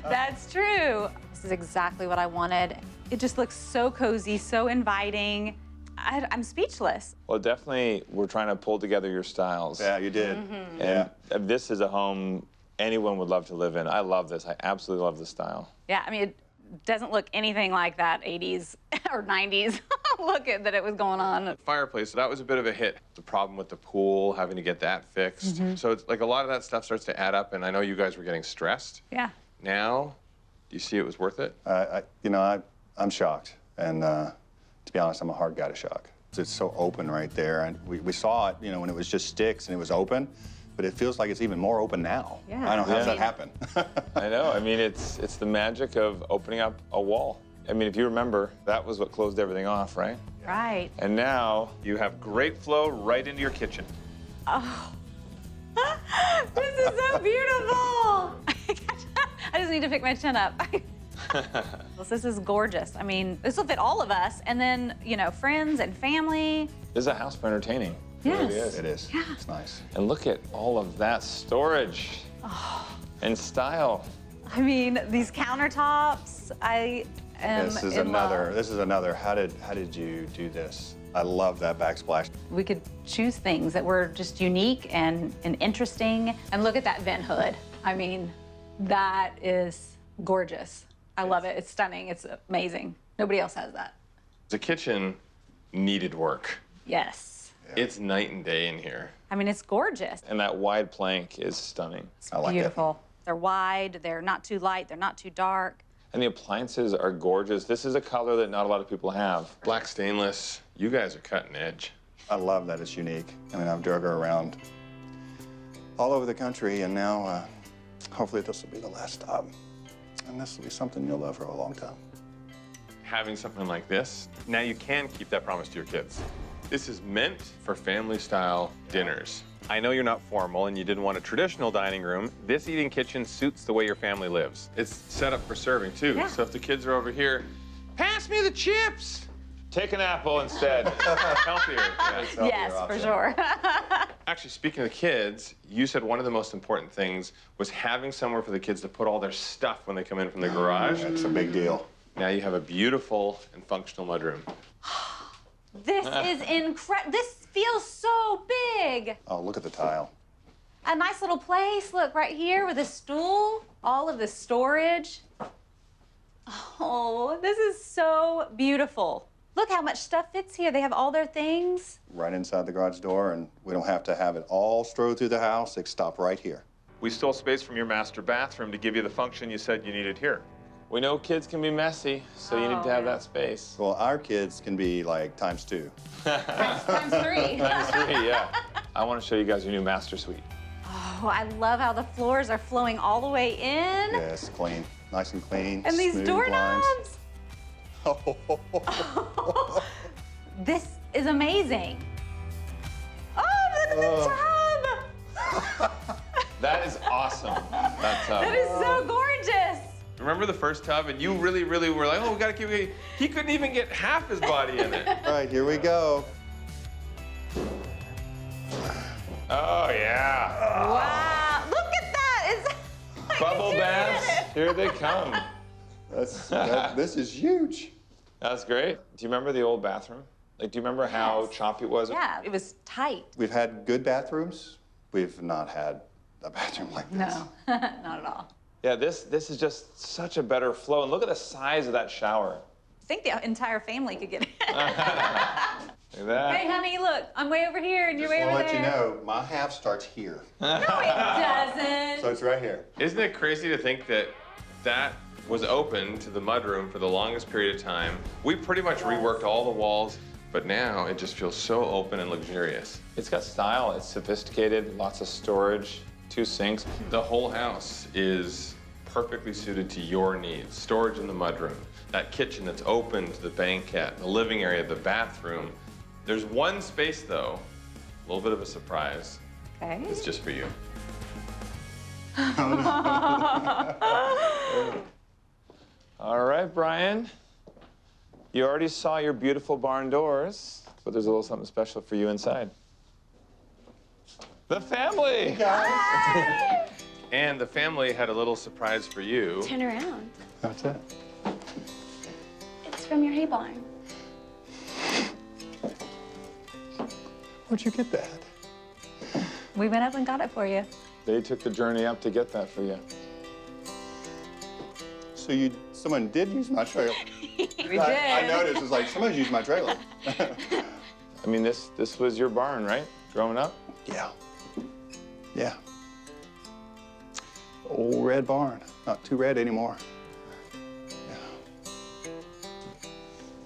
That's true. This is exactly what I wanted. It just looks so cozy, so inviting. I'm speechless. Well, definitely, we're trying to pull together your styles. Yeah, you did. And this is a home anyone would love to live in. I love this. I absolutely love the style. Yeah, I mean, it doesn't look anything like that 80s or 90s look that it was going on. Fireplace, that was a bit of a hit. The problem with the pool, having to get that fixed. So it's like a lot of that stuff starts to add up, and I know you guys were getting stressed. Yeah. Now, do you see it was worth it? I'm shocked, and to be honest, I'm a hard guy to shock. It's so open right there, and we saw it, when it was just sticks and it was open, but it feels like it's even more open now. Yeah. I don't know how that happened. I know. I mean, it's the magic of opening up a wall. I mean, if you remember, that was what closed everything off, right? Right. And now you have great flow right into your kitchen. Oh. This is so beautiful. I just need to pick my chin up. This is gorgeous. I mean, this will fit all of us, and then, friends and family. This is a house for entertaining. Yes. It really is. It is. Yeah. It's nice. And look at all of that storage and style. I mean, these countertops, I am This is in love. another. How did you do this? I love that backsplash. We could choose things that were just unique and interesting. And look at that vent hood. I mean, that is gorgeous. I love it. It's stunning. It's amazing. Nobody else has that. The kitchen needed work. Yes. It's night and day in here. I mean, it's gorgeous. And that wide plank is stunning. I like Beautiful. They're wide. They're not too light. They're not too dark. And the appliances are gorgeous. This is a color that not a lot of people have. Black stainless. You guys are cutting edge. I love that it's unique. I mean, I've drug her around all over the country, and now hopefully this will be the last stop. And this will be something you'll love for a long time. Having something like this, now you can keep that promise to your kids. This is meant for family-style dinners. I know you're not formal and you didn't want a traditional dining room. This eating kitchen suits the way your family lives. It's set up for serving, too. Yeah. So if the kids are over here, pass me the chips. Take an apple instead. Healthier. Yeah. Yes, for sure. Actually, speaking of the kids, you said one of the most important things was having somewhere for the kids to put all their stuff when they come in from the garage. That's a big deal. Now you have a beautiful and functional mudroom. This is incredible. This feels so big. Oh, look at the tile. A nice little place. Look, right here with a stool. All of the storage. Oh, this is so beautiful. Look how much stuff fits here. They have all their things. Right inside the garage door, and we don't have to have it all strode through the house. They stop right here. We stole space from your master bathroom to give you the function you said you needed here. We know kids can be messy, so you need to have that space. Well, our kids can be like times 2. Times 3. Times 3, yeah. I want to show you guys your new master suite. Oh, I love how the floors are flowing all the way in. Yeah, it's clean. Nice and clean. And these smooth doorknobs. blinds. This is amazing. Oh, look at the tub. That is awesome. That tub. That is so gorgeous. Remember the first tub, and you really were like, oh, we gotta keep it. He couldn't even get half his body in it. All right, here we go. Oh, yeah. Wow, look at that. It's like Bubble you did baths, it. here they come. This is huge. That's great. Do you remember the old bathroom? Like, do you remember how choppy it was? Yeah, it was tight. We've had good bathrooms. We've not had a bathroom like this. No, not at all. Yeah, this is just such a better flow. And look at the size of that shower. I think the entire family could get it. Look at that. Hey, honey, look, I'm way over here and you're way I'll over let there. you know, my half starts here. No, it doesn't. So it's right here. Isn't it crazy to think that that was open to the mudroom for the longest period of time? We pretty much reworked all the walls, but now it just feels so open and luxurious. It's got style, it's sophisticated, lots of storage, 2 sinks. The whole house is perfectly suited to your needs. Storage in the mudroom, that kitchen that's open to the banquette, the living area, the bathroom. There's one space though, a little bit of a surprise. Okay. It's just for you. All right, Brian. You already saw your beautiful barn doors, but there's a little something special for you inside. The family! Hey, guys. And the family had a little surprise for you. Turn around. What's that? It's from your hay barn. Where'd you get that? We went up and got it for you. They took the journey up to get that for you. So someone did use my trailer. We did. I noticed, it's like, someone's used my trailer. I mean, this was your barn, right? Growing up? Yeah. Yeah. Old red barn. Not too red anymore. Yeah.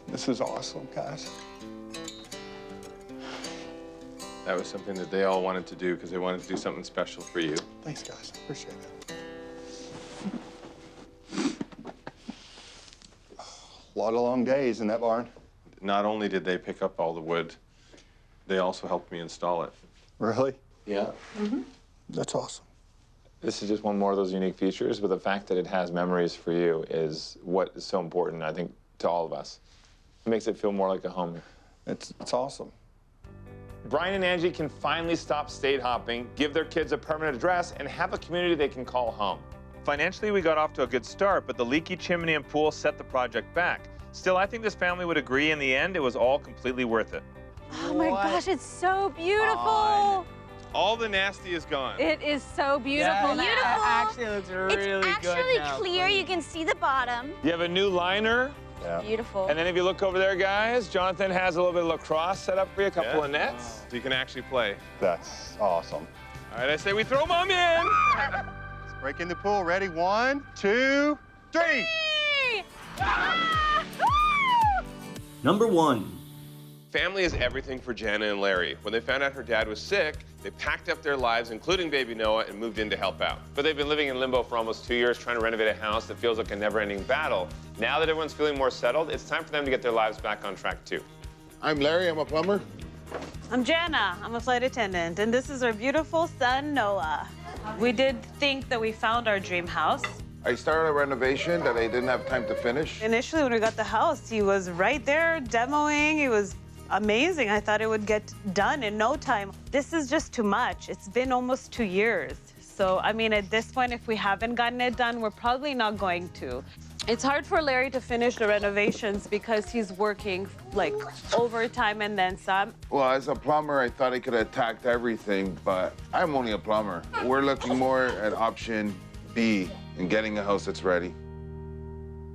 This is awesome, guys. That was something that they all wanted to do because they wanted to do something special for you. Thanks, guys. I appreciate it. A lot of long days in that barn. Not only did they pick up all the wood, they also helped me install it. Really? Yeah. Mm-hmm. That's awesome. This is just one more of those unique features, but the fact that it has memories for you is what is so important, I think, to all of us. It makes it feel more like a home. It's awesome. Brian and Angie can finally stop state hopping, give their kids a permanent address, and have a community they can call home. Financially, we got off to a good start, but the leaky chimney and pool set the project back. Still, I think this family would agree in the end it was all completely worth it. Oh my gosh, it's so beautiful. All the nasty is gone. It is so beautiful. Beautiful. It actually looks really good It's actually now. clear. You can see the bottom. You have a new liner. Yeah. Beautiful. And then if you look over there, guys, Jonathan has a little bit of lacrosse set up for you, a couple of nets. So you can actually play. That's awesome. All right, I say we throw Mom in. Let's break in the pool. Ready? 1, 2, 3. Number 1. Family is everything for Jana and Larry. When they found out her dad was sick, they packed up their lives, including baby Noah, and moved in to help out. But they've been living in limbo for almost 2 years trying to renovate a house that feels like a never-ending battle. Now that everyone's feeling more settled, it's time for them to get their lives back on track, too. I'm Larry, I'm a plumber. I'm Jana, I'm a flight attendant, and this is our beautiful son, Noah. We did think that we found our dream house. I started a renovation that I didn't have time to finish. Initially, when we got the house, he was right there demoing. He was amazing. I thought it would get done in no time. This is just too much. It's been almost 2 years. So, I mean, at this point, if we haven't gotten it done, we're probably not going to. It's hard for Larry to finish the renovations because he's working like overtime and then some. Well, as a plumber, I thought I could have attacked everything, but I'm only a plumber. We're looking more at option B in getting a house that's ready.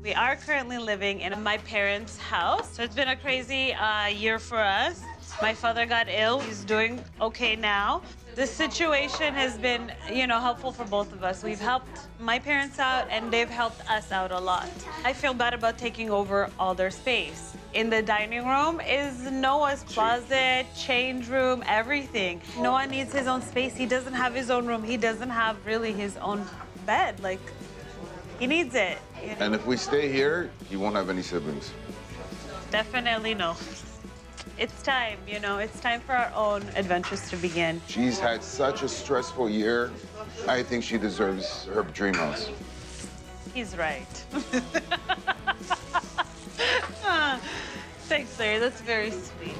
We are currently living in my parents' house. So it's been a crazy year for us. My father got ill. He's doing okay now. This situation has been, helpful for both of us. We've helped my parents out and they've helped us out a lot. I feel bad about taking over all their space. In the dining room is Noah's closet, change room, everything. Noah needs his own space. He doesn't have his own room. He doesn't have really his own bed. Like, he needs it. And if we stay here, he won't have any siblings. Definitely no. It's time, it's time for our own adventures to begin. She's had such a stressful year. I think she deserves her dream house. He's right. Thanks, Larry. That's very sweet.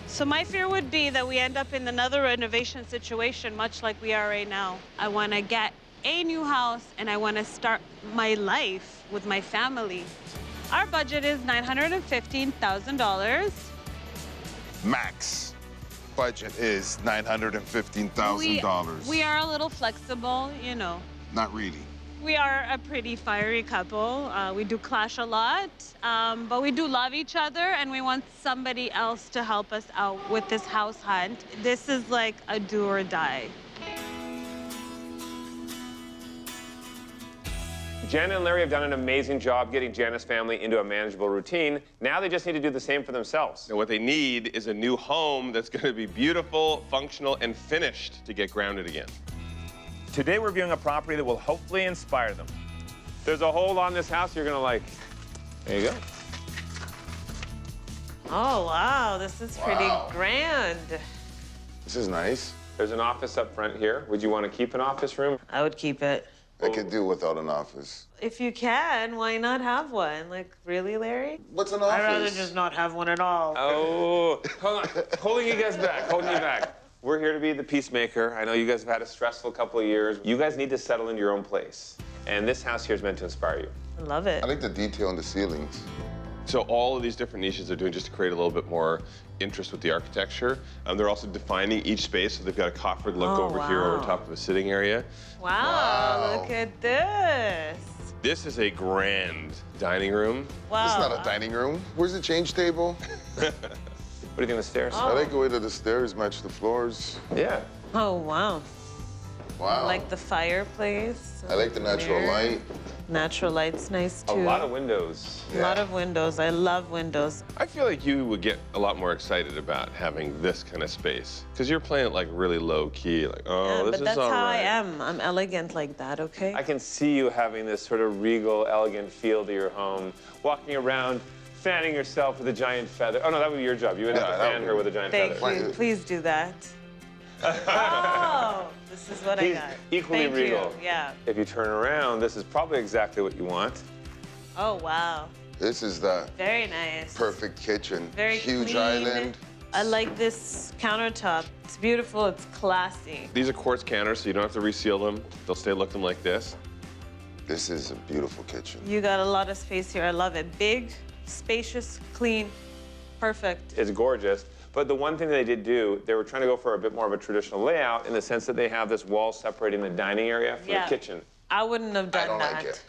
So my fear would be that we end up in another renovation situation, much like we are right now. I want to get a new house, and I want to start my life with my family. Our budget is $915,000. Max budget is $915,000. We are a little flexible, Not really. We are a pretty fiery couple. We do clash a lot, but we do love each other, and we want somebody else to help us out with this house hunt. This is like a do or die. Jana and Larry have done an amazing job getting Jana's family into a manageable routine. Now they just need to do the same for themselves. And what they need is a new home that's going to be beautiful, functional, and finished to get grounded again. Today we're viewing a property that will hopefully inspire them. There's a hole on this house you're gonna like. There you go. Oh, wow, this is pretty grand. This is nice. There's an office up front here. Would you want to keep an office room? I would keep it. I could do without an office. If you can, why not have one? Like, really, Larry? What's an I'd rather office? just not have one at all. Oh, hold on. Holding you guys back, holding you back. We're here to be the peacemaker. I know you guys have had a stressful couple of years. You guys need to settle into your own place. And this house here is meant to inspire you. I love it. I like the detail in the ceilings. So all of these different niches they're doing just to create a little bit more interest with the architecture. They're also defining each space, so they've got a coffered look over here over top of the sitting area. Wow, look at this. This is a grand dining room. Wow. It's not a dining room. Where's the change table? What do you think of the stairs? I like the way that the stairs match the floors. Yeah. Oh, wow. Wow. I like the fireplace. I like the natural light. Natural light's nice, too. A lot of windows. A lot of windows. I love windows. I feel like you would get a lot more excited about having this kind of space because you're playing it like really low key, like, oh, Yeah, this but that's is all how right. I am. I'm elegant like that, okay? I can see you having this sort of regal, elegant feel to your home, walking around, fanning yourself with a giant feather. Oh, no, that would be your job. You would have to fan her with a giant Thank feather. you. Please do that. Oh, this is what I He's got. equally Thank regal. You. Yeah. If you turn around, this is probably exactly what you want. Oh, wow. This is the Very nice. perfect kitchen. Very Huge clean. island. I like this countertop. It's beautiful. It's classy. These are quartz counters, so you don't have to reseal them. They'll stay looking like this. This is a beautiful kitchen. You got a lot of space here. I love it. Big, spacious, clean, perfect. It's gorgeous. But the one thing they did do, they were trying to go for a bit more of a traditional layout in the sense that they have this wall separating the dining area from the kitchen. I wouldn't have done I don't that. like it.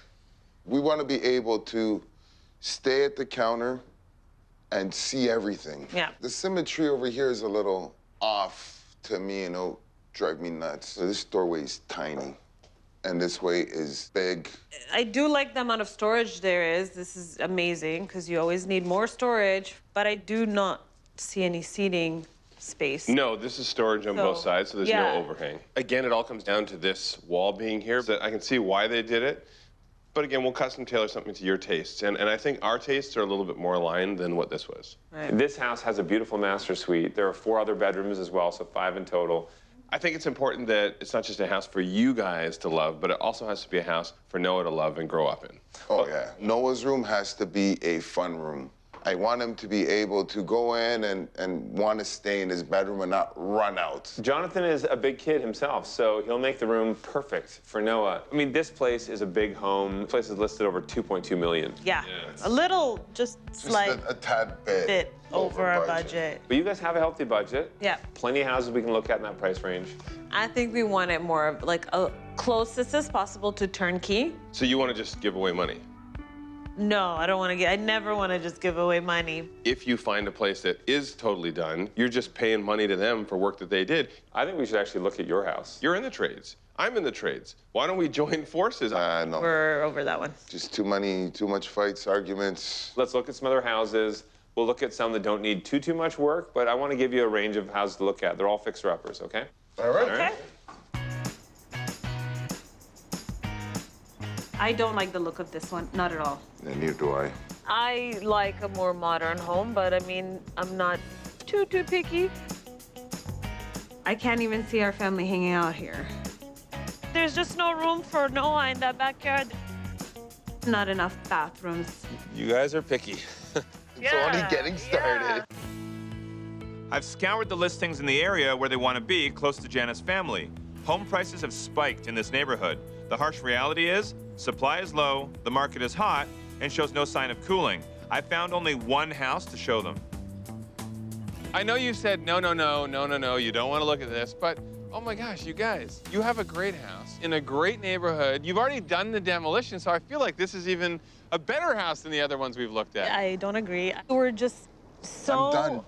We want to be able to stay at the counter and see everything. Yeah. The symmetry over here is a little off to me, and it'll drive me nuts. So this doorway is tiny, and this way is big. I do like the amount of storage there is. This is amazing because you always need more storage, but I do not see any seating space. No, this is storage on both sides, so there's yeah. no overhang. Again, it all comes down to this wall being here. So I can see why they did it. But again, we'll custom tailor something to your tastes. And I think our tastes are a little bit more aligned than what this was. Right. This house has a beautiful master suite. There are 4 other bedrooms as well, so 5 in total. I think it's important that it's not just a house for you guys to love, but it also has to be a house for Noah to love and grow up in. Oh, yeah. Noah's room has to be a fun room. I want him to be able to go in and want to stay in his bedroom and not run out. Jonathan is a big kid himself, so he'll make the room perfect for Noah. I mean, this place is a big home. This place is listed over $2.2 million. Yeah, a little, just like a tad bit over our budget. But you guys have a healthy budget. Yeah. Plenty of houses we can look at in that price range. I think we want it more of like closest as possible to turnkey. So you want to just give away money? No, I don't want to get, I never want to just give away money. If you find a place that is totally done, you're just paying money to them for work that they did. I think we should actually look at your house. You're in the trades. I'm in the trades. Why don't we join forces? No. We're over that one. Just too much fights, arguments. Let's look at some other houses. We'll look at some that don't need too much work, but I want to give you a range of houses to look at. They're all fixer-uppers, okay? All right. Okay. I don't like the look of this one, not at all. And neither do I. I like a more modern home, but I mean, I'm not too picky. I can't even see our family hanging out here. There's just no room for Noah in that backyard. Not enough bathrooms. You guys are picky. It's only getting started. I've scoured the listings in the area where they want to be, close to Jana's family. Home prices have spiked in this neighborhood. The harsh reality is, supply is low, the market is hot, and shows no sign of cooling. I found only one house to show them. I know you said no, you don't want to look at this, but oh my gosh, you guys, you have a great house in a great neighborhood. You've already done the demolition, so I feel like this is even a better house than the other ones we've looked at. I don't agree. We're just so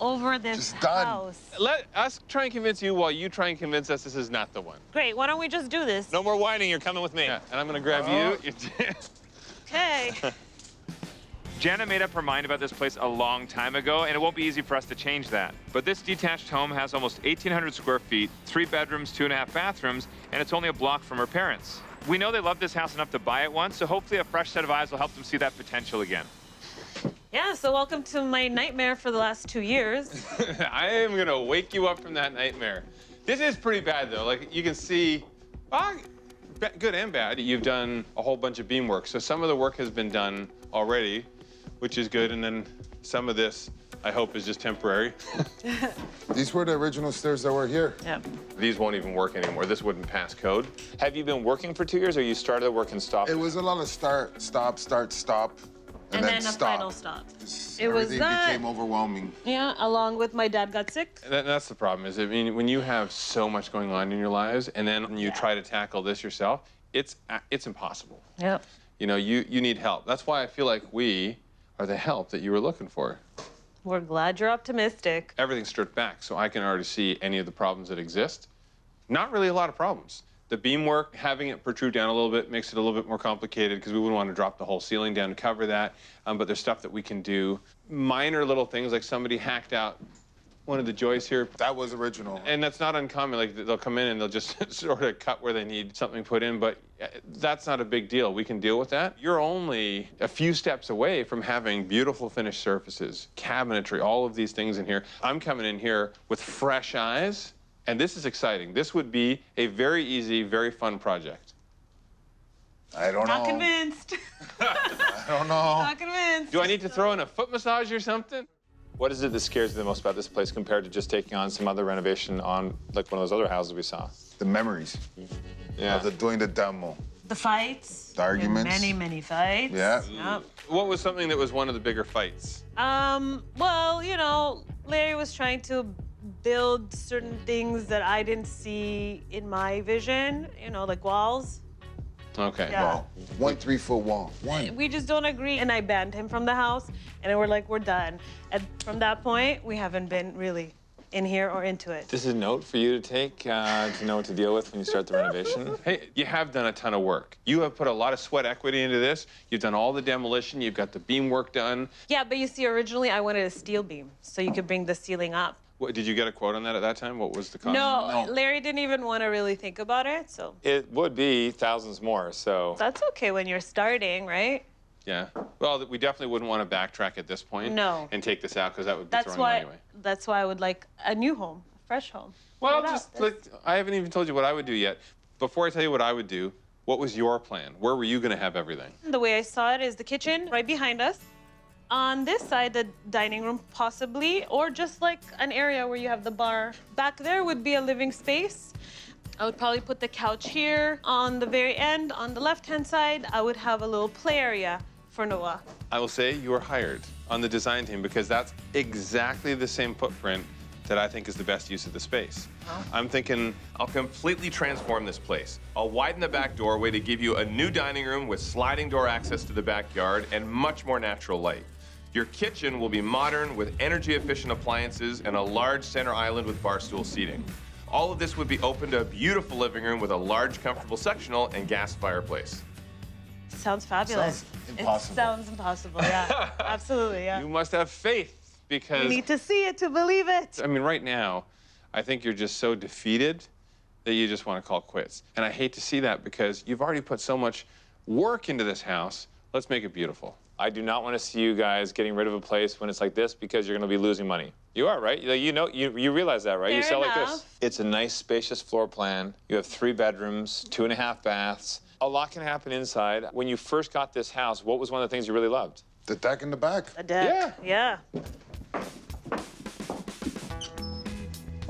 over this house. Let us try and convince you while you try and convince us this is not the one. Great, why don't we just do this? No more whining, you're coming with me. Yeah, and I'm gonna grab you. Okay. Jana made up her mind about this place a long time ago, and it won't be easy for us to change that. But this detached home has almost 1,800 square feet, 3 bedrooms, 2.5 bathrooms, and it's only a block from her parents. We know they love this house enough to buy it once, so hopefully a fresh set of eyes will help them see that potential again. Yeah, so welcome to my nightmare for the last 2 years. I am gonna wake you up from that nightmare. This is pretty bad though. Like you can see, good and bad. You've done a whole bunch of beam work. So some of the work has been done already, which is good. And then some of this, I hope, is just temporary. These were the original stairs that were here. Yep. These won't even work anymore. This wouldn't pass code. Have you been working for 2 years, or you started the work and stopped? It was a lot of start, stop, And then a stop. final stop. It was Everything that. became overwhelming. Yeah, along with my dad got sick. That's the problem, is, I mean, when you have so much going on in your lives, and then you try to tackle this yourself, it's impossible. Yep. You know, you need help. That's why I feel like we are the help that you were looking for. We're glad you're optimistic. Everything's stripped back, so I can already see any of the problems that exist. Not really a lot of problems. The beam work, having it protrude down a little bit makes it a little bit more complicated because we wouldn't want to drop the whole ceiling down to cover that. But there's stuff that we can do. Minor little things, like somebody hacked out one of the joists here. That was original. And that's not uncommon. Like, they'll come in and they'll just sort of cut where they need something put in, but that's not a big deal. We can deal with that. You're only a few steps away from having beautiful finished surfaces, cabinetry, all of these things in here. I'm coming in here with fresh eyes, and this is exciting. This would be a very easy, very fun project. I don't know. Not convinced. I don't know. Not convinced. Do I need to throw in a foot massage or something? What is it that scares you the most about this place compared to just taking on some other renovation on, like, one of those other houses we saw? The memories. Yeah. Of doing the demo. The fights. The arguments. Many, many fights. Yeah. Yep. What was something that was one of the bigger fights? Well, you know, Larry was trying to build certain things that I didn't see in my vision, you know, like walls. Okay. Yeah. Wall. 1 3-foot wall. One. We just don't agree, and I banned him from the house, and we're like, we're done. And from that point, we haven't been really in here or into it. This is a note for you to take to know what to deal with when you start the renovation. Hey, you have done a ton of work. You have put a lot of sweat equity into this. You've done all the demolition. You've got the beam work done. Yeah, but you see, originally I wanted a steel beam, so you could bring the ceiling up. What, did you get a quote on that at that time? What was the cost? No, Larry didn't even want to really think about it, so. It would be thousands more, so. That's okay when you're starting, right? Yeah. Well, we definitely wouldn't want to backtrack at this point. No. And take this out, because that would be That's throwing why. money away. That's why I would like a new home, a fresh home. Well, What just about like, I haven't even told you what I would do yet. Before I tell you what I would do, what was your plan? Where were you going to have everything? The way I saw it is the kitchen right behind us. On this side, the dining room possibly, or just like an area where you have the bar. Back there would be a living space. I would probably put the couch here. On the very end, on the left-hand side, I would have a little play area for Noah. I will say you were hired on the design team because that's exactly the same footprint that I think is the best use of the space. I'm thinking I'll completely transform this place. I'll widen the back doorway to give you a new dining room with sliding door access to the backyard and much more natural light. Your kitchen will be modern with energy-efficient appliances and a large center island with bar stool seating. All of this would be open to a beautiful living room with a large, comfortable sectional and gas fireplace. Sounds fabulous. Sounds impossible. It sounds impossible, yeah. Absolutely, yeah. You must have faith because... You need to see it to believe it. I mean, right now, I think you're just so defeated that you just want to call quits. And I hate to see that because you've already put so much work into this house. Let's make it beautiful. I do not want to see you guys getting rid of a place when it's like this because you're going to be losing money. You are, right? You know, you realize that, right? You Fair sell like enough. this. It's a nice, spacious floor plan. You have 3 bedrooms, 2.5 baths. A lot can happen inside. When you first got this house, what was one of the things you really loved? The deck in the back. A deck. Yeah.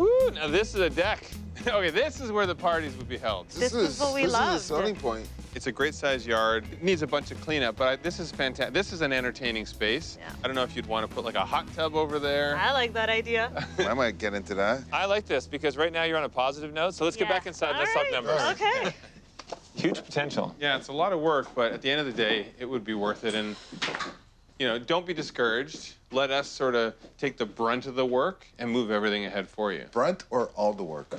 Ooh, now this is a deck. Okay, this is where the parties would be held. This is what we This loved. is a selling point. It's a great sized yard. It needs a bunch of cleanup, but this is fantastic. This is an entertaining space. Yeah. I don't know if you'd want to put like a hot tub over there. I like that idea. I might get into that. I like this because right now you're on a positive note, so let's get Yeah. back inside and All let's talk right. numbers. Okay. Huge potential. Yeah, it's a lot of work, but at the end of the day, it would be worth it. And, you know, don't be discouraged. Let us sort of take the brunt of the work and move everything ahead for you. Brunt or all the work?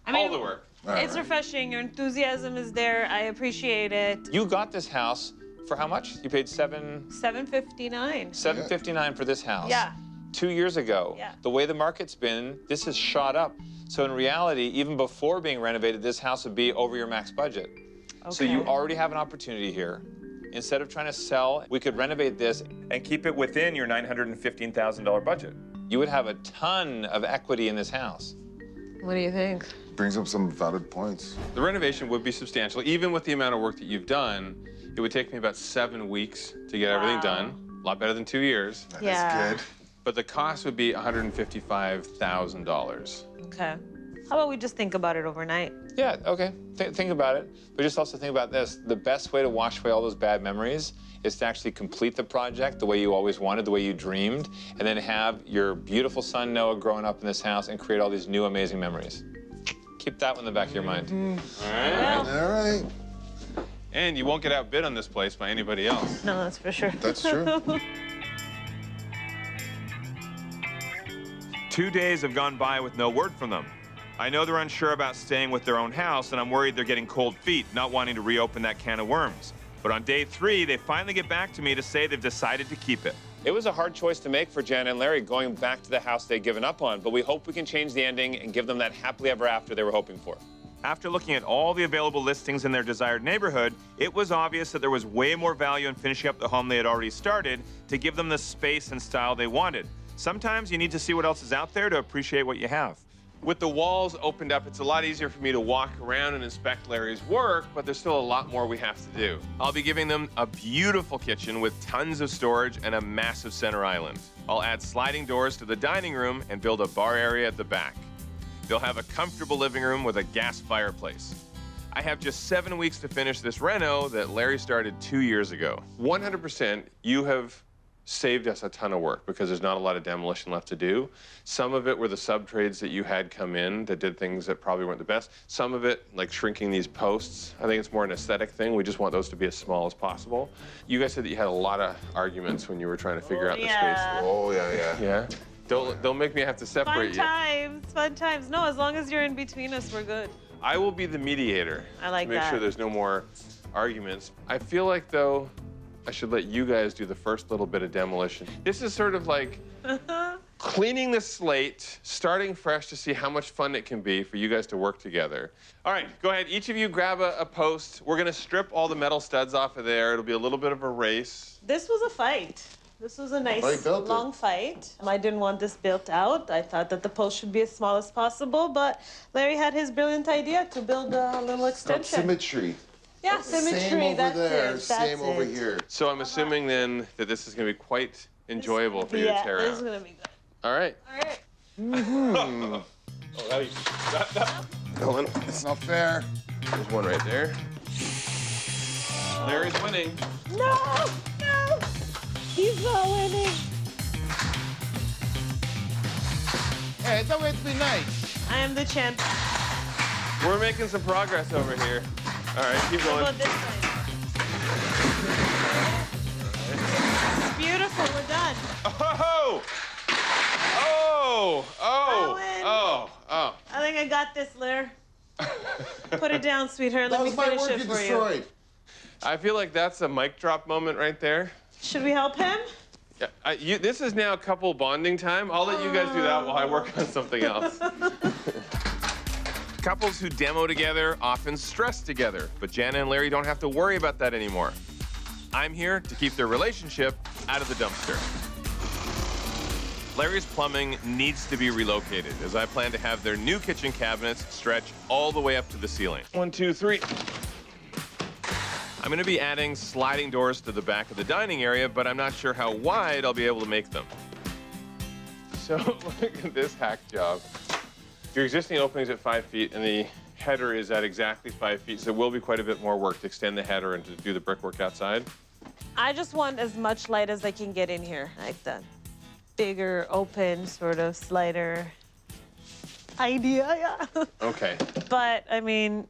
All the work. It's refreshing. Your enthusiasm is there. I appreciate it. You got this house for how much? You paid $759. $759 for this house. Yeah. 2 years ago. Yeah. The way the market's been, this has shot up. So in reality, even before being renovated, this house would be over your max budget. So you already have an opportunity here. Instead of trying to sell, we could renovate this And keep it within your $915,000 budget. you would have a ton of equity in this house. What do you think? brings up some valid points. The renovation would be substantial. Even with the amount of work that you've done, it would take me about 7 weeks to get everything done. A lot better than 2 years. That is good. But the cost would be $155,000. Okay. How about we just think about it overnight? Yeah, okay. Think about it. But just also think about this. The best way to wash away all those bad memories is to actually complete the project the way you always wanted, the way you dreamed, and then have your beautiful son Noah growing up in this house and create all these new amazing memories. Keep that one in the back of your mind. All right? All right. And you won't get outbid on this place by anybody else. No, that's for sure. That's true. 2 days have gone by with no word from them. I know they're unsure about staying with their own house, and I'm worried they're getting cold feet, not wanting to reopen that can of worms. But on day 3, they finally get back to me to say they've decided to keep it. It was a hard choice to make for Jan and Larry going back to the house they'd given up on, but we hope we can change the ending and give them that happily ever after they were hoping for. After looking at all the available listings in their desired neighborhood, it was obvious that there was way more value in finishing up the home they had already started to give them the space and style they wanted. Sometimes you need to see what else is out there to appreciate what you have. With the walls opened up, it's a lot easier for me to walk around and inspect Larry's work, but there's still a lot more we have to do. I'll be giving them a beautiful kitchen with tons of storage and a massive center island. I'll add sliding doors to the dining room and build a bar area at the back. They'll have a comfortable living room with a gas fireplace. I have just 7 weeks to finish this reno that Larry started 2 years ago. 100%, you have saved us a ton of work because there's not a lot of demolition left to do. Some of it were the sub-trades that you had come in that did things that probably weren't the best. Some of it, like shrinking these posts, I think it's more an aesthetic thing. We just want those to be as small as possible. You guys said that you had a lot of arguments when you were trying to figure out the space. Oh, yeah. Yeah? Don't make me have to separate Fun times. No, as long as you're in between us, we're good. I will be the mediator. I like to make that. sure there's no more arguments. I feel like, though, I should let you guys do the first little bit of demolition. This is sort of like cleaning the slate, starting fresh to see how much fun it can be for you guys to work together. All right, go ahead. Each of you grab a post. We're going to strip all the metal studs off of there. It'll be a little bit of a race. This was a fight. This was a nice, long fight. I didn't want this built out. I thought that the post should be as small as possible, but Larry had his brilliant idea to build a little extension. Symmetry. Yeah, symmetry. Same over that's there, it. same That's over it. here. So I'm assuming then that this is going to be quite enjoyable for you to tear this out. is gonna be good. All right. All right. Going. It's not fair. There's one right there. Larry's winning. No! No! He's not winning. Hey, it's always be nice. I am the champ. We're making some progress over here. All right, keep How going. about this side? It's beautiful. We're done. Oh! Oh! Oh! Oh! Oh! I think I got this, Lair. Put it down, sweetheart. Let me finish it for you. I feel like that's a mic drop moment right there. Should we help him? Yeah, this is now couple bonding time. I'll let you guys do that while I work on something else. Couples who demo together often stress together, but Jana and Larry don't have to worry about that anymore. I'm here to keep their relationship out of the dumpster. Larry's plumbing needs to be relocated, as I plan to have their new kitchen cabinets stretch all the way up to the ceiling. 1, 2, 3. I'm going to be adding sliding doors to the back of the dining area, but I'm not sure how wide I'll be able to make them. So look at this hack job. Your existing opening's at 5 feet, and the header is at exactly 5 feet, so there will be quite a bit more work to extend the header and to do the brickwork outside. I just want as much light as I can get in here, like that bigger, open, sort of slider idea, yeah. Okay. But, I mean,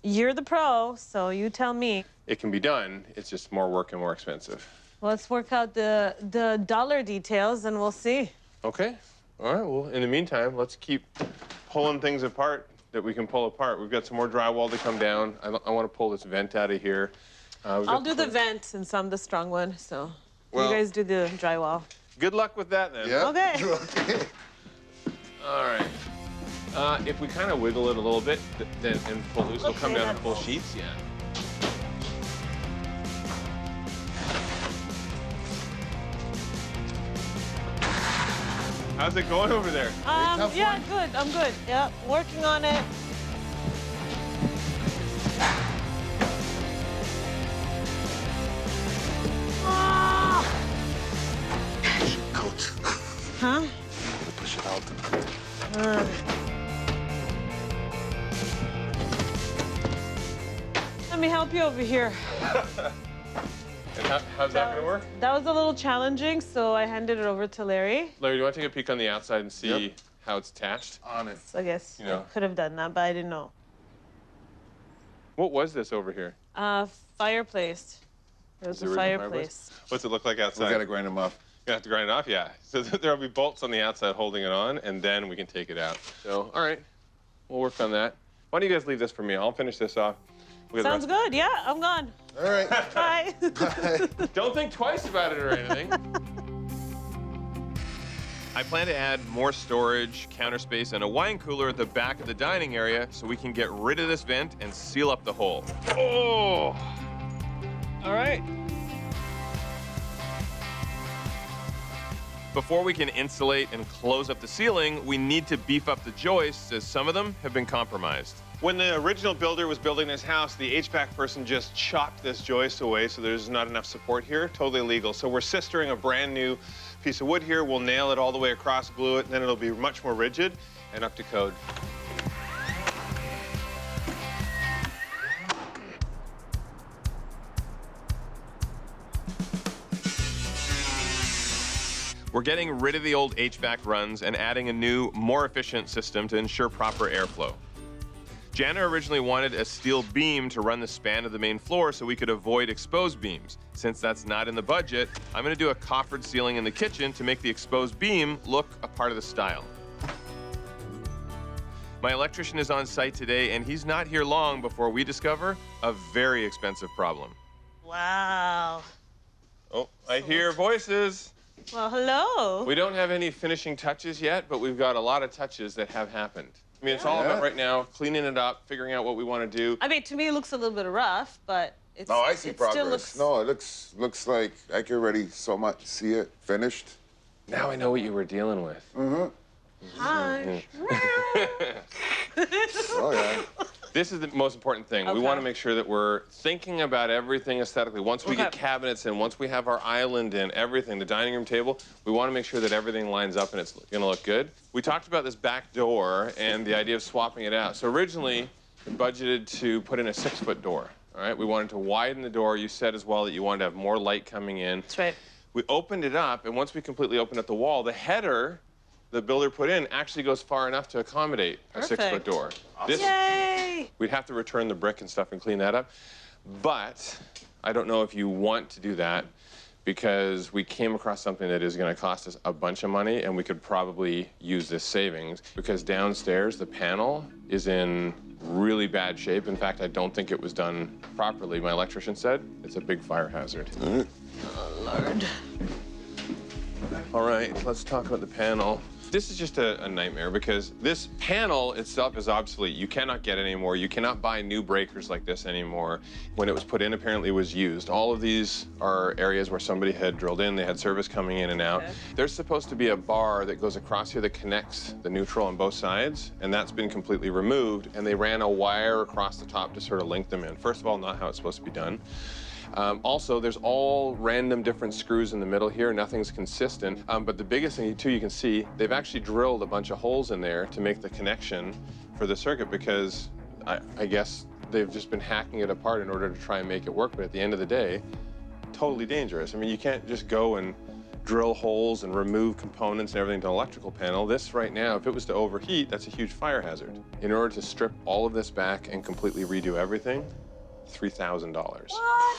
you're the pro, so you tell me. It can be done, it's just more work and more expensive. Let's work out the dollar details, and we'll see. Okay. All right, well, in the meantime, let's keep pulling things apart that we can pull apart. We've got some more drywall to come down. I want to pull this vent out of here. I'll do the vent since I'm the strong one, so Well- you guys do the drywall. Good luck with that, then. Yeah. Okay. All right. If we kind of wiggle it a little bit, then and pull loose, it'll come Okay, down in that's full all. sheets. Yeah. How's it going over there? Yeah, good. I'm good. Yeah, working on it. help you over here. And how's that gonna work? That was a little challenging, so I handed it over to Larry. Larry, do you want to take a peek on the outside and see how it's attached? On it. So I guess You know. I could have done that, but I didn't know. What was this over here? Fireplace. It was The a original fireplace. What's it look like outside? We gotta grind them off. You have to grind it off, yeah. So there'll be bolts on the outside holding it on, and then we can take it out. So, all right, we'll work on that. Why don't you guys leave this for me? I'll finish this off. Sounds good. Yeah, I'm gone. All right. Bye. Don't think twice about it or anything. I plan to add more storage, counter space, and a wine cooler at the back of the dining area so we can get rid of this vent and seal up the hole. Oh! All right. Before we can insulate and close up the ceiling, we need to beef up the joists as some of them have been compromised. When the original builder was building this house, the HVAC person just chopped this joist away so there's not enough support here. Totally illegal. So we're sistering a brand new piece of wood here. We'll nail it all the way across, glue it, and then it'll be much more rigid and up to code. We're getting rid of the old HVAC runs and adding a new, more efficient system to ensure proper airflow. Jana originally wanted a steel beam to run the span of the main floor so we could avoid exposed beams. Since that's not in the budget, I'm gonna do a coffered ceiling in the kitchen to make the exposed beam look a part of the style. My electrician is on site today, and he's not here long before we discover a very expensive problem. Wow. Oh, I hear voices. Well, hello. We don't have any finishing touches yet, but we've got a lot of touches that have happened. I mean, it's all about right now cleaning it up, figuring out what we want to do. I mean, to me, it looks a little bit rough, but it's. No, I see it progress. Still looks... No, it looks like I can already so much see it finished. Now I know what you were dealing with. Mm-hmm. Hi. Oh, yeah. This is the most important thing. Okay. We want to make sure that we're thinking about everything aesthetically. Once we get cabinets in, once we have our island in, everything, the dining room table, we want to make sure that everything lines up and it's going to look good. We talked about this back door and the idea of swapping it out. So originally, we budgeted to put in a 6-foot door. All right, we wanted to widen the door. You said as well that you wanted to have more light coming in. That's right. We opened it up, and once we completely opened up the wall, the header the builder put in actually goes far enough to accommodate a 6-foot door. Yay! We'd have to return the brick and stuff and clean that up. But I don't know if you want to do that because we came across something that is going to cost us a bunch of money, and we could probably use this savings because downstairs the panel is in really bad shape. In fact, I don't think it was done properly. My electrician said it's a big fire hazard. Oh, Lord. All right, let's talk about the panel. This is just a nightmare because this panel itself is obsolete. You cannot get it anymore. You cannot buy new breakers like this anymore. When it was put in, apparently it was used. All of these are areas where somebody had drilled in. They had service coming in and out. Okay. There's supposed to be a bar that goes across here that connects the neutral on both sides, and that's been completely removed, and they ran a wire across the top to sort of link them in. First of all, not how it's supposed to be done. Also, there's all random different screws in the middle here. Nothing's consistent. But the biggest thing, too, you can see, they've actually drilled a bunch of holes in there to make the connection for the circuit because I guess they've just been hacking it apart in order to try and make it work. But at the end of the day, totally dangerous. I mean, you can't just go and drill holes and remove components and everything to an electrical panel. This right now, if it was to overheat, that's a huge fire hazard. In order to strip all of this back and completely redo everything, $3,000. What?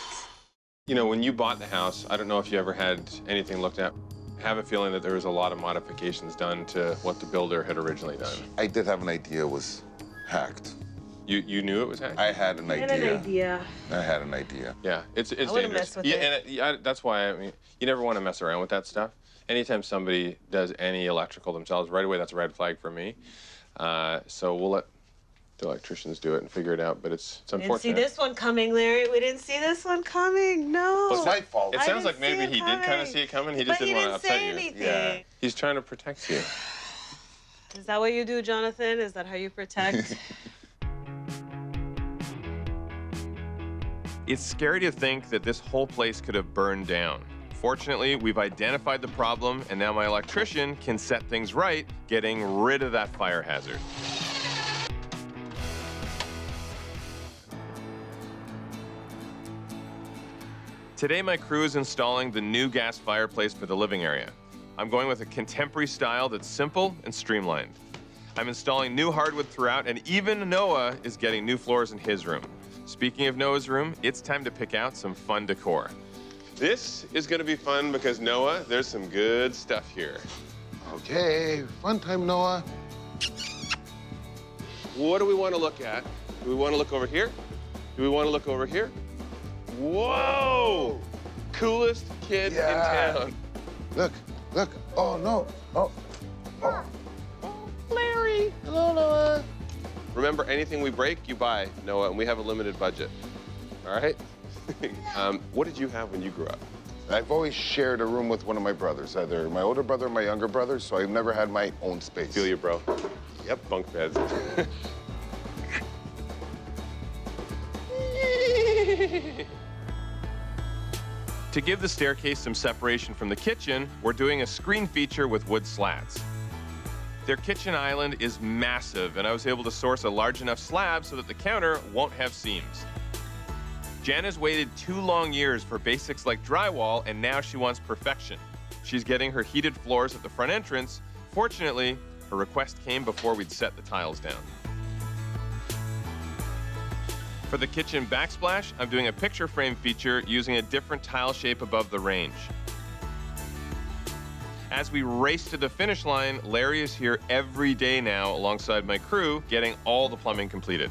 You know, when you bought the house, I don't know if you ever had anything looked at. I have a feeling that there was a lot of modifications done to what the builder had originally done. I did have an idea it was hacked. You knew it was hacked? I had an idea. I had an idea. Yeah, it's I wouldn't dangerous. mess with And that's why, I mean, you never want to mess around with that stuff. Anytime somebody does any electrical themselves, right away, that's a red flag for me. So we'll let the electricians do it and figure it out, but it's unfortunate. We didn't see this one coming, Larry. We didn't see this one coming. No. Well, it's my fault. It I sounds didn't like maybe see he it did kind of coming. see it coming. He just But didn't he want to didn't upset say you. anything. Yeah. He's trying to protect you. Is that what you do, Jonathan? Is that how you protect? It's scary to think that this whole place could have burned down. Fortunately, we've identified the problem, and now my electrician can set things right, getting rid of that fire hazard. Today, my crew is installing the new gas fireplace for the living area. I'm going with a contemporary style that's simple and streamlined. I'm installing new hardwood throughout, and even Noah is getting new floors in his room. Speaking of Noah's room, it's time to pick out some fun decor. This is gonna be fun because Noah, there's some good stuff here. Okay, fun time, Noah. What do we want to look at? Do we want to look over here? Do we want to look over here? Whoa! Coolest kid in town. Look, look. Oh, no. Oh. Larry. Hello, Noah. Remember, anything we break, you buy, Noah, and we have a limited budget. All right? What did you have when you grew up? I've always shared a room with one of my brothers, either my older brother or my younger brother, so I've never had my own space. Feel you, bro. Yep, bunk beds. To give the staircase some separation from the kitchen, we're doing a screen feature with wood slats. Their kitchen island is massive, and I was able to source a large enough slab so that the counter won't have seams. Jan has waited 2 long years for basics like drywall, and now she wants perfection. She's getting her heated floors at the front entrance. Fortunately, her request came before we'd set the tiles down. For the kitchen backsplash, I'm doing a picture frame feature using a different tile shape above the range. As we race to the finish line, Larry is here every day now alongside my crew, getting all the plumbing completed.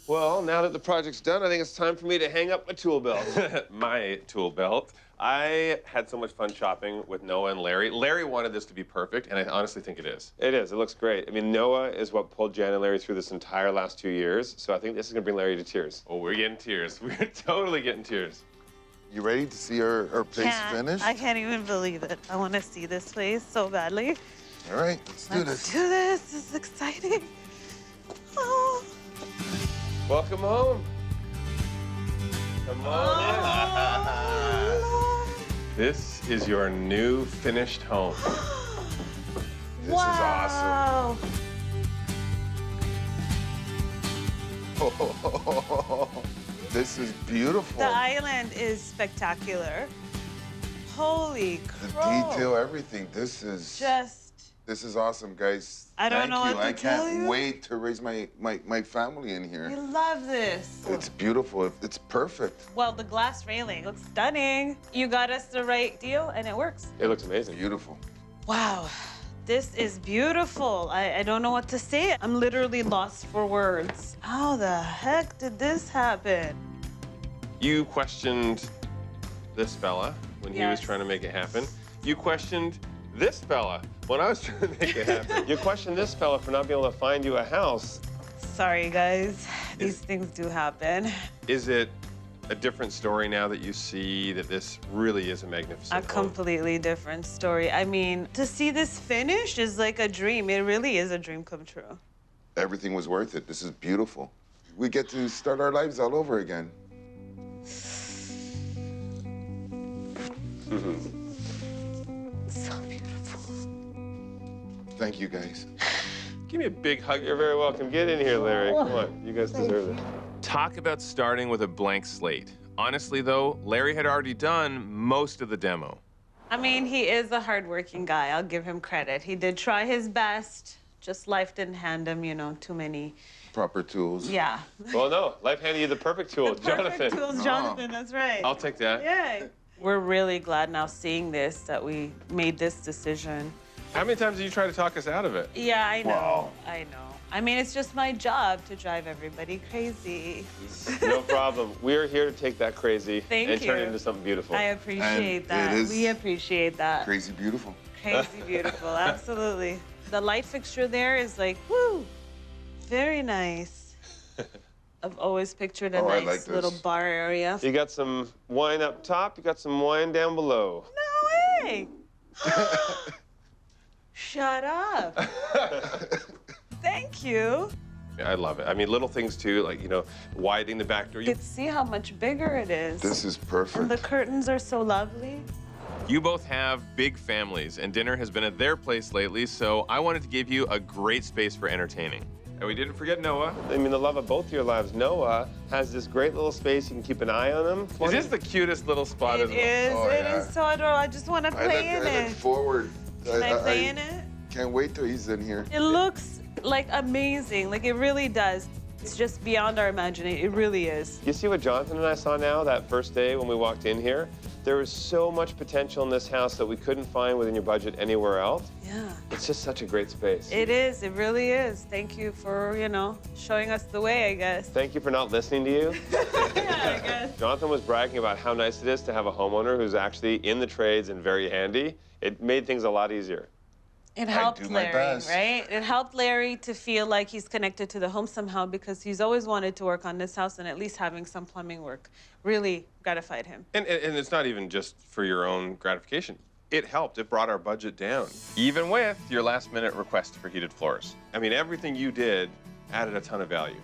Well, now that the project's done, I think it's time for me to hang up my tool belt. My tool belt. I had so much fun shopping with Noah and Larry. Larry wanted this to be perfect, and I honestly think it is. It is. It looks great. I mean, Noah is what pulled Jan and Larry through this entire last 2 years, so I think this is going to bring Larry to tears. Oh, we're getting tears. We're totally getting tears. You ready to see our place finished? I can't even believe it. I want to see this place so badly. All right, let's do this. Let's do this. This is exciting. Oh. Welcome home. Come on in. This is your new finished home. This is awesome. This is beautiful. The island is spectacular. Holy crap. The detail, everything. This is awesome, guys. I don't know what to tell I can't you. wait to raise my family in here. You love this. It's beautiful. It's perfect. Well, the glass railing looks stunning. You got us the right deal, and it works. It looks amazing. Beautiful. Wow. This is beautiful. I don't know what to say. I'm literally lost for words. How the heck did this happen? You questioned this fella when he was Yes. trying to make it happen. You questioned this fella when I was trying to make it happen. You questioned this fella for not being able to find you a house. Sorry, guys. These things do happen. Is it a different story now that you see that this really is a magnificent A home? completely different story. I mean, to see this finished is like a dream. It really is a dream come true. Everything was worth it. This is beautiful. We get to start our lives all over again. So beautiful. Thank you, guys. Give me a big hug. You're very welcome. Get in here, Larry. Come on. You guys deserve it. Talk about starting with a blank slate. Honestly, though, Larry had already done most of the demo. I mean, he is a hardworking guy. I'll give him credit. He did try his best. Just life didn't hand him, too many. Proper tools. Yeah. Well, no. Life handed you the perfect tool, Jonathan. Tools, Jonathan, that's right. I'll take that. Yay. We're really glad now seeing this, that we made this decision. How many times did you try to talk us out of it? Yeah, I know. Wow. I know. I mean, it's just my job to drive everybody crazy. No problem. We're here to take that crazy Thank and turn you. it into something beautiful. I appreciate that. it is We appreciate that. Crazy beautiful. Crazy beautiful, absolutely. The light fixture there is like, woo, very nice. I've always pictured a Oh, I nice like this. little bar area. You got some wine up top, you got some wine down below. No way! Shut up. Thank you. I love it. I mean, little things too, like, widening the back door. You can see how much bigger it is. This is And perfect. the curtains are so lovely. You both have big families, and dinner has been at their place lately, so I wanted to give you a great space for entertaining. And we didn't forget Noah. I mean, the love of both your lives. Noah has this great little space. You can keep an eye on him. Is this the cutest little spot? It is. Oh, It yeah. is so adorable. I just want to play in I look it. forward. Can I play in it? Can't wait till he's in here. It looks like amazing. Like it really does. It's just beyond our imagination. It really is. You see what Jonathan and I saw now that first day when we walked in here? There was so much potential in this house that we couldn't find within your budget anywhere else. Yeah. It's just such a great space. It is. It really is. Thank you for, showing us the way, I guess. Thank you for not listening to you. Yeah, I guess. Jonathan was bragging about how nice it is to have a homeowner who's actually in the trades and very handy. It made things a lot easier. It helped do my Larry, best. right? It helped Larry to feel like he's connected to the home somehow because he's always wanted to work on this house and at least having some plumbing work really gratified him. And it's not even just for your own gratification. It helped. It brought our budget down, even with your last-minute request for heated floors. I mean, everything you did added a ton of value.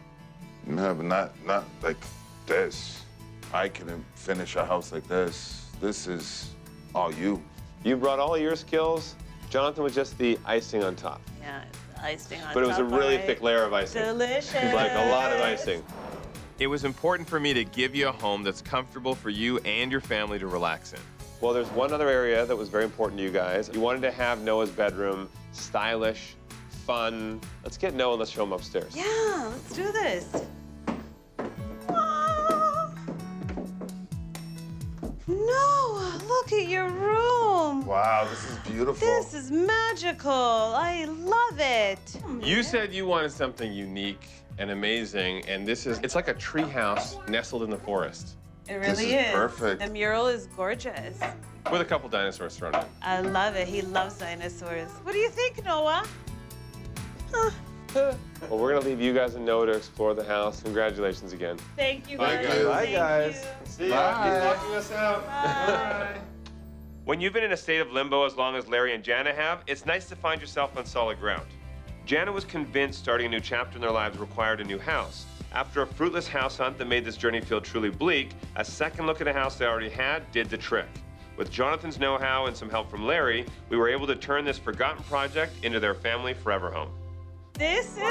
No, but not like this. I couldn't finish a house like this. This is all you. You brought all your skills. Jonathan was just the icing on top. Yeah, it's the icing on top. But it was a really right? thick layer of icing. Delicious. Like a lot of icing. It was important for me to give you a home that's comfortable for you and your family to relax in. Well, there's one other area that was very important to you guys. You wanted to have Noah's bedroom stylish, fun. Let's get Noah and let's show him upstairs. Yeah, let's do this. Noah, look at your room. Wow, this is beautiful. This is magical. I love it. You said you wanted something unique and amazing, and it's like a tree house nestled in the forest. It really This is perfect. The mural is gorgeous. With a couple dinosaurs thrown in. I love it. He loves dinosaurs. What do you think, Noah? Well, we're gonna leave you guys and Noah to explore the house. Congratulations again. Thank you, Bye, guys. guys. Bye, Thank guys. you. See ya. He's locking us out. Bye. When you've been in a state of limbo as long as Larry and Jana have, it's nice to find yourself on solid ground. Jana was convinced starting a new chapter in their lives required a new house. After a fruitless house hunt that made this journey feel truly bleak, a second look at a house they already had did the trick. With Jonathan's know-how and some help from Larry, we were able to turn this forgotten project into their family forever home. This is it.